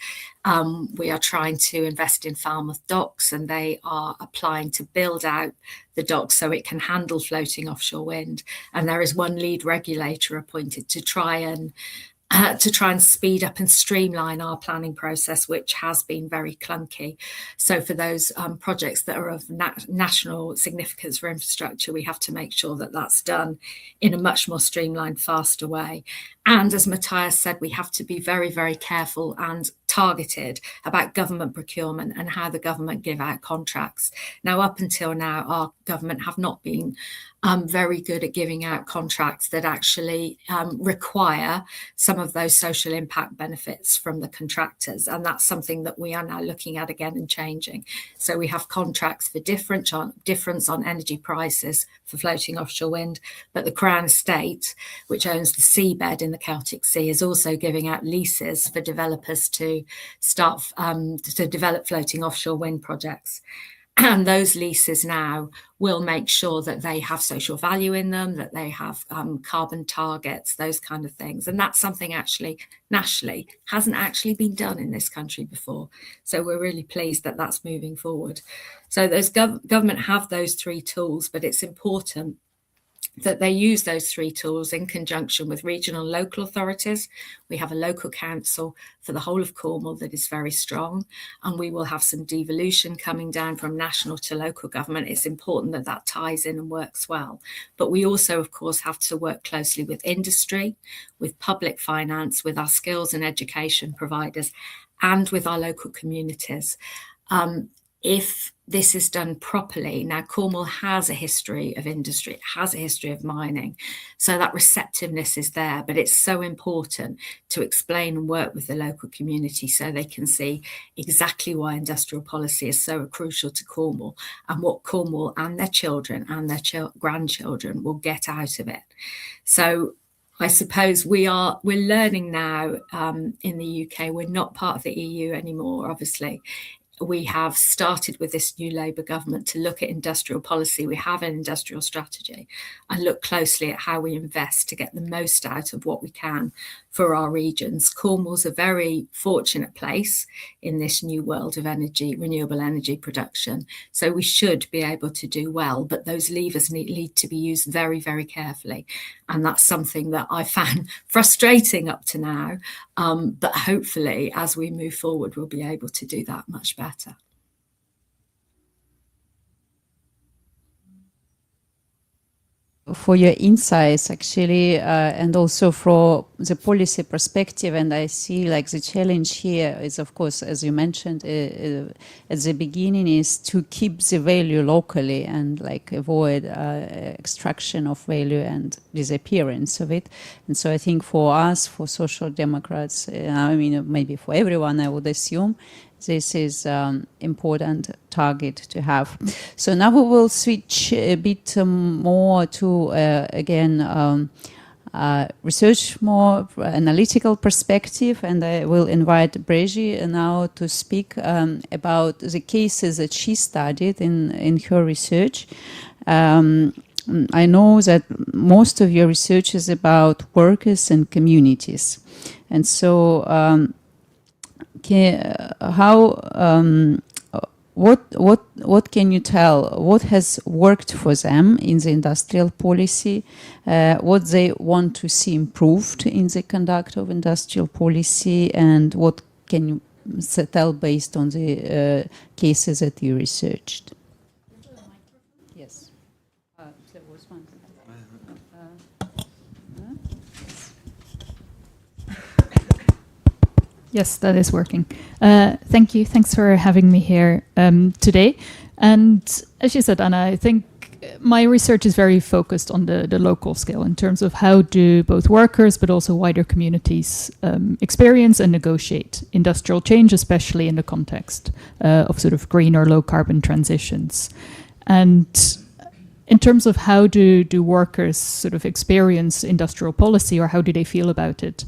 We are trying to invest in Falmouth docks, and they are applying to build out the docks so it can handle floating offshore wind. And there is one lead regulator appointed to try and speed up and streamline our planning process, which has been very clunky. So for those projects that are of national significance for infrastructure, we have to make sure that that's done in a much more streamlined, faster way. And as Matthias said, we have to be very, very careful and targeted about government procurement and how the government give out contracts. Now, up until now, our government have not been very good at giving out contracts that actually require some of those social impact benefits from the contractors. And that's something that we are now looking at again and changing. So we have contracts for difference on energy prices for floating offshore wind, but the Crown Estate, which owns the seabed in the Celtic Sea, is also giving out leases for developers to start to develop floating offshore wind projects. And those leases now will make sure that they have social value in them, that they have carbon targets, those kind of things. And that's something actually nationally hasn't actually been done in this country before. So we're really pleased that that's moving forward. So those government have those three tools, but it's important that they use those three tools in conjunction with regional and local authorities. We have a local council for the whole of Cornwall that is very strong, and we will have some devolution coming down from national to local government. It's important that that ties in and works well. But we also, of course, have to work closely with industry, with public finance, with our skills and education providers, and with our local communities. If this is done properly, now Cornwall has a history of industry, it has a history of mining, so that receptiveness is there, but it's so important to explain and work with the local community so they can see exactly why industrial policy is so crucial to Cornwall and what Cornwall and their children and their grandchildren will get out of it. So I suppose we're learning now in the UK. We're not part of the EU anymore, obviously. We have started with this new Labour government to look at industrial policy. We have an industrial strategy and look closely at how we invest to get the most out of what we can for our regions. Cornwall's a very fortunate place in this new world of energy, renewable energy production. So we should be able to do well, but those levers need to be used very, very carefully. And that's something that I found frustrating up to now. But hopefully, as we move forward, we'll be able to do that much better. For your insights, actually, and also for the policy perspective. And I see like the challenge here is, of course, as you mentioned at the beginning, is to keep the value locally and like avoid extraction of value and disappearance of it. And so I think for us, for Social Democrats, I mean, maybe for everyone, I would assume, this is important target to have. So now we will switch a bit more to, again, research, more analytical perspective, and I will invite Breji now to speak about the cases that she studied in her research. I know that most of your research is about workers and communities. And so what can you tell? What has worked for them in the industrial policy? What they want to see improved in the conduct of industrial policy, and what can you tell based on the cases that you researched? Yes, there was one. Yes, that is working. Thank you. Thanks for having me here today. And as you said, Anna, I think my research is very focused on the local scale in terms of how do both workers but also wider communities experience and negotiate industrial change, especially in the context of sort of green or low carbon transitions. And in terms of how do workers sort of experience industrial policy, or how do they feel about it?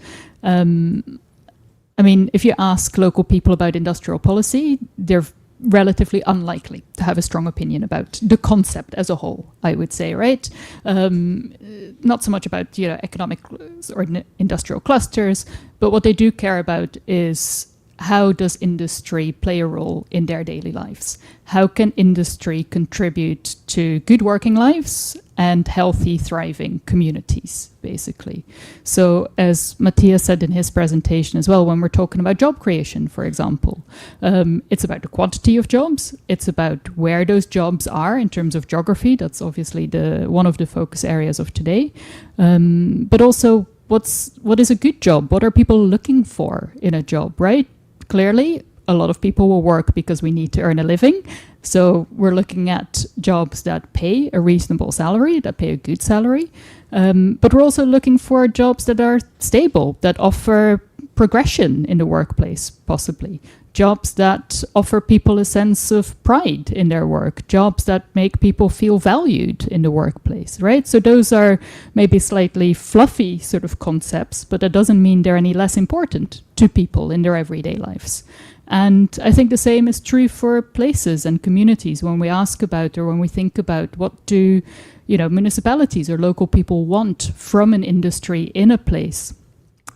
I mean, if you ask local people about industrial policy, they're relatively unlikely to have a strong opinion about the concept as a whole, I would say, right? Not so much about, economic or industrial clusters, but what they do care about is how does industry play a role in their daily lives? How can industry contribute to good working lives and healthy, thriving communities, basically? So as Matthias said in his presentation as well, when we're talking about job creation, for example, it's about the quantity of jobs. It's about where those jobs are in terms of geography. That's obviously one of the focus areas of today. But also, what is a good job? What are people looking for in a job, right? Clearly, a lot of people will work because we need to earn a living. So we're looking at jobs that pay a reasonable salary, that pay a good salary. But we're also looking for jobs that are stable, that offer progression in the workplace, possibly. Jobs that offer people a sense of pride in their work. Jobs that make people feel valued in the workplace, right? So those are maybe slightly fluffy sort of concepts, but that doesn't mean they're any less important to people in their everyday lives. And I think the same is true for places and communities. When we ask about, or when we think about, what do municipalities or local people want from an industry in a place,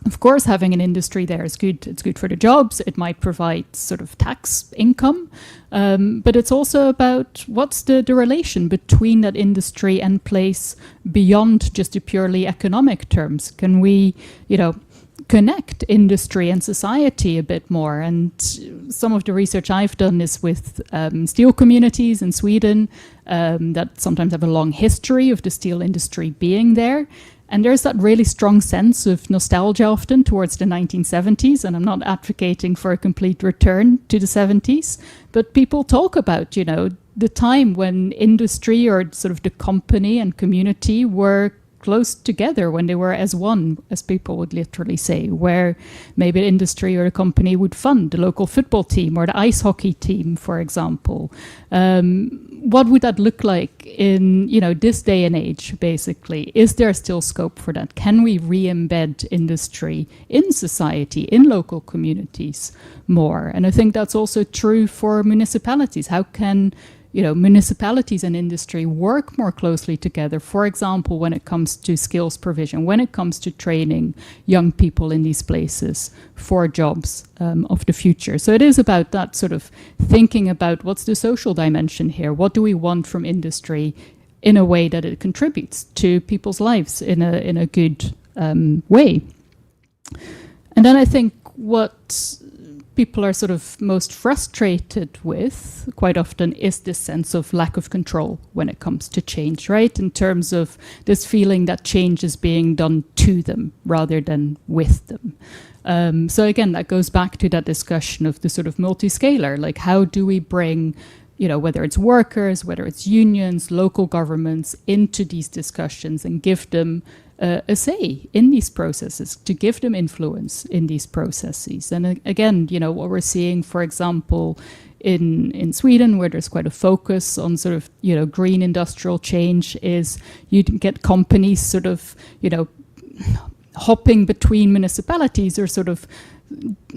Of course, having an industry there is good. It's good for the jobs. It might provide sort of tax income. But it's also about what's the relation between that industry and place beyond just the purely economic terms. Can we, connect industry and society a bit more? And some of the research I've done is with steel communities in Sweden that sometimes have a long history of the steel industry being there. And there's that really strong sense of nostalgia often towards the 1970s. And I'm not advocating for a complete return to the 70s, but people talk about, the time when industry or sort of the company and community were close together, when they were as one, as people would literally say, where maybe the industry or a company would fund the local football team or the ice hockey team, for example. What would that look like in this day and age, basically? Is there still scope for that? Can we re-embed industry in society, in local communities more? And I think that's also true for municipalities. How can municipalities and industry work more closely together, for example, when it comes to skills provision, when it comes to training young people in these places for jobs of the future. So it is about that sort of thinking about what's the social dimension here? What do we want from industry in a way that it contributes to people's lives in a good way? And then I think what people are sort of most frustrated with quite often is this sense of lack of control when it comes to change, right? In terms of this feeling that change is being done to them rather than with them. So again, that goes back to that discussion of the sort of multiscalar, like how do we bring, whether it's workers, whether it's unions, local governments into these discussions and give them a say in these processes, to give them influence in these processes. And again, what we're seeing, for example, in Sweden, where there's quite a focus on sort of, green industrial change, is you get companies sort of, hopping between municipalities or sort of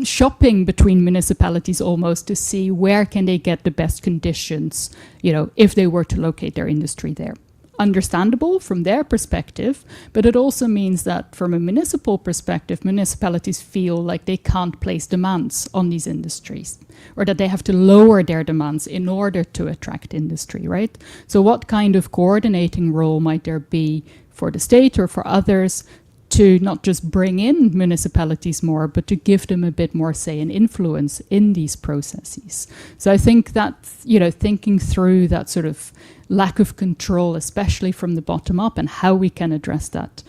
shopping between municipalities almost to see where can they get the best conditions, if they were to locate their industry there. Understandable from their perspective, but it also means that from a municipal perspective, municipalities feel like they can't place demands on these industries, or that they have to lower their demands in order to attract industry, right? So what kind of coordinating role might there be for the state or for others to not just bring in municipalities more, but to give them a bit more say and influence in these processes? So I think that, thinking through that sort of lack of control, especially from the bottom up, and how we can address that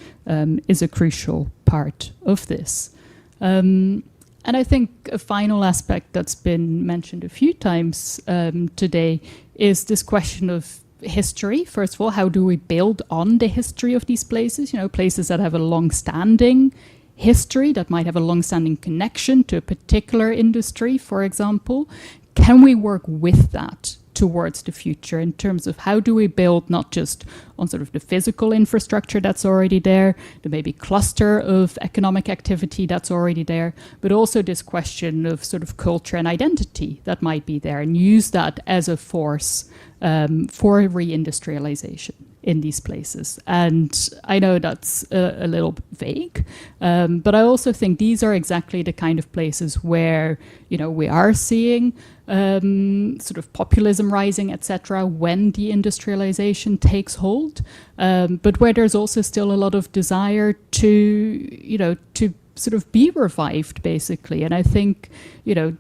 is a crucial part of this. And I think a final aspect that's been mentioned a few times today is this question of history. First of all, how do we build on the history of these places? Places that have a long-standing history, that might have a long-standing connection to a particular industry, for example. Can we work with that towards the future in terms of how do we build not just on sort of the physical infrastructure that's already there, the maybe cluster of economic activity that's already there, but also this question of sort of culture and identity that might be there, and use that as a force for reindustrialization in these places. And I know that's a little vague, but I also think these are exactly the kind of places where, we are seeing sort of populism rising, etc., when deindustrialization takes hold, but where there's also still a lot of desire to sort of be revived, basically. And I think,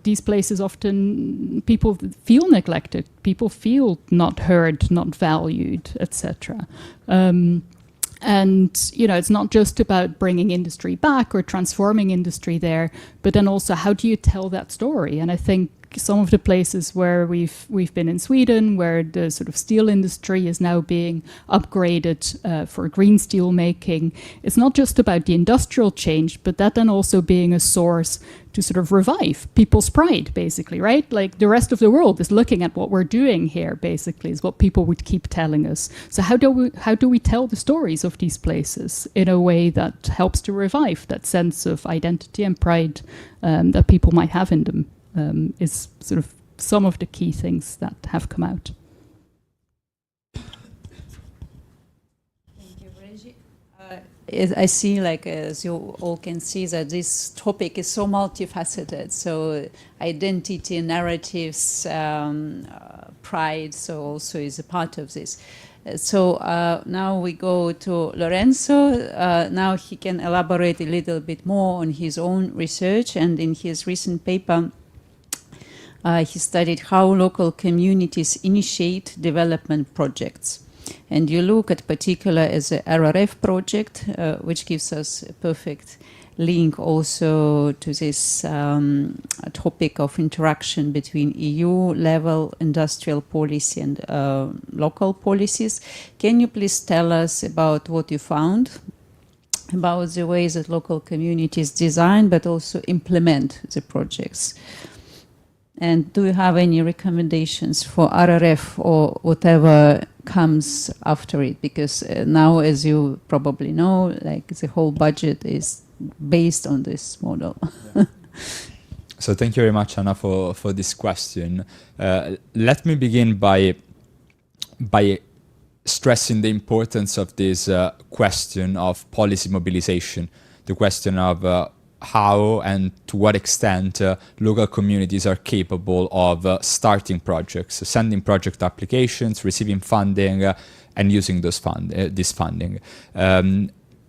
these places often people feel neglected, people feel not heard, not valued, etc. And, it's not just about bringing industry back or transforming industry there, but then also how do you tell that story? And I think some of the places where we've been in Sweden, where the sort of steel industry is now being upgraded for green steel making, it's not just about the industrial change, but that then also being a source to sort of revive people's pride, basically, right? Like the rest of the world is looking at what we're doing here, basically, is what people would keep telling us. So how do we tell the stories of these places in a way that helps to revive that sense of identity and pride that people might have in them? Is sort of some of the key things that have come out. Thank you, Reggie. I see, like, as you all can see, that this topic is so multifaceted. So identity, narratives, pride, so also is a part of this. So now we go to Lorenzo. Now he can elaborate a little bit more on his own research, and in his recent paper, he studied how local communities initiate development projects. And you look at particular as a RRF project, which gives us a perfect link also to this topic of interaction between EU level industrial policy and local policies. Can you please tell us about what you found about the ways that local communities design but also implement the projects? And do you have any recommendations for RRF or whatever comes after it? Because now, as you probably know, like the whole budget is based on this model. So thank you very much, Anna, for this question. Let me begin by stressing the importance of this question of policy mobilization, the question of how and to what extent local communities are capable of starting projects, sending project applications, receiving funding, and using this funding.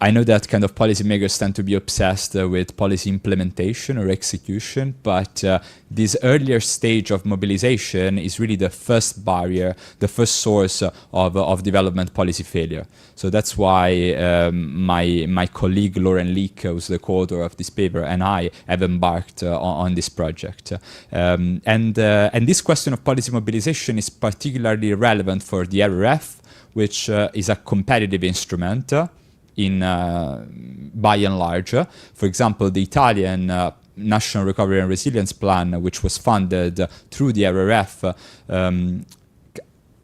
I know that kind of policymakers tend to be obsessed with policy implementation or execution, but this earlier stage of mobilization is really the first barrier, the first source of development policy failure. So that's why my colleague Lauren Leake, who's the co-author of this paper, and I have embarked on this project. And this question of policy mobilization is particularly relevant for the RRF, which is a competitive instrument by and large. For example, the Italian National Recovery and Resilience Plan, which was funded through the RRF,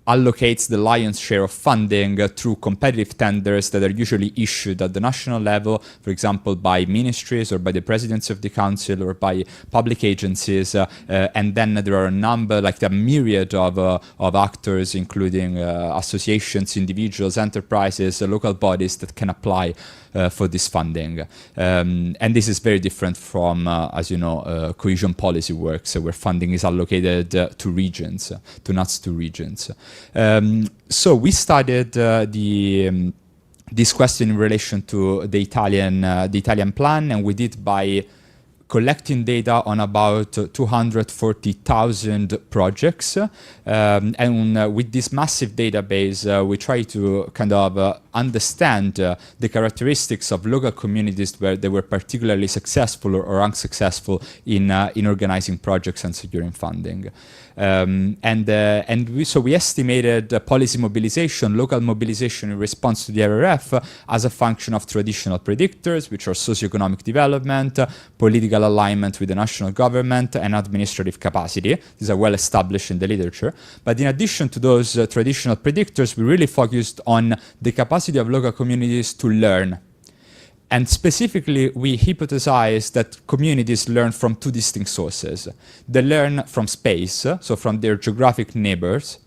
allocates the lion's share of funding through competitive tenders that are usually issued at the national level, for example, by ministries or by the presidency of the council or by public agencies. And then there are a number, like a myriad of actors, including associations, individuals, enterprises, local bodies that can apply for this funding. And this is very different from, as you know, cohesion policy works, where funding is allocated to regions, to NUTS 2 regions. So we studied this question in relation to the Italian plan, and we did by collecting data on about 240,000 projects. And with this massive database, we try to kind of understand the characteristics of local communities where they were particularly successful or unsuccessful in organizing projects and securing funding. So we estimated policy mobilization, local mobilization in response to the RRF as a function of traditional predictors, which are socioeconomic development, political alignment with the national government, and administrative capacity. These are well established in the literature. But in addition to those traditional predictors, we really focused on the capacity of local communities to learn. And specifically, we hypothesized that communities learn from two distinct sources. They learn from space, so from their geographic neighbors,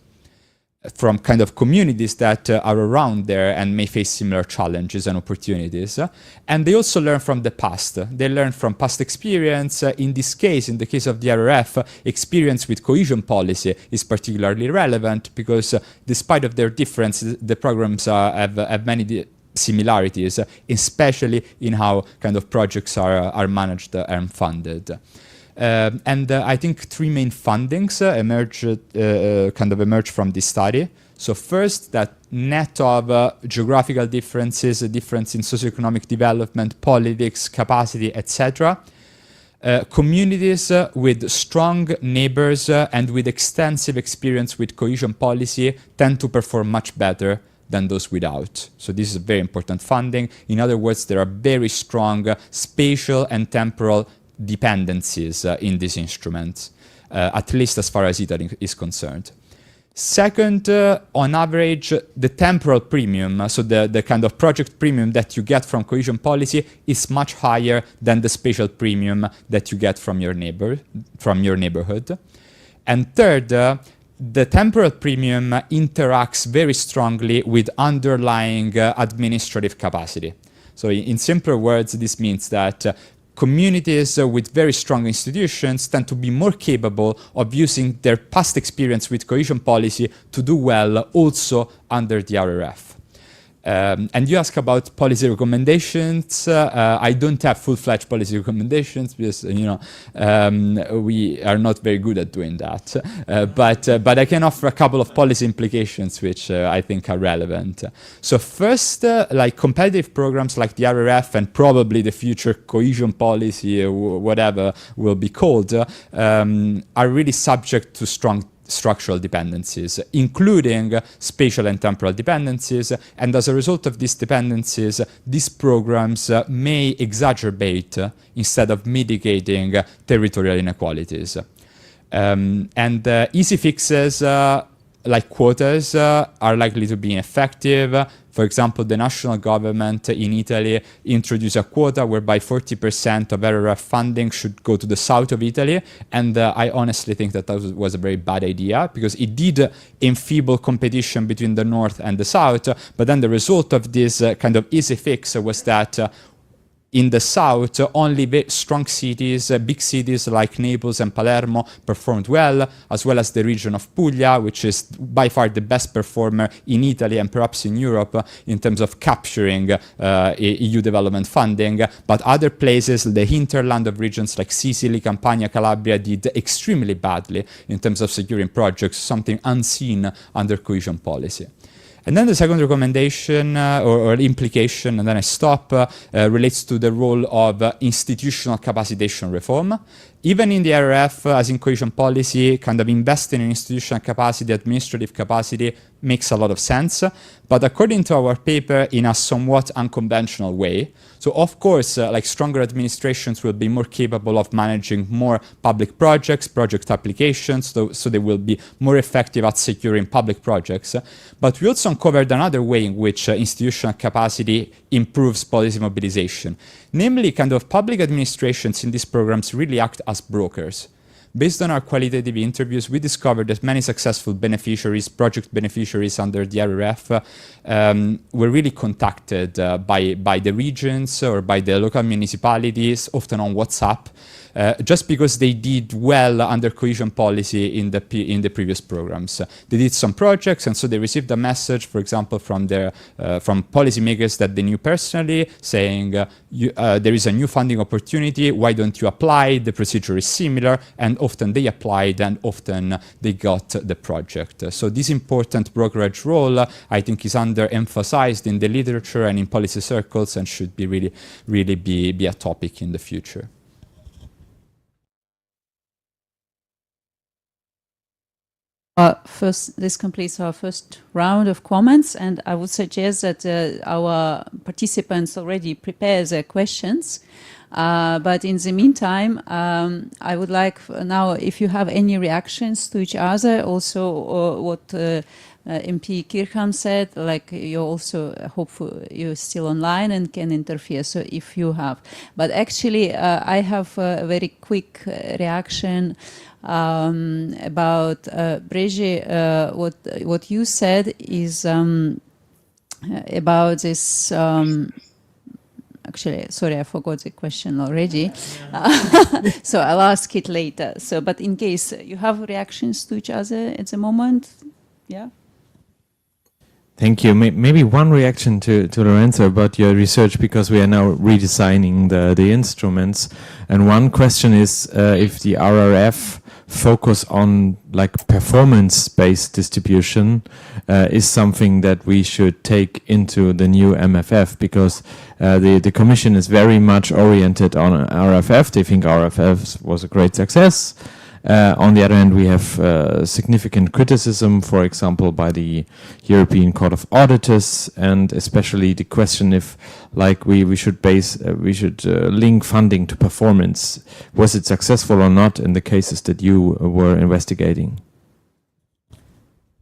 from kind of communities that are around there and may face similar challenges and opportunities. And they also learn from the past. They learn from past experience. In this case, in the case of the RRF, experience with cohesion policy is particularly relevant because despite of their differences, the programs have many similarities, especially in how kind of projects are managed and funded. And I think three main findings emerged from this study. So first, that net of geographical differences, a difference in socioeconomic development, politics, capacity, etc., communities with strong neighbors and with extensive experience with cohesion policy tend to perform much better than those without. So this is a very important finding. In other words, there are very strong spatial and temporal dependencies in these instruments, at least as far as Italy is concerned. Second, on average, the temporal premium, so the kind of project premium that you get from cohesion policy is much higher than the spatial premium that you get from your neighborhood. And third, the temporal premium interacts very strongly with underlying administrative capacity. So in simpler words, this means that communities with very strong institutions tend to be more capable of using their past experience with cohesion policy to do well also under the RRF. And you ask about policy recommendations. I don't have full-fledged policy recommendations because we are not very good at doing that. But I can offer a couple of policy implications which I think are relevant. So first, like competitive programs like the RRF and probably the future cohesion policy or whatever will be called are really subject to strong structural dependencies, including spatial and temporal dependencies, and as a result of these dependencies, these programs may exacerbate instead of mitigating territorial inequalities. And easy fixes like quotas are likely to be ineffective. For example, the national government in Italy introduced a quota whereby 40% of RRF funding should go to the south of Italy. And I honestly think that was a very bad idea because it did enfeeble competition between the north and the south. But then the result of this kind of easy fix was that in the south, only strong cities, big cities like Naples and Palermo performed well as the region of Puglia, which is by far the best performer in Italy and perhaps in Europe in terms of capturing EU development funding. But other places, the hinterland of regions like Sicily, Campania, Calabria, did extremely badly in terms of securing projects, something unseen under cohesion policy. And then the second recommendation or implication, and then I stop, relates to the role of institutional capacitation reform. Even in the RRF, as in cohesion policy, kind of investing in institutional capacity, administrative capacity makes a lot of sense. But according to our paper, in a somewhat unconventional way. So of course, like stronger administrations will be more capable of managing more public projects, project applications, so they will be more effective at securing public projects. But we also uncovered another way in which institutional capacity improves policy mobilization. Namely, kind of public administrations in these programs really act as brokers. Based on our qualitative interviews, we discovered that many successful beneficiaries, project beneficiaries under the RRF, were really contacted by the regions or by the local municipalities, often on WhatsApp, just because they did well under cohesion policy in the previous programs. They did some projects, and so they received a message, for example, from policymakers that they knew personally, saying there is a new funding opportunity. Why don't you apply? The procedure is similar, and often they applied, and often they got the project. So this important brokerage role, I think, is underemphasized in the literature and in policy circles, and should be really be a topic in the future. First, this completes our first round of comments, and I would suggest that our participants already prepare their questions. But in the meantime, I would like now, if you have any reactions to each other, also what MP Kirkham said, like you also hopefully you're still online and can interfere. So if you have, but actually I have a very quick reaction about Breji. What you said is about this. Actually, sorry, I forgot the question already. So I'll ask it later. So, but in case you have reactions to each other at the moment, yeah. Thank you. Maybe one reaction to Lorenzo about your research, because we are now redesigning the instruments. And one question is if the RRF focus on like performance-based distribution is something that we should take into the new MFF, because the Commission is very much oriented on RFF. They think RFF was a great success. On the other hand, we have significant criticism, for example, by the European Court of Auditors, and especially the question if, like, we should link funding to performance. Was it successful or not in the cases that you were investigating?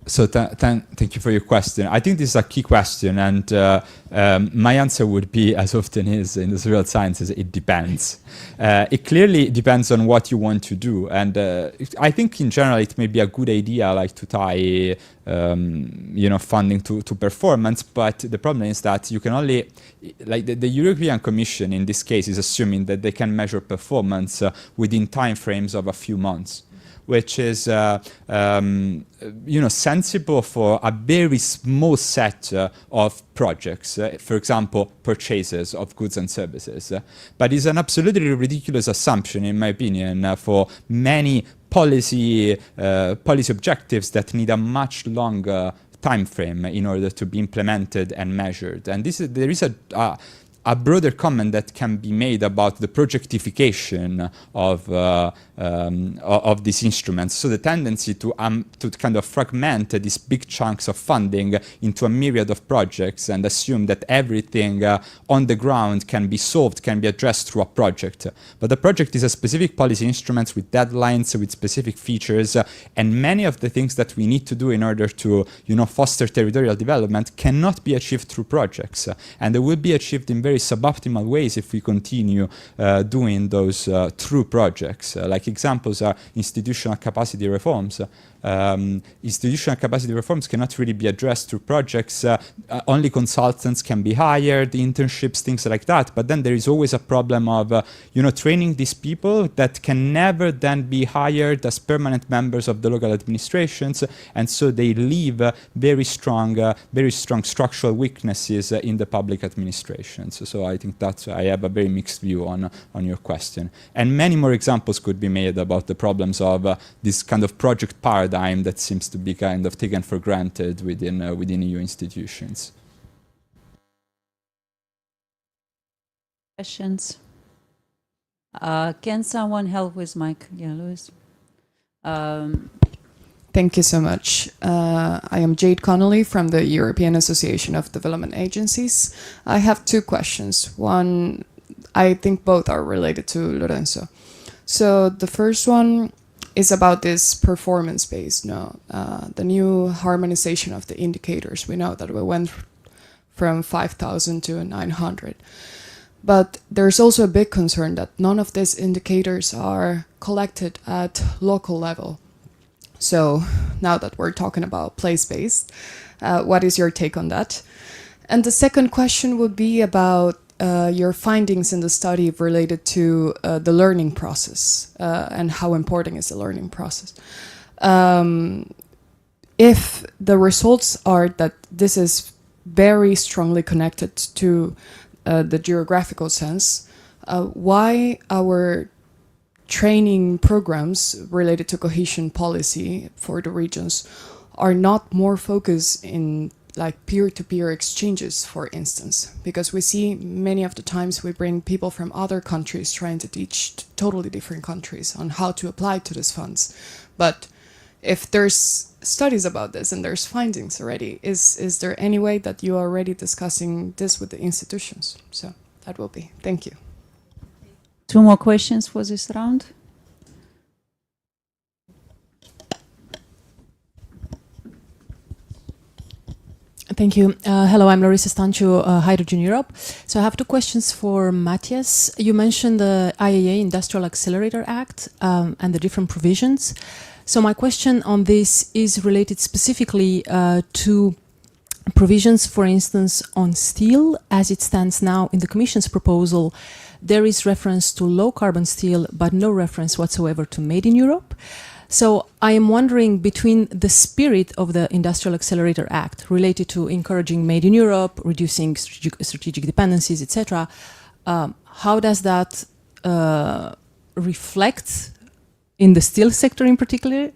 So thank you for your question. I think this is a key question, and my answer would be, as often is in the real sciences, it depends. It clearly depends on what you want to do, and I think in general it may be a good idea, like to tie, funding to performance. But the problem is that you can only, like the European Commission in this case is assuming that they can measure performance within timeframes of a few months, which is sensible for a very small set of projects, for example, purchases of goods and services. But it's an absolutely ridiculous assumption, in my opinion, for many policy objectives that need a much longer time frame in order to be implemented and measured. And there is a broader comment that can be made about the projectification of these instruments. So the tendency to kind of fragment these big chunks of funding into a myriad of projects and assume that everything on the ground can be solved, can be addressed through a project. But the project is a specific policy instrument with deadlines, with specific features, and many of the things that we need to do in order to, foster territorial development cannot be achieved through projects, and they will be achieved in very suboptimal ways if we continue doing those through projects. Like examples are institutional capacity reforms. Institutional capacity reforms cannot really be addressed through projects. Only consultants can be hired, internships, things like that. But then there is always a problem of, training these people that can never then be hired as permanent members of the local administrations, and so they leave very strong structural weaknesses in the public administrations. So I think that I have a very mixed view on your question, and many more examples could be made about the problems of this kind of project paradigm that seems to be kind of taken for granted within EU institutions. Questions? Can someone help with Mike? Yeah, Louis. Thank you so much. I am Jade Connolly from the European Association of Development Agencies. I have two questions. One, I think both are related to Lorenzo. So the first one is about this performance-based, the new harmonization of the indicators. We know that we went from 5,000 to 900. But there's also a big concern that none of these indicators are collected at local level. So now that we're talking about place-based, what is your take on that? And the second question would be about your findings in the study related to the learning process and how important is the learning process. If the results are that this is very strongly connected to the geographical sense, why our training programs related to cohesion policy for the regions are not more focused in like peer-to-peer exchanges, for instance, because we see many of the times we bring people from other countries trying to teach totally different countries on how to apply to these funds. But if there's studies about this and there's findings already, is there any way that you are already discussing this with the institutions? So that will be. Thank you. Two more questions for this round. Thank you. Hello, I'm Larissa Stancio, Hydrogen Europe. So I have two questions for Matthias. You mentioned the IAA Industrial Accelerator Act and the different provisions. So my question on this is related specifically to provisions, for instance, on steel. As it stands now in the Commission's proposal, there is reference to low carbon steel, but no reference whatsoever to Made in Europe. So I am wondering, between the spirit of the Industrial Accelerator Act related to encouraging Made in Europe, reducing strategic dependencies, etc., how does that reflect in the steel sector in particular,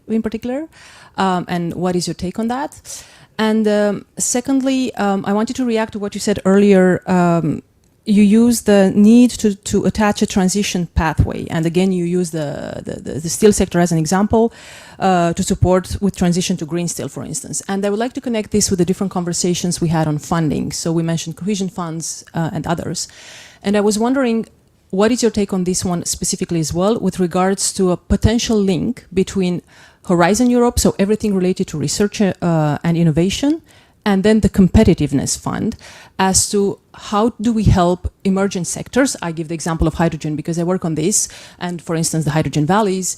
and what is your take on that? And secondly, I wanted to react to what you said earlier. You use the need to attach a transition pathway, and again you use the steel sector as an example to support with transition to green steel, for instance. And I would like to connect this with the different conversations we had on funding. So we mentioned cohesion funds and others, and I was wondering, what is your take on this one specifically as well, with regards to a potential link between Horizon Europe, so everything related to research and innovation, and then the competitiveness fund, as to how do we help emerging sectors? I give the example of hydrogen because I work on this, and for instance, the hydrogen valleys,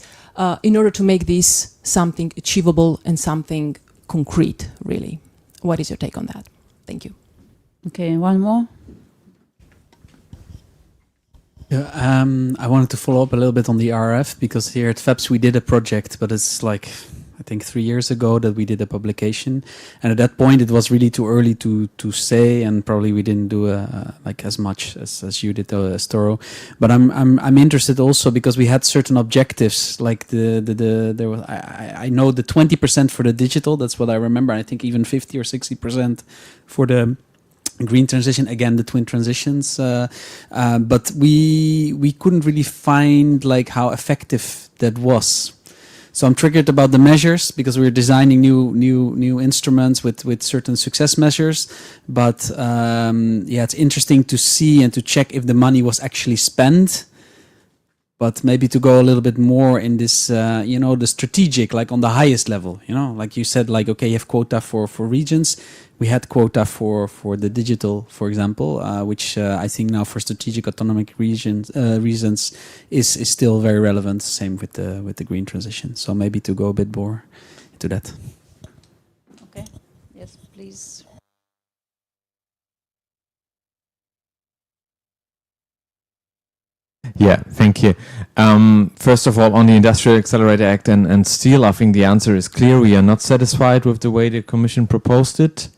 in order to make this something achievable and something concrete, really. What is your take on that? Thank you. Okay, one more. Yeah, I wanted to follow up a little bit on the RF, because here at FEPS we did a project, but it's like, I think 3 years ago that we did a publication, and at that point it was really too early to say, and probably we didn't do like as much as you did, Storo. But I'm interested also because we had certain objectives, like there was, I know the 20% for the digital, that's what I remember. I think even 50 or 60% for the green transition, again the twin transitions, but we couldn't really find like how effective that was. So I'm triggered about the measures because we're designing new instruments with certain success measures. But yeah, it's interesting to see and to check if the money was actually spent. But maybe to go a little bit more in this, you know, the strategic, like on the highest level, you know, like you said, like, okay, you have quota for regions. We had quota for the digital, for example, which I think now for strategic autonomic reasons is still very relevant. Same with the green transition. So maybe to go a bit more into that. Okay. Yes, please. Yeah, thank you. First of all, on the Industrial Accelerator Act and steel, I think the answer is clear. We are not satisfied with the way the Commission proposed it,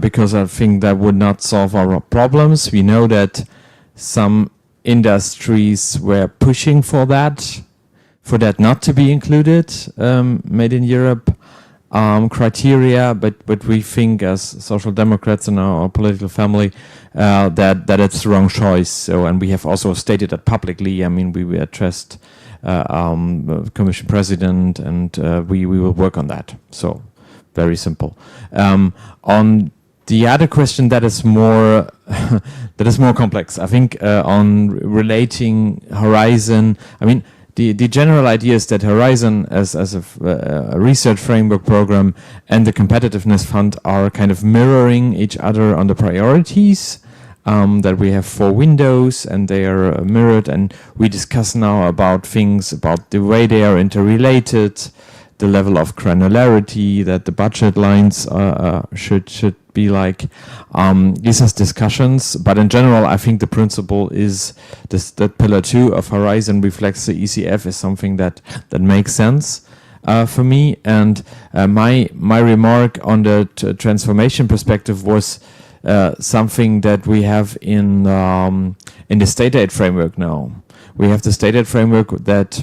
because I think that would not solve our problems. We know that some industries were pushing for that not to be included, made in Europe criteria, but we think as Social Democrats in our political family that it's the wrong choice. So, and we have also stated that publicly. I mean, we addressed Commission President, and we will work on that. So, very simple. On the other question, that is more that is more complex. I think on relating Horizon. I mean, the general idea is that Horizon as a research framework program and the competitiveness fund are kind of mirroring each other on the priorities, that we have 4 windows and they are mirrored, and we discuss now about things about the way they are interrelated, the level of granularity that the budget lines should be like. These are discussions, but in general, I think the principle is that Pillar 2 of Horizon reflects the ECF is something that makes sense for me. And my remark on the transformation perspective was something that we have in the state aid framework now. We have the state aid framework that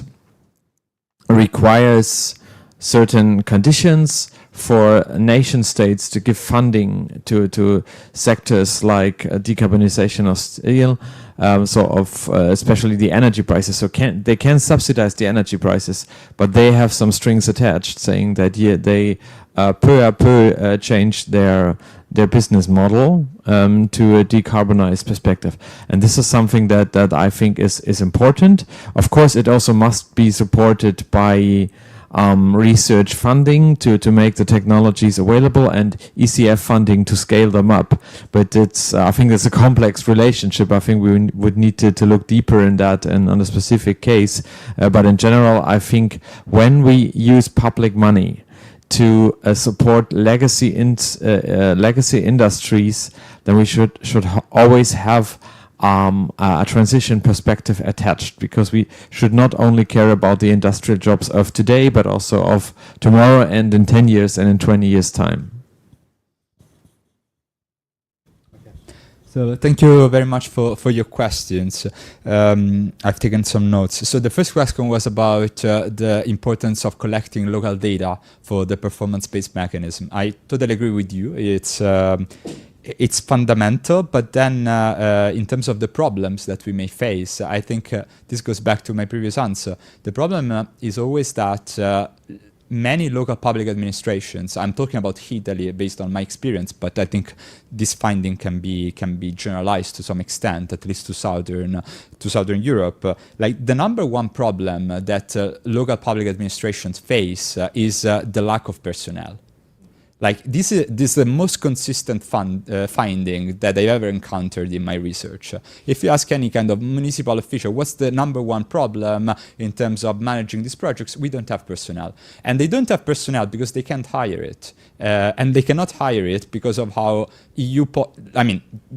requires certain conditions for nation states to give funding to sectors like decarbonization of steel, especially the energy prices. So they can subsidize the energy prices, but they have some strings attached, saying that they peu change their business model to a decarbonized perspective. And this is something that I think is important. Of course, it also must be supported by research funding to make the technologies available, and ECF funding to scale them up. But I think it's a complex relationship. I think we would need to look deeper in that and on a specific case. But in general, I think when we use public money to support legacy industries, then we should always have a transition perspective attached, because we should not only care about the industrial jobs of today, but also of tomorrow and in 10 years and in 20 years' time. So thank you very much for your questions. I've taken some notes. So the first question was about the importance of collecting local data for the performance-based mechanism. I totally agree with you. It's fundamental, but then in terms of the problems that we may face, I think this goes back to my previous answer. The problem is always that many local public administrations, I'm talking about Italy based on my experience, but I think this finding can be generalized to some extent, at least to southern Europe. Like the number one problem that local public administrations face is the lack of personnel. Like this is the most consistent finding that I've ever encountered in my research. If you ask any kind of municipal official, what's the number one problem in terms of managing these projects? We don't have personnel. And they don't have personnel because they can't hire it. And they cannot hire it because of how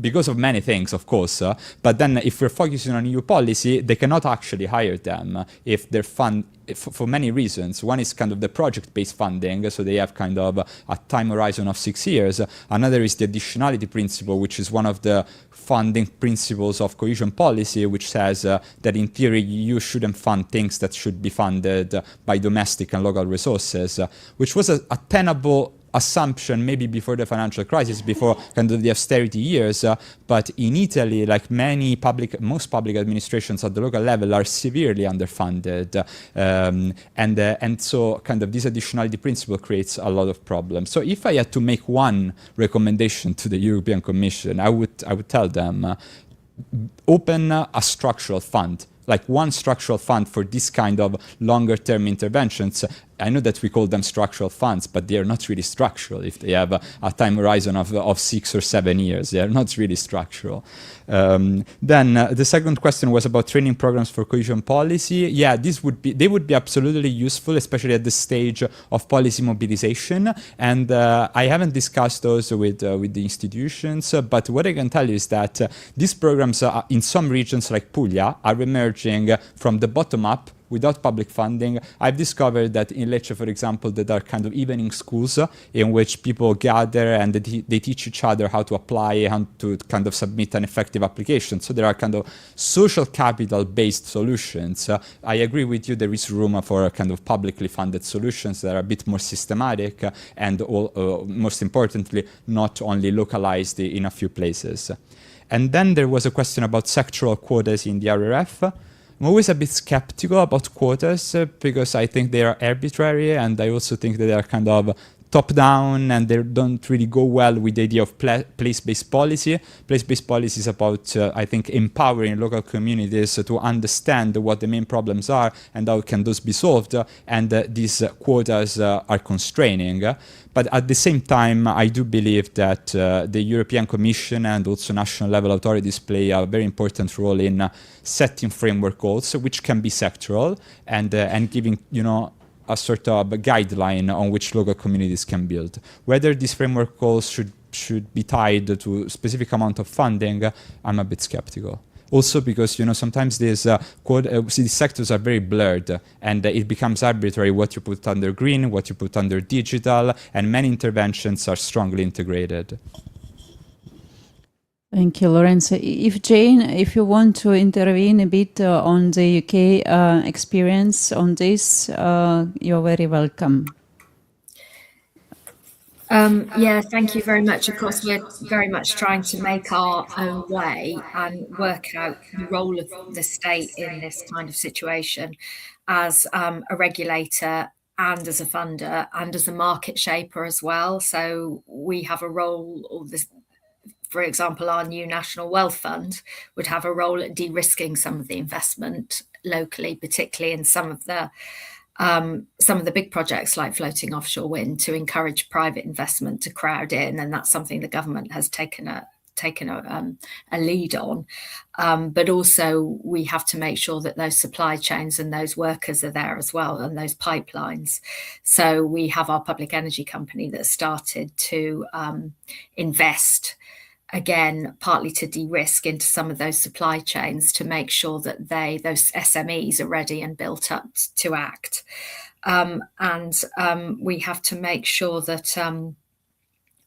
because of many things, of course. But then if we're focusing on EU policy, they cannot actually hire them if they're for many reasons. One is kind of the project-based funding, so they have kind of a time horizon of 6 years. Another is the additionality principle, which is one of the funding principles of cohesion policy, which says that in theory you shouldn't fund things that should be funded by domestic and local resources, which was a tenable assumption maybe before the financial crisis, before kind of the austerity years, but in Italy, like most public administrations at the local level are severely underfunded, and so kind of this additionality principle creates a lot of problems. So if I had to make one recommendation to the European Commission, I would tell them, open a structural fund, like one structural fund for this kind of longer term interventions. I know that we call them structural funds, but they are not really structural. If they have a time horizon of 6 or 7 years, they are not really structural. Then the second question was about training programs for cohesion policy. Yeah, they would be absolutely useful, especially at the stage of policy mobilization. And I haven't discussed those with the institutions, but what I can tell you is that these programs in some regions like Puglia are emerging from the bottom up, without public funding. I've discovered that in Lecce, for example, that are kind of evening schools in which people gather and they teach each other how to apply and to kind of submit an effective application. So there are kind of social capital-based solutions. I agree with you, there is room for kind of publicly funded solutions that are a bit more systematic and most importantly, not only localized in a few places. And then there was a question about sectoral quotas in the RRF. I'm always a bit skeptical about quotas because I think they are arbitrary, and I also think that they are kind of top-down and they don't really go well with the idea of place-based policy. Place-based policy is about, I think, empowering local communities to understand what the main problems are and how can those be solved, and these quotas are constraining. But at the same time, I do believe that the European Commission and also national level authorities play a very important role in setting framework goals, which can be sectoral, and giving, a sort of a guideline on which local communities can build. Whether these framework goals should be tied to a specific amount of funding, I'm a bit skeptical. Also because, sometimes these sectors are very blurred, and it becomes arbitrary what you put under green, what you put under digital, and many interventions are strongly integrated. Thank you, Lorenzo. Jane, if you want to intervene a bit on the UK experience on this, you're very welcome. Yeah, thank you very much. Of course, we're very much trying to make our own way and work out the role of the state in this kind of situation as a regulator and as a funder and as a market shaper as well. So we have a role, or this, for example, our new National Wealth Fund would have a role at de-risking some of the investment locally, particularly in some of the big projects like floating offshore wind, to encourage private investment to crowd in, and that's something the government has taken a lead on. But also we have to make sure that those supply chains and those workers are there as well, and those pipelines. So we have our public energy company that started to invest, again, partly to de-risk into some of those supply chains to make sure that those SMEs are ready and built up to act. We have to make sure that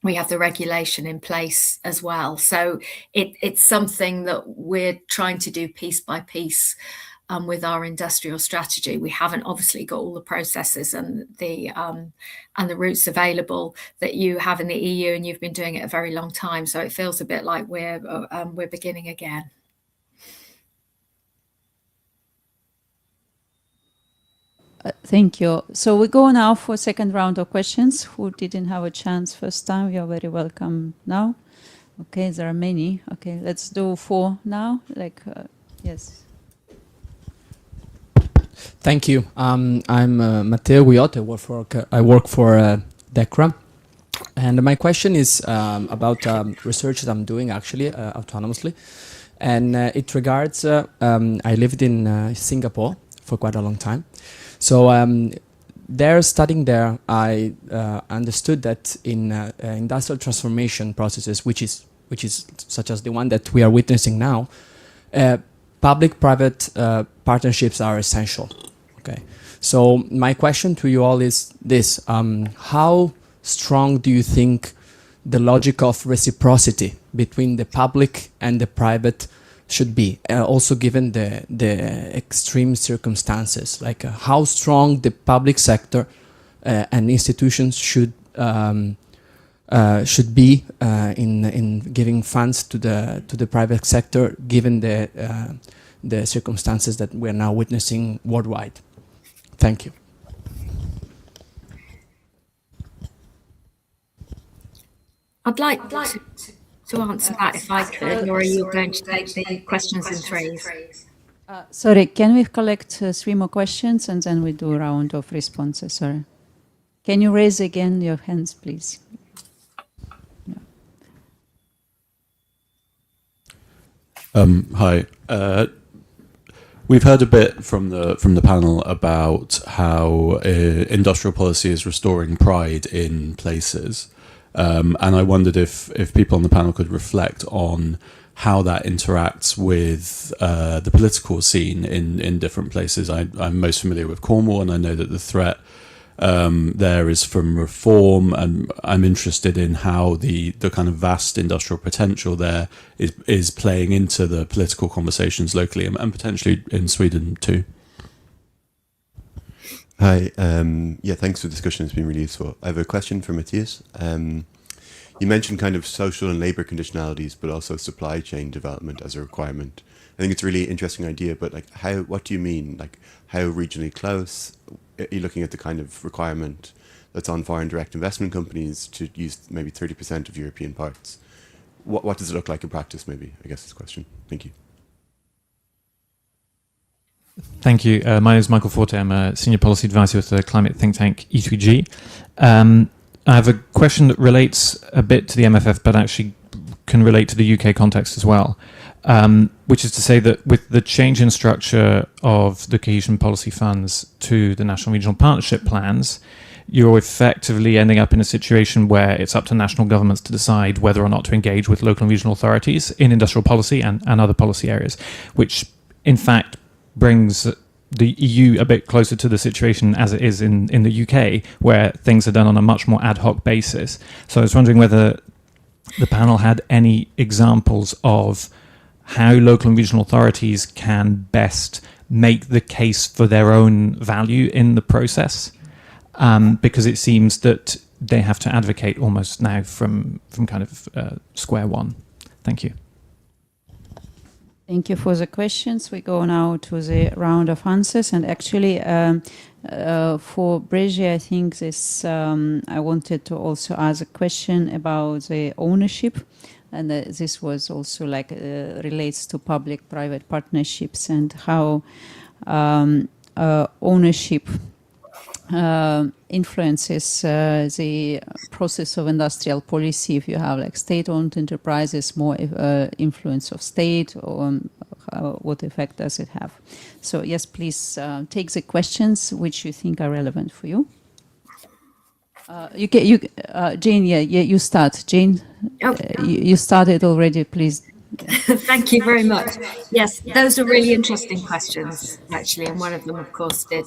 we have the regulation in place as well. So it's something that we're trying to do piece by piece with our industrial strategy. We haven't obviously got all the processes and the routes available that you have in the EU, and you've been doing it a very long time. So it feels a bit like we're beginning again. Thank you. So we go now for second round of questions. Who didn't have a chance first time, you're very welcome now. Okay, there are many. Okay, let's do 4 now. Yes. Thank you. I'm Matteo Guiot. I work for DECRA. And my question is about research that I'm doing actually autonomously. And it regards, I lived in Singapore for quite a long time. So there, studying there, I understood that in industrial transformation processes, which is such as the one that we are witnessing now, public-private partnerships are essential. Okay. So my question to you all is this: how strong do you think the logic of reciprocity between the public and the private should be, also given the extreme circumstances? Like how strong the public sector and institutions should be in giving funds to the private sector, given the circumstances that we're now witnessing worldwide. Thank you. I'd like to answer that if I could, or are you going to take the questions in threes? Sorry, can we collect 3 more questions and then we do a round of responses? Sorry. Can you raise again your hands, please? Hi. We've heard a bit from the panel about how industrial policy is restoring pride in places, and I wondered if people on the panel could reflect on how that interacts with the political scene in different places. I'm most familiar with Cornwall, and I know that the threat there is from reform, and I'm interested in how the kind of vast industrial potential there is playing into the political conversations locally and potentially in Sweden too. Hi, yeah, thanks for the discussion. It's been really useful. I have a question for Matthias. You mentioned kind of social and labor conditionalities, but also supply chain development as a requirement. I think it's a really interesting idea, but like what do you mean? Like how regionally close? Are you looking at the kind of requirement that's on foreign direct investment companies to use maybe 30% of European parts? What does it look like in practice, maybe, I guess is the question. Thank you. Thank you. My name is Michael Forte. I'm a senior policy advisor with the climate think tank E3G. I have a question that relates a bit to the MFF, but actually can relate to the UK context as well, which is to say that with the change in structure of the cohesion policy funds to the national regional partnership plans, you're effectively ending up in a situation where it's up to national governments to decide whether or not to engage with local and regional authorities in industrial policy and other policy areas, which in fact brings the EU a bit closer to the situation as it is in the UK, where things are done on a much more ad hoc basis. So I was wondering whether the panel had any examples of how local and regional authorities can best make the case for their own value in the process, because it seems that they have to advocate almost now from kind of square one. Thank you. Thank you for the questions. We go now to the round of answers. And actually, for Brigitte, I think this I wanted to also ask a question about the ownership. And this was also like relates to public-private partnerships and how ownership influences the process of industrial policy. If you have like state-owned enterprises, more influence of state, or what effect does it have? So yes, please take the questions which you think are relevant for you. Jane, you start. Jane, you started already, please. Thank you very much. Yes, those are really interesting questions, actually, and one of them, of course, did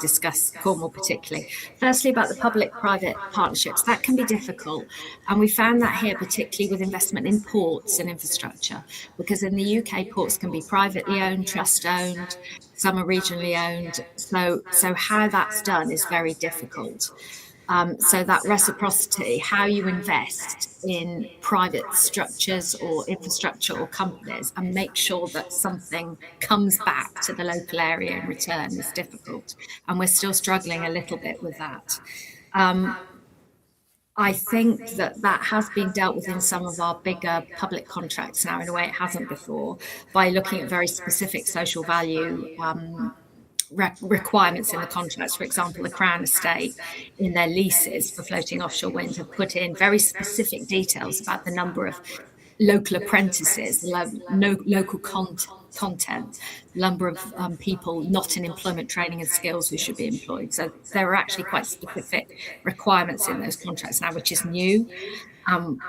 discuss Cornwall particularly. Firstly, about the public-private partnerships, that can be difficult, and we found that here, particularly with investment in ports and infrastructure, because in the UK, ports can be privately owned, trust-owned, some are regionally owned, so how that's done is very difficult. So that reciprocity, how you invest in private structures or infrastructure or companies and make sure that something comes back to the local area in return is difficult. And we're still struggling a little bit with that. I think that that has been dealt with in some of our bigger public contracts now in a way it hasn't before, by looking at very specific social value requirements in the contracts. For example, the Crown Estate in their leases for floating offshore wind have put in very specific details about the number of local apprentices, local content, number of people not in employment training and skills who should be employed. So there are actually quite specific requirements in those contracts now, which is new,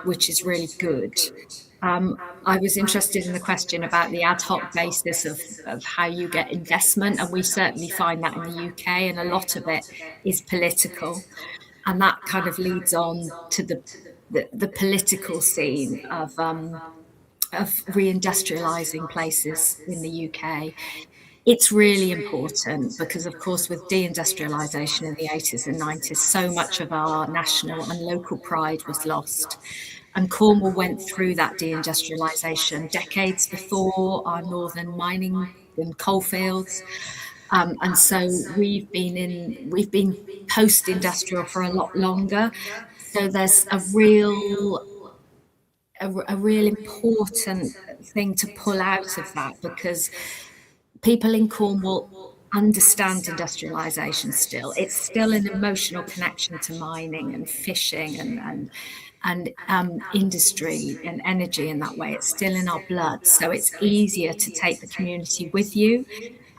which is really good. I was interested in the question about the ad hoc basis of how you get investment, and we certainly find that in the UK, and a lot of it is political, and that kind of leads on to the political scene of reindustrializing places in the UK. It's really important because, of course, with deindustrialization in the 80s and 90s, so much of our national and local pride was lost. And Cornwall went through that deindustrialization decades before our northern mining and coalfields. And so we've been post-industrial for a lot longer. So there's a real important thing to pull out of that, because people in Cornwall understand industrialization still. It's still an emotional connection to mining and fishing and industry and energy in that way. It's still in our blood. So it's easier to take the community with you.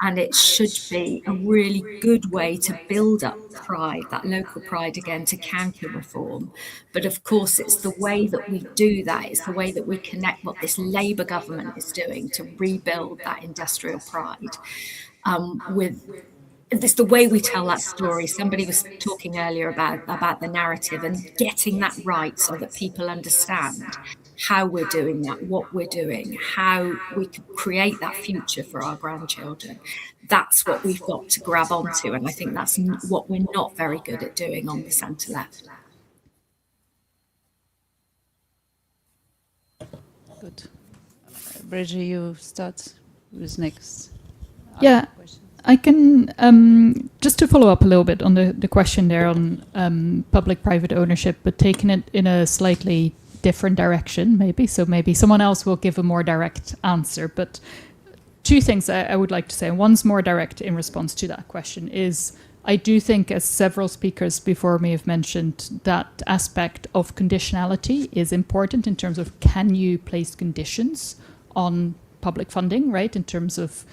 And it should be a really good way to build up pride, that local pride again, to counter reform. But of course, it's the way that we do that. It's the way that we connect what this Labour government is doing to rebuild that industrial pride it's the way we tell that story. Somebody was talking earlier about the narrative and getting that right so that people understand how we're doing that, what we're doing, how we could create that future for our grandchildren. That's what we've got to grab onto, and I think that's what we're not very good at doing on the centre left. Good. Bridget, you start with next. Yeah. I can, just to follow up a little bit on the question there on public-private ownership, but taking it in a slightly different direction, maybe. So maybe someone else will give a more direct answer. But two things I would like to say. One's more direct in response to that question is, I do think, as several speakers before me have mentioned, that aspect of conditionality is important in terms of, can you place conditions on public funding, right? In terms of,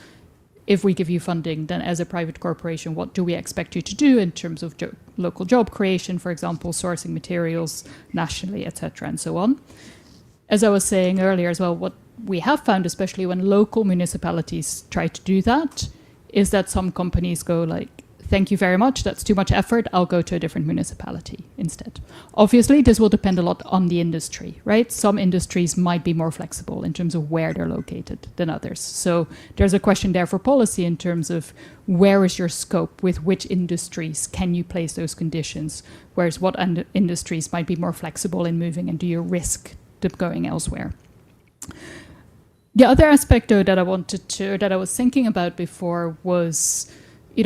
if we give you funding, then as a private corporation, what do we expect you to do in terms of local job creation, for example, sourcing materials nationally, etc., and so on. As I was saying earlier as well, what we have found, especially when local municipalities try to do that, is that some companies go like, thank you very much, that's too much effort, I'll go to a different municipality instead. Obviously, this will depend a lot on the industry, right? Some industries might be more flexible in terms of where they're located than others. So there's a question there for policy in terms of, where is your scope, with which industries can you place those conditions, whereas what industries might be more flexible in moving, and do you risk them going elsewhere? The other aspect, though, that I was thinking about before was,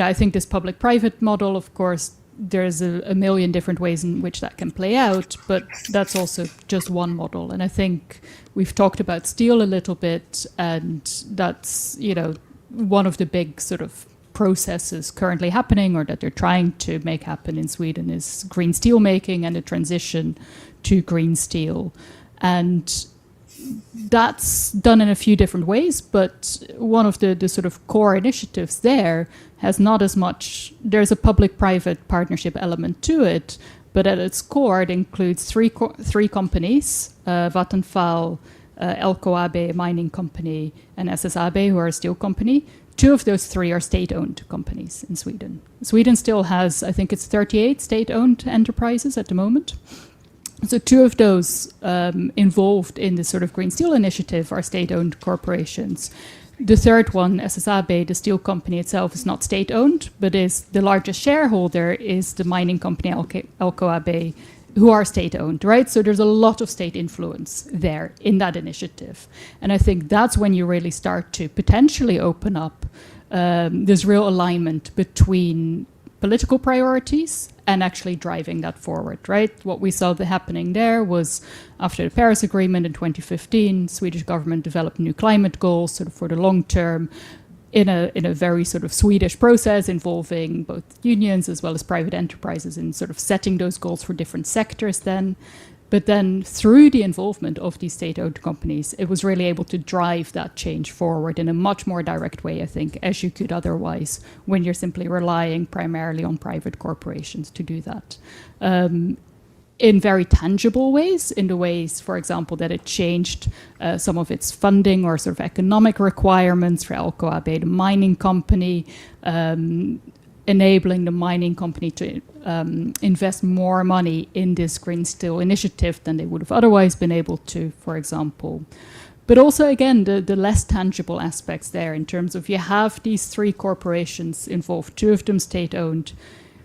I think this public-private model, of course, there's a million different ways in which that can play out, but that's also just one model. And I think we've talked about steel a little bit, and that's, one of the big sort of processes currently happening, or that they're trying to make happen in Sweden, is green steel making and the transition to green steel. And that's done in a few different ways, but one of the sort of core initiatives there has not as much, there's a public-private partnership element to it, but at its core it includes three companies, Vattenfall, Elko AB, a mining company, and SSAB, who are a steel company. Two of those three are state-owned companies in Sweden. Sweden still has, I think it's 38 state-owned enterprises at the moment. So two of those involved in the sort of Green Steel initiative are state-owned corporations. The third one, SSAB, the steel company itself, is not state-owned, but is the largest shareholder is the mining company LKAB, who are state-owned, right? So there's a lot of state influence there in that initiative. And I think that's when you really start to potentially open up this real alignment between political priorities and actually driving that forward, right? What we saw happening there was after the Paris Agreement in 2015, Swedish government developed new climate goals sort of for the long term in a very sort of Swedish process involving both unions as well as private enterprises in sort of setting those goals for different sectors then. But then through the involvement of these state-owned companies, it was really able to drive that change forward in a much more direct way, I think, as you could otherwise when you're simply relying primarily on private corporations to do that. In very tangible ways, in the ways, for example, that it changed some of its funding or sort of economic requirements for LKAB, the mining company, enabling the mining company to invest more money in this green steel initiative than they would have otherwise been able to, for example. But also, again, the less tangible aspects there in terms of you have these three corporations involved, two of them state-owned.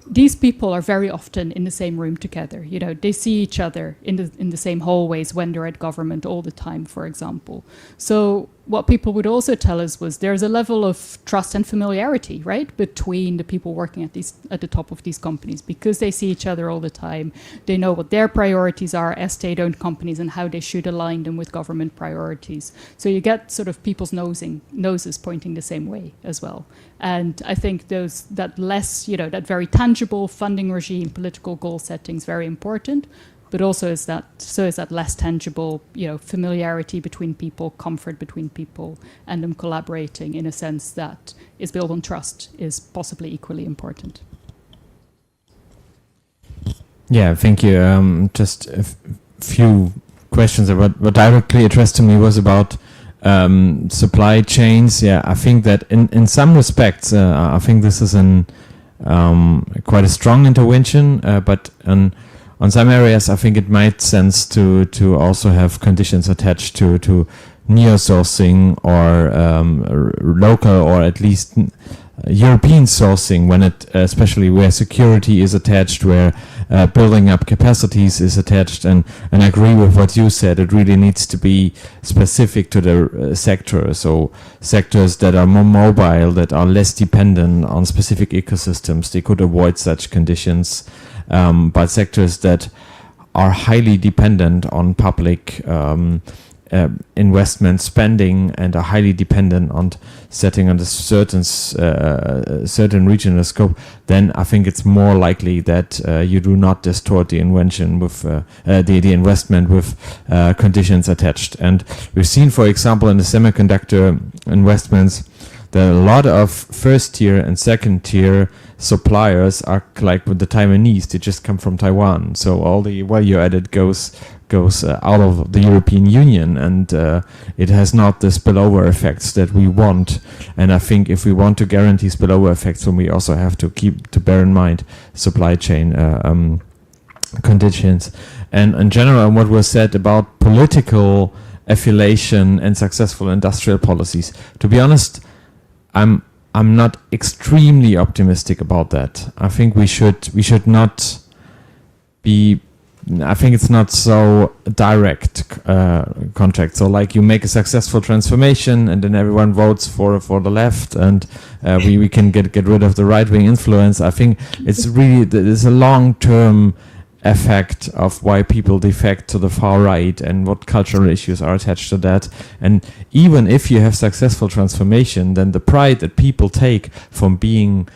These people are very often in the same room together. You know, they see each other in the same hallways when they're at government all the time, for example. So what people would also tell us was there's a level of trust and familiarity, right, between the people working at the top of these companies because they see each other all the time. They know what their priorities are as state-owned companies and how they should align them with government priorities. So you get sort of people's noses pointing the same way as well. And I think that less, you know, that very tangible funding regime, political goal setting is very important. But also is that less tangible, you know, familiarity between people, comfort between people, and them collaborating in a sense that is built on trust is possibly equally important. Yeah, thank you. Just a few questions. What directly addressed to me was about supply chains. Yeah, I think that in some respects, I think this is quite a strong intervention, but on some areas, I think it might sense to also have conditions attached to neo-sourcing or local or at least European sourcing, when it, especially where security is attached, where building up capacities is attached, and I agree with what you said. It really needs to be specific to the sector. So sectors that are more mobile, that are less dependent on specific ecosystems, they could avoid such conditions. But sectors that are highly dependent on public investment spending and are highly dependent on setting on a certain regional scope, then I think it's more likely that you do not distort the invention with the investment with conditions attached. And we've seen, for example, in the semiconductor investments, that a lot of first-tier and second-tier suppliers are like with the Taiwanese. They just come from Taiwan, so all the value added goes out of the European Union, and it has not the spillover effects that we want. And I think if we want to guarantee spillover effects, then we also have to bear in mind supply chain conditions. And in general, what was said about political affiliation and successful industrial policies, to be honest, I'm not extremely optimistic about that. I think we should not be. I think it's not so direct contract. So like you make a successful transformation and then everyone votes for the left, and we can get rid of the right wing influence. I think it's really there's a long term effect of why people defect to the far right and what cultural issues are attached to that. And even if you have successful transformation, then the pride that people take from being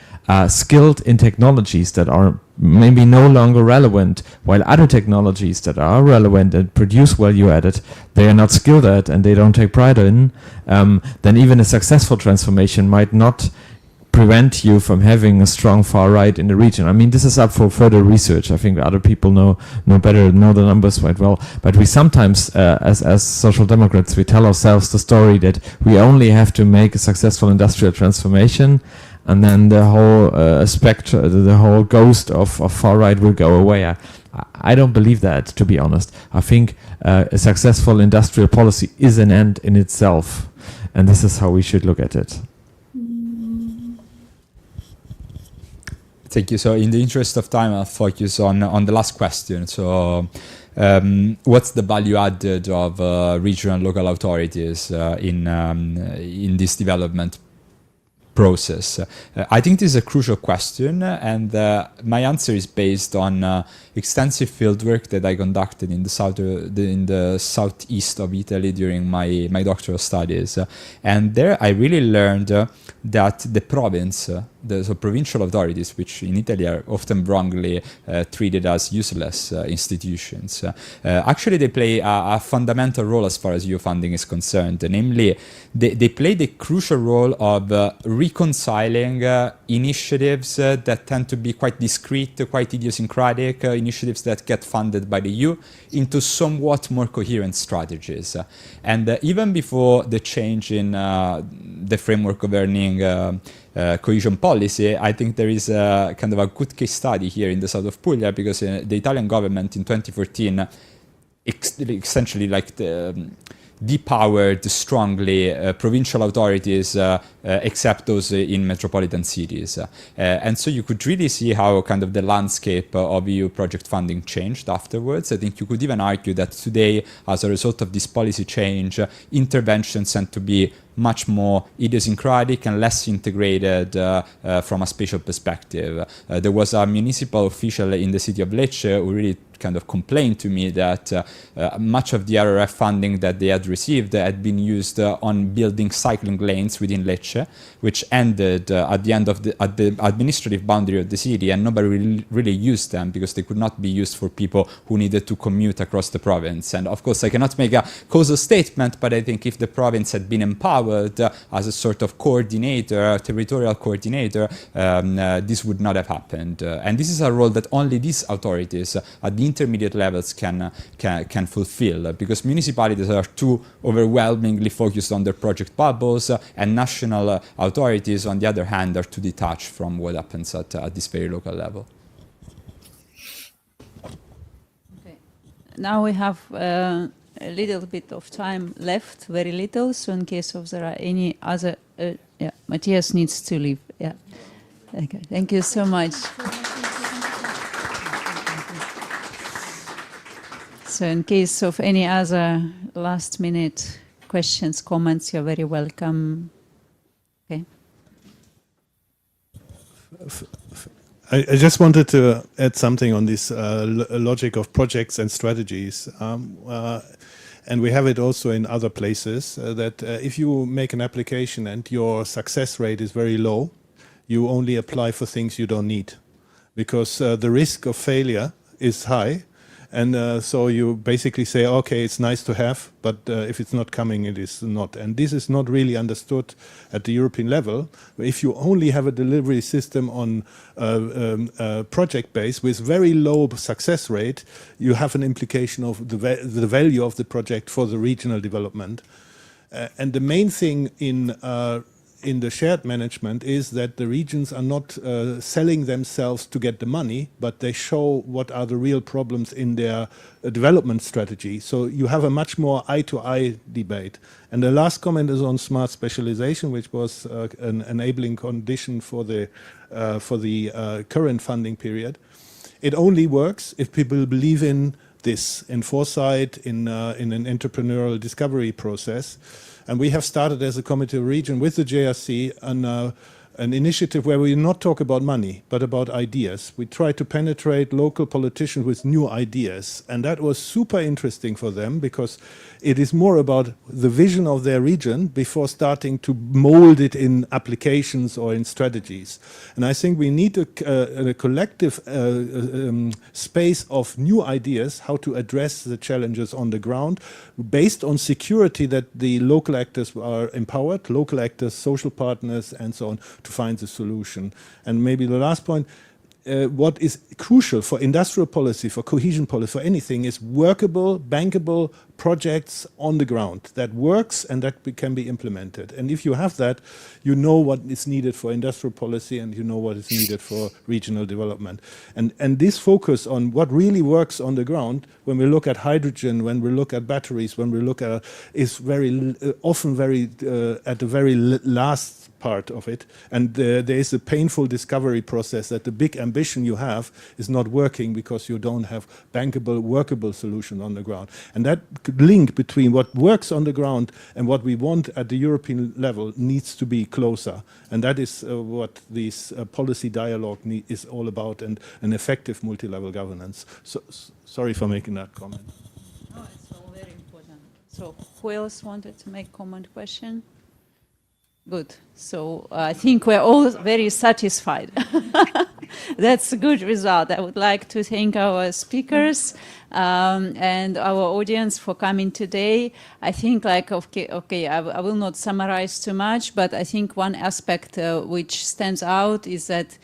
skilled in technologies that are maybe no longer relevant, while other technologies that are relevant and produce value added, they are not skilled at and they don't take pride in, then even a successful transformation might not prevent you from having a strong far right in the region. I mean, this is up for further research. I think other people know the numbers quite well. But we sometimes, as social democrats, we tell ourselves the story that we only have to make a successful industrial transformation, and then the whole spectrum, the whole ghost of far right will go away. I don't believe that, to be honest. I think a successful industrial policy is an end in itself. and this is how we should look at it. Thank you. So in the interest of time, I'll focus on the last question. So what's the value added of regional and local authorities in this development process? I think this is a crucial question, and my answer is based on extensive fieldwork that I conducted in the southeast of Italy during my doctoral studies. And there I really learned that the province, so provincial authorities, which in Italy are often wrongly treated as useless institutions, actually they play a fundamental role as far as EU funding is concerned. Namely, they play the crucial role of reconciling initiatives that tend to be quite discrete, quite idiosyncratic, initiatives that get funded by the EU into somewhat more coherent strategies. And even before the change in the framework governing cohesion policy, I think there is a kind of a good case study here in the south of Puglia, because the Italian government in 2014 essentially depowered strongly provincial authorities, except those in metropolitan cities. And so you could really see how kind of the landscape of EU project funding changed afterwards. I think you could even argue that today, as a result of this policy change, interventions tend to be much more idiosyncratic and less integrated from a spatial perspective. There was a municipal official in the city of Lecce who really kind of complained to me that much of the RRF funding that they had received had been used on building cycling lanes within Lecce, which ended at the administrative boundary of the city, and nobody really used them because they could not be used for people who needed to commute across the province. And of course, I cannot make a causal statement, but I think if the province had been empowered as a sort of coordinator, territorial coordinator, this would not have happened. And this is a role that only these authorities at the intermediate levels can fulfill, because municipalities are too overwhelmingly focused on their project bubbles, and national authorities, on the other hand, are too detached from what happens at this very local level. Okay. Now we have a little bit of time left, very little. So in case of there are any other, yeah, Matthias needs to leave. Yeah. Okay. Thank you so much. So in case of any other last minute questions, comments, you're very welcome. Okay. I just wanted to add something on this logic of projects and strategies. And we have it also in other places, that if you make an application and your success rate is very low, you only apply for things you don't need, because the risk of failure is high. And so you basically say, okay, it's nice to have, but if it's not coming, it is not. And this is not really understood at the European level. If you only have a delivery system on project base with very low success rate, you have an implication of the value of the project for the regional development. And the main thing in the shared management is that the regions are not selling themselves to get the money, but they show what are the real problems in their development strategy. So you have a much more eye-to-eye debate. And the last comment is on smart specialization, which was an enabling condition for the current funding period. It only works if people believe in this, in foresight, in an entrepreneurial discovery process. And we have started as a committee of region with the JRC an initiative where we not talk about money, but about ideas. We try to penetrate local politicians with new ideas. And that was super interesting for them, because it is more about the vision of their region before starting to mold it in applications or in strategies. And I think we need a collective space of new ideas, how to address the challenges on the ground, based on security that the local actors are empowered, local actors, social partners, and so on, to find the solution. And maybe the last point, what is crucial for industrial policy, for cohesion policy, for anything, is workable, bankable projects on the ground that works and that can be implemented. And if you have that, you know what is needed for industrial policy and you know what is needed for regional development. And this focus on what really works on the ground, when we look at hydrogen, when we look at batteries, when we look at, is very often very at the very last part of it, and there is a painful discovery process that the big ambition you have is not working because you don't have bankable, workable solution on the ground. And that link between what works on the ground and what we want at the European level needs to be closer. And that is what this policy dialogue is all about, and an effective multi-level governance. So, sorry for making that comment. No, it's all very important. So who else wanted to make comment, question? Good. So I think we're all very satisfied. That's a good result. I would like to thank our speakers and our audience for coming today. I think, like, I will not summarize too much, but I think one aspect which stands out is that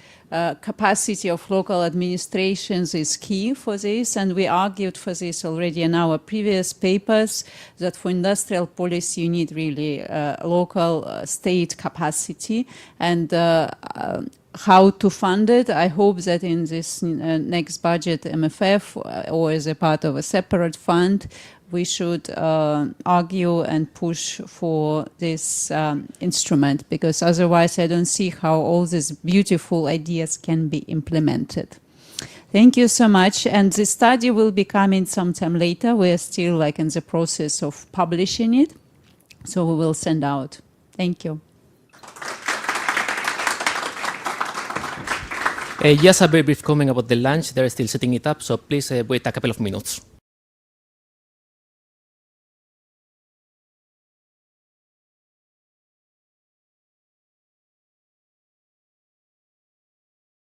capacity of local administrations is key for this, and we argued for this already in our previous papers, that for industrial policy you need really local state capacity, and how to fund it. I hope that in this next budget MFF or as a part of a separate fund, we should argue and push for this instrument, because otherwise I don't see how all these beautiful ideas can be implemented. Thank you so much. And the study will be coming sometime later. We're still like in the process of publishing it, so we will send out. Thank you. Just a very brief comment about the lunch. They're still setting it up, so please wait a couple of minutes.